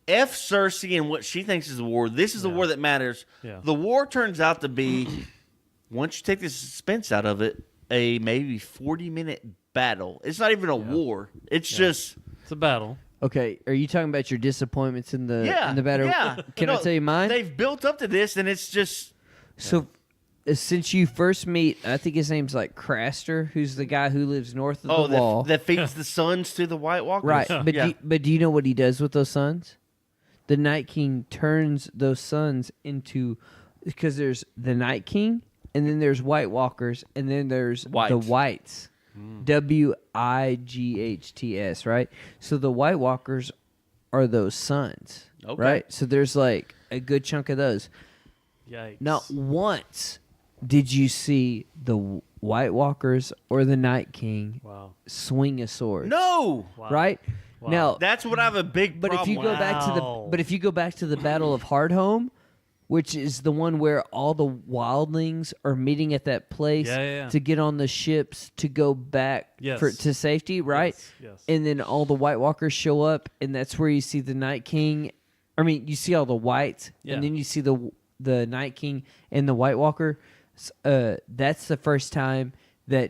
F Cersei and what she thinks is the war. This is the war that matters. Yeah. The war turns out to be, once you take the suspense out of it, a maybe 40-minute battle. It's not even a war. It's just It's a battle. Okay, are you talking about your disappointments in the battle? Yeah. Can I No, tell you mine? They've built up to this, and it's just So, since you first meet, I think his name's Craster, who's the guy who lives north of the wall. that feeds the sons to the White Walkers. Right, but Yeah. do you know what he does with those sons? The Night King turns those sons into, because there's the Night King, and then there's White Walkers, and then there's the Whites. Wights, right? So the White Walkers are those sons, right? So there's a good chunk of those. Yikes. Not once did you see the White Walkers or the Night King swing a sword. No. Wow. Right? Wow. Now, That's what I have a big but problem if you go with. back to the Battle of Hardhome, which is the one where all the wildlings are meeting at that place to get on the ships to go back to safety, right? Yes. And then all the White Walkers show up, and that's where you see the Night King. I mean, you see all the whites, and then you see the Night King and the White Walker. That's the first time that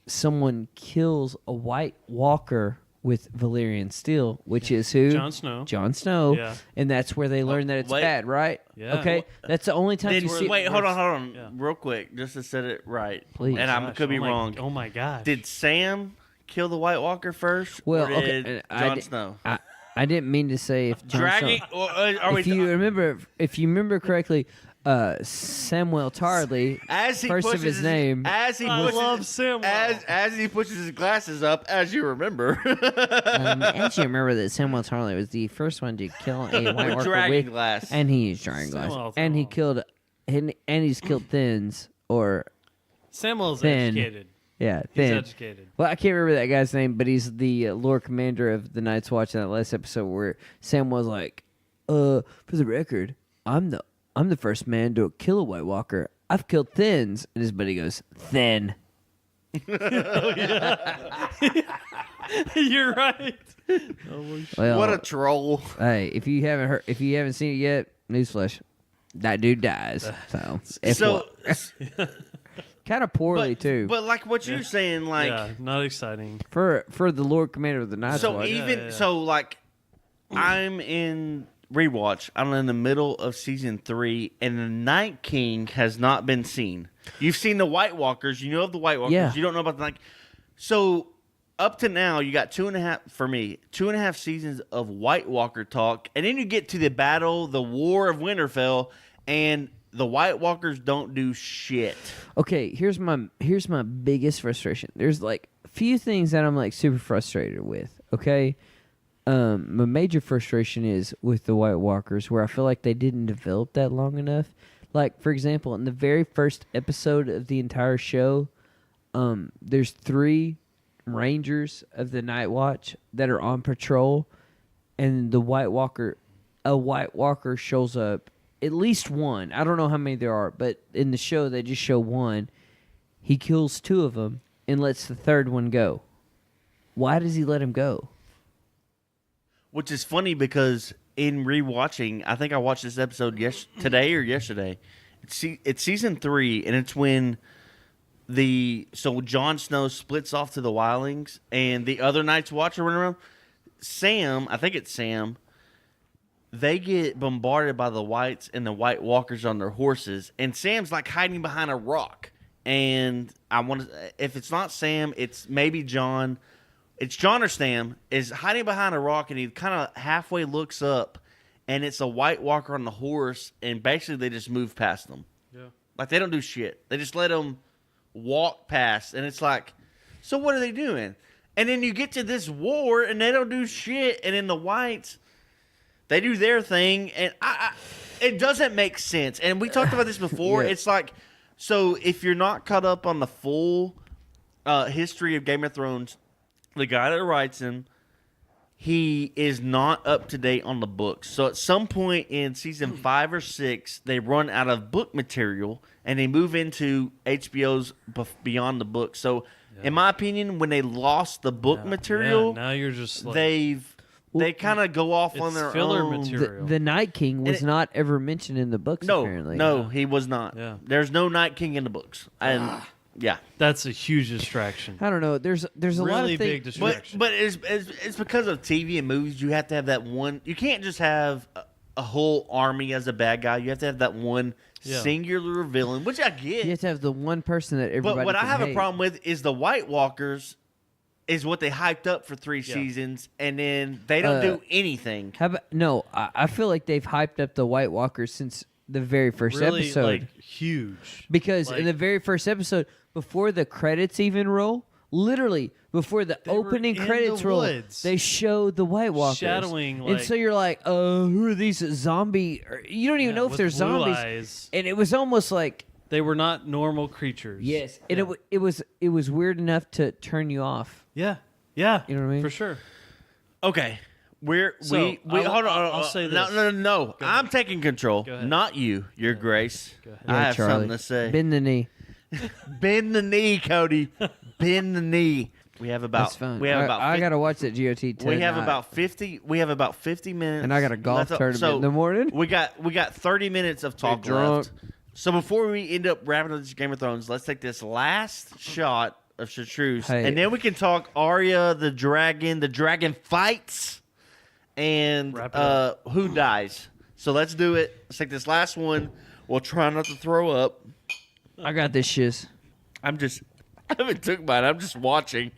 someone kills a White Walker with Valyrian steel, which is who? Jon Snow. Jon Snow. Yeah. And that's where they learn that it's bad, right? Yeah. Okay. That's the only time you see. Wait, hold on, real quick, just to set it right. Please. And I could be wrong. Oh my gosh. Did Sam kill the White Walker first? Well, or did Jon Snow? I didn't mean to say if Jon Dragging. Snow. If If you remember correctly, Samuel Tarly, as he first of pushes his name. as he I pushes, love Samuel. as he pushes his glasses up, as you remember. As you remember that Samuel Tarly was the first one to kill a White Walker dragon with, glass. and he used dragon glass, Samuel and he Tarly. killed, and he's killed Thins or Samuel's Thin. educated. yeah, He's Thin. educated. Well, I can't remember that guy's name, but he's the Lord Commander of the Night's Watch in that last episode where Sam was like, for the record, I'm the first man to kill a White Walker. I've killed Thins. And his buddy goes, Thin. You're right. Well, What a troll! hey, if you haven't seen it yet, newsflash, that dude dies. So, kind of poorly too. But like what you're saying, like Yeah, not exciting. For the Lord Commander of the Night's so Watch. even so, like I'm in rewatch. I'm in the middle of season 3, and the Night King has not been seen. You've seen the White Walkers. You know of the White Walkers. Yeah. You don't know about the Night. So up to now, you got 2.5 seasons of White Walker talk, and then you get to the battle, the War of Winterfell, and the White Walkers don't do shit. Okay, here's my biggest frustration. There's like a few things that I'm like super frustrated with. Okay, my major frustration is with the White Walkers, where I feel like they didn't develop that long enough. Like, for example, in the very first episode of the entire show, there's 3 Rangers of the Night Watch that are on patrol, and a White Walker shows up. At least one. I don't know how many there are, but in the show they just show one. He kills 2 of them and lets the 3rd one go. Why does he let him go? Which is in rewatching, I think I watched this episode today or yesterday. It's season 3, and it's when Jon Snow splits off to the Wildlings, and the other Night's Watch are running around. Sam, I think it's Sam, they get bombarded by the Whites and the White Walkers on their horses, and Sam's like hiding behind a rock. And if it's not Sam, it's maybe John. It's John or Sam is hiding behind a rock, and he kind of halfway looks up, and it's a White Walker on the horse, and basically they just move past them. Yeah. Like they don't do shit. They just let them walk past, and it's like, so what are they doing? And then you get to this war, and they don't do shit, and then the Whites, they do their thing, and it doesn't make sense. And we talked about this before. Yeah. It's like, so if you're not caught up on the full history of Game of Thrones, the guy that writes him, he is not up to date on the books. So at some point in season 5 or 6, they run out of book material, and they move into HBO's Beyond the Book. So in my opinion, when they lost the book material, now you're just like, they kind of go off on it's their filler own. material. The Night King was not ever mentioned in the books, apparently. No, he was not. Yeah. There's no Night King in the books. And yeah. That's a huge distraction. I don't know. There's a lot Really of big things. distraction. But it's because of TV and movies. You have to have that one. You can't just have a whole army as a bad guy. You have to have that one singular villain, which I get. You have to have the one person that everybody But what I can have hate. a problem with is the White Walkers is what they hyped up for 3 seasons, and then they don't do anything. How about, no, I feel like they've hyped up the White Walkers since the very first Really, episode. like, huge. Because in like- the very first episode, before the credits even roll, literally before the were opening in credits the roll, woods. they show the White Walkers. Shadowing, and like- so you're like, who are these zombie? Or, you don't even know if with they're blue zombies. eyes. And it was almost like, They were not normal creatures. yes. And Yeah. it was weird enough to turn you off. Yeah. Yeah. You know what I mean? For sure. Okay, So, we hold on. I'll say this. No. Go I'm ahead. taking control, Go ahead. not you. Your Grace. Go ahead. I have Charlie. something to say. Bend the knee. Bend the knee, Cody. Bend the knee. We have about. That's fine. We have about. I 50 gotta watch that GOT tonight. We have about 50. We have about 50 minutes. And I got a golf left. tournament So in the morning. We got 30 minutes of talk drunk. left. So before we end up wrapping up this Game of Thrones, let's take this last shot of Chartreuse, Hey. and then we can talk Arya, the dragon fights, and Wrap it up. who dies. So let's do it. Let's take this last one. We'll try not to throw up. I got this shiz. I haven't took mine. I'm just watching.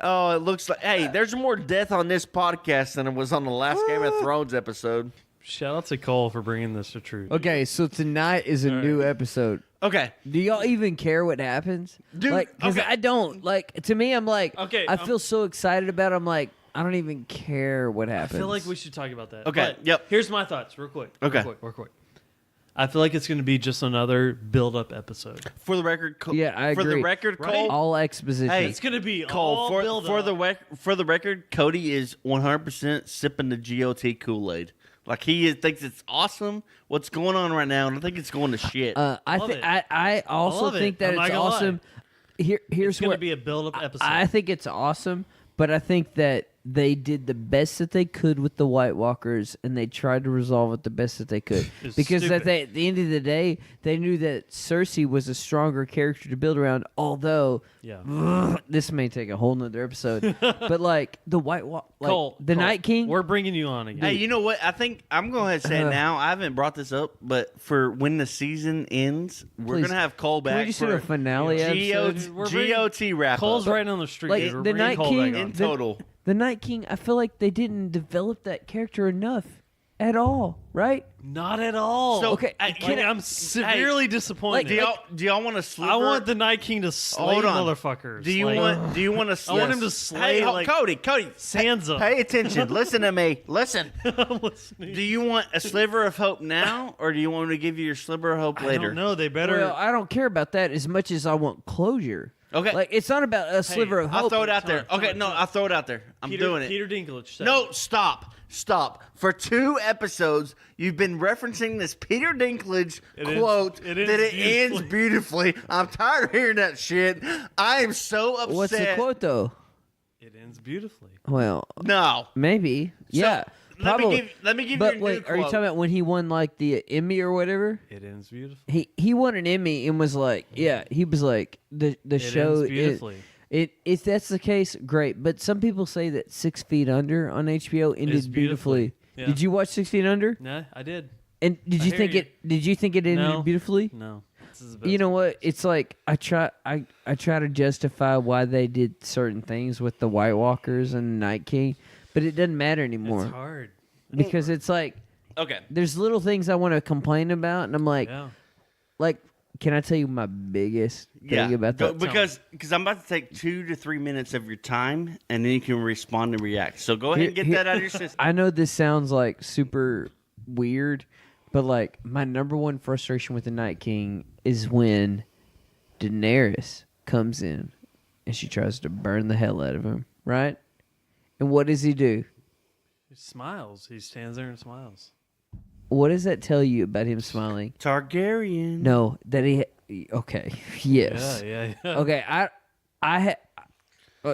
Oh, it looks like. Hey, there's more death on this podcast than it was on the last Game of Thrones episode. Shout out to Cole for bringing this to truth. Okay, so tonight is a new episode. Okay. Do y'all even care what happens? Dude, like, because okay. I don't. Like, to me, I'm like, Okay, I feel so excited about it. I'm like, I don't even care what I happens. feel like we should talk about that. Okay, But yep. Here's my thoughts, real quick. Okay. Real quick. I feel like it's going to be just another build-up episode. For the record, Yeah, I For the agree. record, Right? Cole. all exposition. Hey, It's going to be Cole, all build-up. for the record, Cody is 100% sipping the GOT Kool-Aid. Like thinks it's awesome. What's going on right now? And I think it's going to shit. I Love think it. I also Love it. think that I'm not it's gonna lie. awesome. Here's It's going where to be a build-up episode. I think it's awesome, but I think that they did the best that they could with the White Walkers, and they tried to resolve it the best that they could. It's Because stupid. at the end of the day, they knew that Cersei was a stronger character to build around. Although yeah. this may take a whole nother episode, but like the Cole, the Cole, Night King. We're bringing you on again. Hey, you know what? I think I'm going to ahead and say it now. I haven't brought this up, but for when the season ends, we're Please. going to have Cole Can back we just do for a finale episode? We're bringing- GOT wrap Cole's up. right on the street. Like, We're the bringing Night Cole King back on. in total. The Night King, I feel like they didn't develop that character enough at all, right? Not at all. So, Okay, I'm severely disappointed. Do y'all want to sliver? I want the Night King to slay Hold on. motherfuckers. Do you Like, want to? I want him to slay, Hey, like, Cody. Sansa. Pay attention. Listen to me. Listen. I'm listening. Do you want a sliver of hope now, or do you want me to give you your sliver of hope I later? don't know. They better. Well, I don't care about that as much as I want closure. Okay. Like, it's not about a sliver of hope. I'll throw it out there. Time, Okay, time, no, time. I'll throw it out there. I'm doing it. Peter Dinklage. said No, it. stop. For 2 episodes, you've been referencing this Peter Dinklage quote it that it ends ends beautifully. I'm tired of hearing that shit. I am so upset. What's the quote, though? It ends beautifully. Well, No. maybe. Yeah. Let Probably. me give But you a wait, new are quote. you talking about when he won like the Emmy or whatever? It ends beautifully. He won an Emmy and was like, yeah, he was like the show ends beautifully. If that's the case, great. But some people say that 6 Feet Under on HBO ended It's beautifully. Yeah. Did you watch 6 Feet Under? No, I did. And did I you hear think you. Did you think it ended No. beautifully? No. This is the best You know one. what? It's like I try to justify why they did certain things with the White Walkers and Night King, but it doesn't matter anymore It's hard. because it's like Okay. there's little things I want to complain about, and I'm like, Yeah. can I tell you my biggest thing about that? because I'm about to take 2 to 3 minutes of your time, and then you can respond and react. So go ahead and get Here- that out of your system. I know this sounds like super weird, but like my number one frustration with the Night King is when Daenerys comes in and she tries to burn the hell out of him, right? And what does he do? He smiles. He stands there and smiles. What does that tell you about him smiling? Targaryen. No, that he. Okay, yes. Yeah. Okay,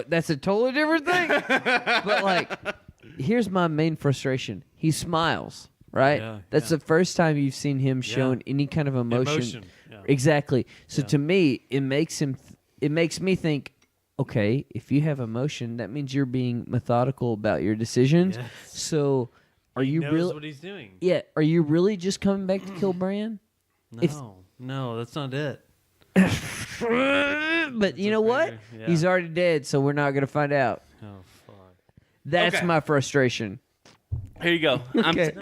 that's a totally different thing. But like, here's my main frustration. He smiles, right? Yeah, That's yeah. the first time you've seen him shown any kind of emotion. Yeah. Exactly. So Yeah. to me, it makes me think, okay, if you have emotion, that means you're being methodical about your decisions. Yes. So, are He you knows really? what he's doing? Yeah. Are you really just coming back to kill Bran? No, that's not it. But you know what? bigger- yeah. He's already dead, so we're not gonna find out. Oh fuck. That's Okay. my frustration. Here you go. Okay.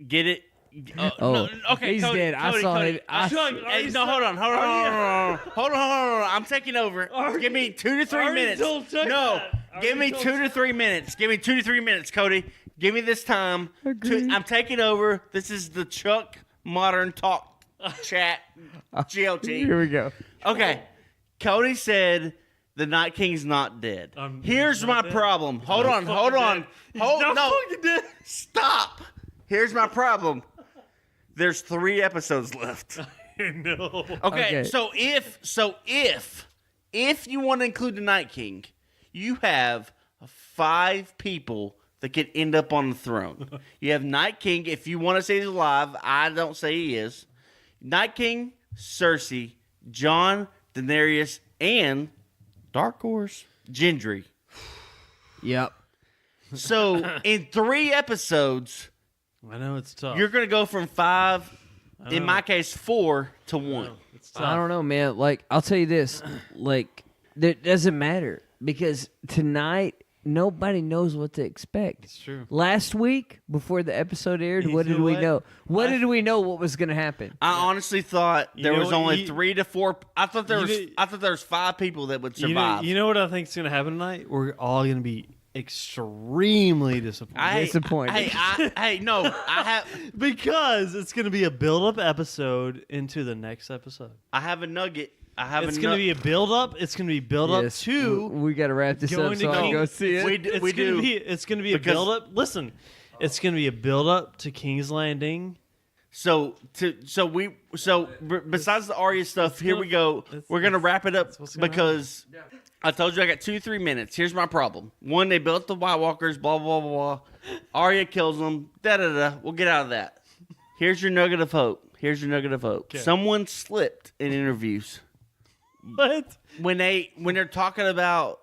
Get it? Oh, no, okay. he's Cody, dead. I Cody, saw Cody. him. I Hey, no, hold on. Hold on. I'm taking over. Give me 2 to 3 already minutes. told Chuck No, that. give me 2 to 3 minutes. Give me 2 to 3 minutes, Cody. Give me this time. I'm taking over. This is the Chuck Modern Talk Chat GLT. Here we go. Okay. Cody said The Night King's not dead. Here's he's my not dead? problem. He's Hold not on, hold fucking on. dead. He's Hold not no. fucking dead. Stop. Here's my problem. There's 3 episodes left. No. Okay, so if you want to include the Night King, you have 5 people that could end up on the throne. You have Night King. If you want to say he's alive, I don't say he is. Night King, Cersei, Jon, Daenerys, and Dark Horse, Gendry. Yep. So in 3 episodes, I know it's tough. you're going to go from 5, in my case, 4 to 1. It's tough. I don't know, man. Like, I'll tell you this. Like, it doesn't matter because tonight nobody knows what to expect. It's true. Last week, before the episode aired, what You did know we what? know? What did we know what was going to happen? I honestly thought You there know was what? only You- 3 to 4. I thought there You was. know- I thought there was 5 people that would You survive. know what I think is going to happen tonight? We're all going to be extremely disappointed. Disappointed. Hey, no, I have. Because it's going to be a build-up episode into the next episode. I have a nugget. I have It's a going to nugget. be a build-up. It's going to be build-up Yes, to we got to wrap this going up to so I can King- go see it. We It's we gonna do. be. It's going to be a Because- build-up. Listen, it's going to be a build-up to King's Landing. Besides the Arya stuff, here we go. We're gonna wrap it up what's gonna because I told you I got 2-3 minutes. Here's my problem. 1, they built the White Walkers. Blah blah blah blah. Arya kills them. Da da da. We'll get out of that. Here's your nugget of hope. Okay. Someone slipped in interviews What? when they're talking about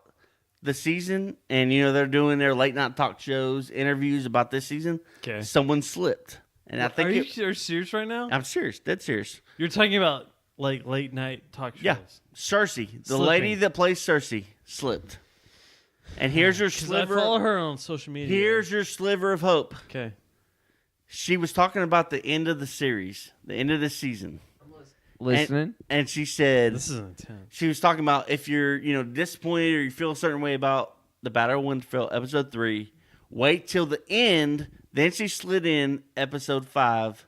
the season and they're doing their late night talk shows, interviews about this season. Okay. Someone slipped, and I think Are you serious right now? I'm serious, dead serious. You're talking about like late night talk shows. Yeah, Cersei, the Slipping. lady that plays Cersei, slipped. And here's your 'Cause I sliver. follow her on social media. Here's your sliver of hope. Okay. She was talking about the end of the series, the end of the season. Listening. And she said, This is intense. she was talking about if you're, disappointed or you feel a certain way about the Battle of Winterfell, episode 3, wait till the end. Then she slid in episode 5.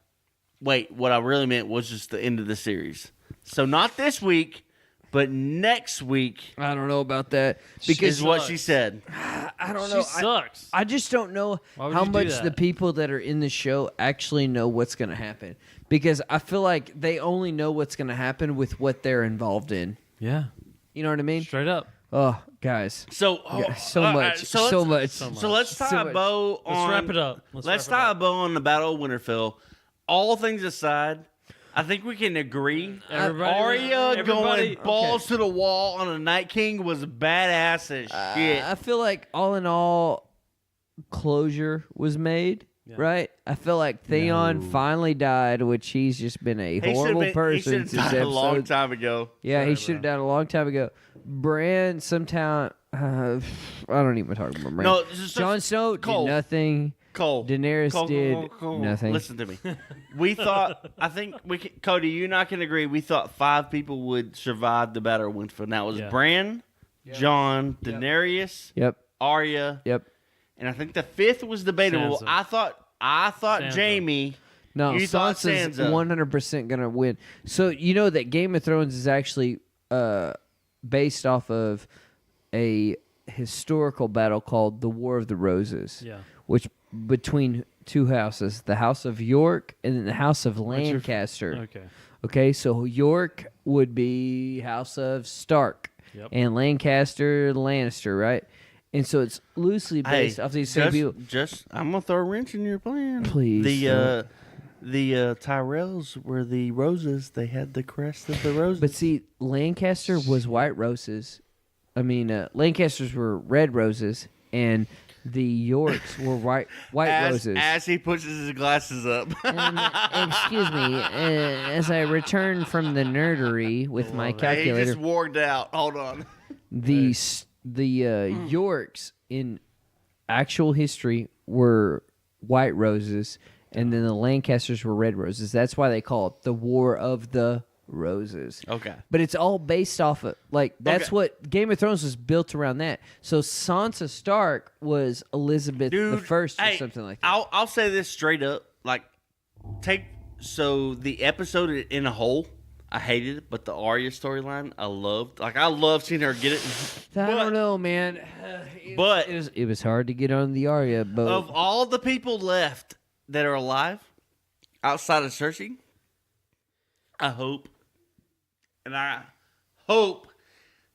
Wait, what I really meant was just the end of the series. So not this week, but next week I don't know about that is because what she said. I don't She know. sucks. I just don't know Why would how you do much that? the people that are in the show actually know what's going to happen. Because I feel like they only know what's going to happen with what they're involved in. Yeah. You know what I mean? Straight up. Oh, guys. So Yeah, so all much. right, So much. So let's tie So a much. bow on. Let's wrap it up. Let's tie a bow on the Battle of Winterfell. All things aside, I think we can agree. Arya going balls to the wall on a Night King was badass as shit. I feel like all in all, closure was made. Right? I feel like Theon finally died, which he's just been a horrible He person should have since died a long episode. time ago. Yeah, he should have died a long time ago. Bran, sometime I don't even talk about Bran. No, just- Jon Snow Cole. did nothing. Cole. Daenerys Cole, did Cole. nothing. Listen to me. We thought, I think Cody, you and I can agree. We thought 5 people would survive the Battle of Winterfell. Now it was Yeah. Bran, Jon, Daenerys, Yep. Arya, Yep. and I think the 5th was debatable. Sansa. I thought Sansa. Jamie. No, You thought Sansa's Sansa. 100% gonna win. So you know that Game of Thrones is actually based off of a historical battle called the War of the Roses. Yeah. Which between 2 houses, the House of York and then the House of What's your- Lancaster. Okay. Okay, so York would be House of Stark, Yep. and Lancaster Lannister, right? And so it's loosely based off these same people. I'm gonna throw a wrench in your plan. Please The Tyrells were the roses. They had the crest of the roses. But see, Lancaster was white roses. I mean, Lancasters were red roses, and the Yorks were white roses. As he pushes his glasses up. Excuse me, as I return from the nerdery with my He calculator, just warged out. Hold on. the Yorks in actual history were white roses, and then the Lancasters were red roses. That's why they call it the War of the Roses. Okay. But it's all based off of, like, that's Okay. what Game of Thrones was built around that. So Sansa Stark was Elizabeth Dude, the First or hey, something like that. I'll say this straight up. Like, the episode in a whole, I hated it, but the Arya storyline, I loved. Like, I loved seeing her get it. I don't know, man. But It was hard to get on the Arya boat. of all the people left that are alive outside of Cersei, I hope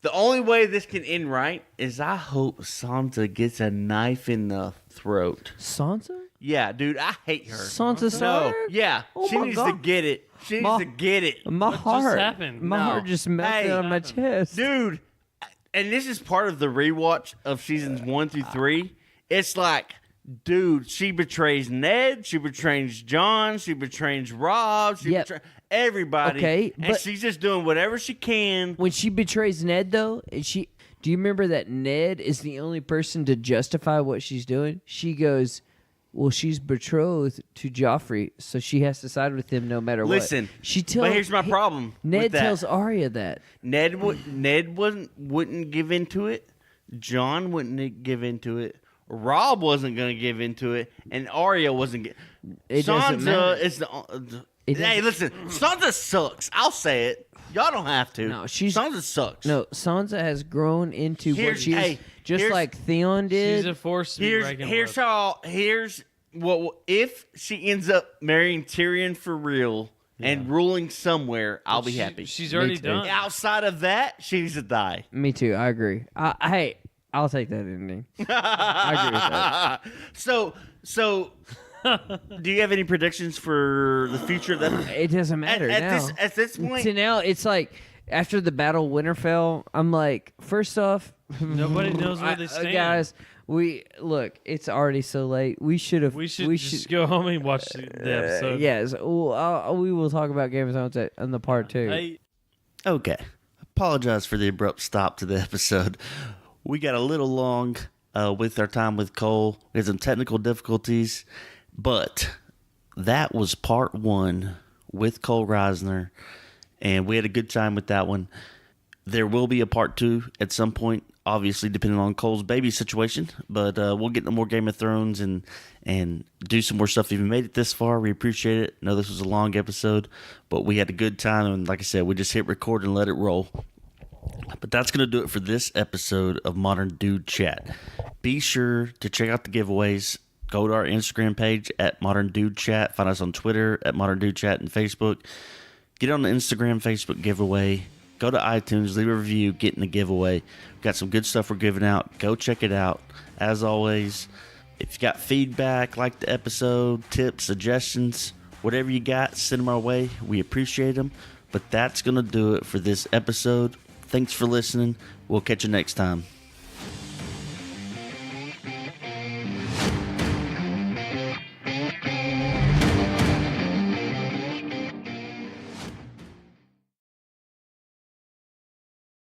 the only way this can end right is I hope Sansa gets a knife in the throat. Sansa? Yeah, dude, I hate her. Sansa No, Stark? yeah, Oh she my needs God. to get it. She needs to get it. My just heart. happened? My No. heart just melted Hey. on my chest. Dude, and this is part of the rewatch of seasons 1 through 3. It's like, dude, she betrays Ned, she betrays John, she betrays Rob, she Yep. betrays everybody. Okay, and but- she's just doing whatever she can. When she betrays Ned, though, do you remember that Ned is the only person to justify what she's doing? She goes, well, she's betrothed to Joffrey, so she has to side with him no matter Listen, what. She tells. but here's my problem. Ned with that. tells Arya that. Ned wouldn't give into it. John wouldn't give into it. Rob wasn't going to give into it, and Arya wasn't. It doesn't matter. Sansa is the. It Hey, doesn't- listen, Sansa sucks. I'll say it. Y'all don't have to. No, Sansa sucks. No, Sansa has grown into what Here's- she is, hey, just here's- like Theon did. She's a force to be reckoned Here's with. how. Here's what if she ends up marrying Tyrion for real and ruling somewhere. I'll be happy. She's already too. done. Outside of that, she needs to die. Me too. I agree. Hey, I'll take that ending. I agree with that. So, do you have any predictions for the future of that? It doesn't matter now. At this point, To now, it's like after the Battle of Winterfell, I'm like, first off, Nobody knows where they stand. guys. It's already so late. We should have. We should just go home and watch the episode. Yes, we will talk about Game of Thrones on the part 2. Hey, okay. Apologize for the abrupt stop to the episode. We got a little long with our time with Cole. We had some technical difficulties, but that was part 1 with Cole Risner, and we had a good time with that one. There will be a part 2 at some point, obviously depending on Cole's baby situation, but we'll get into more Game of Thrones and do some more stuff. If you made it this far, we appreciate it. I know this was a long episode, but we had a good time, and like I said, we just hit record and let it roll. But that's going to do it for this episode of Modern Dude Chat. Be sure to check out the giveaways. Go to our Instagram page at Modern Dude Chat. Find us on Twitter at Modern Dude Chat and Facebook. Get on the Instagram, Facebook giveaway. Go to iTunes, leave a review, get in the giveaway. We've got some good stuff we're giving out. Go check it out. As always, if you got feedback, like the episode, tips, suggestions, whatever you got, send them our way. We appreciate them. But that's going to do it for this episode. Thanks for listening. We'll catch you next time.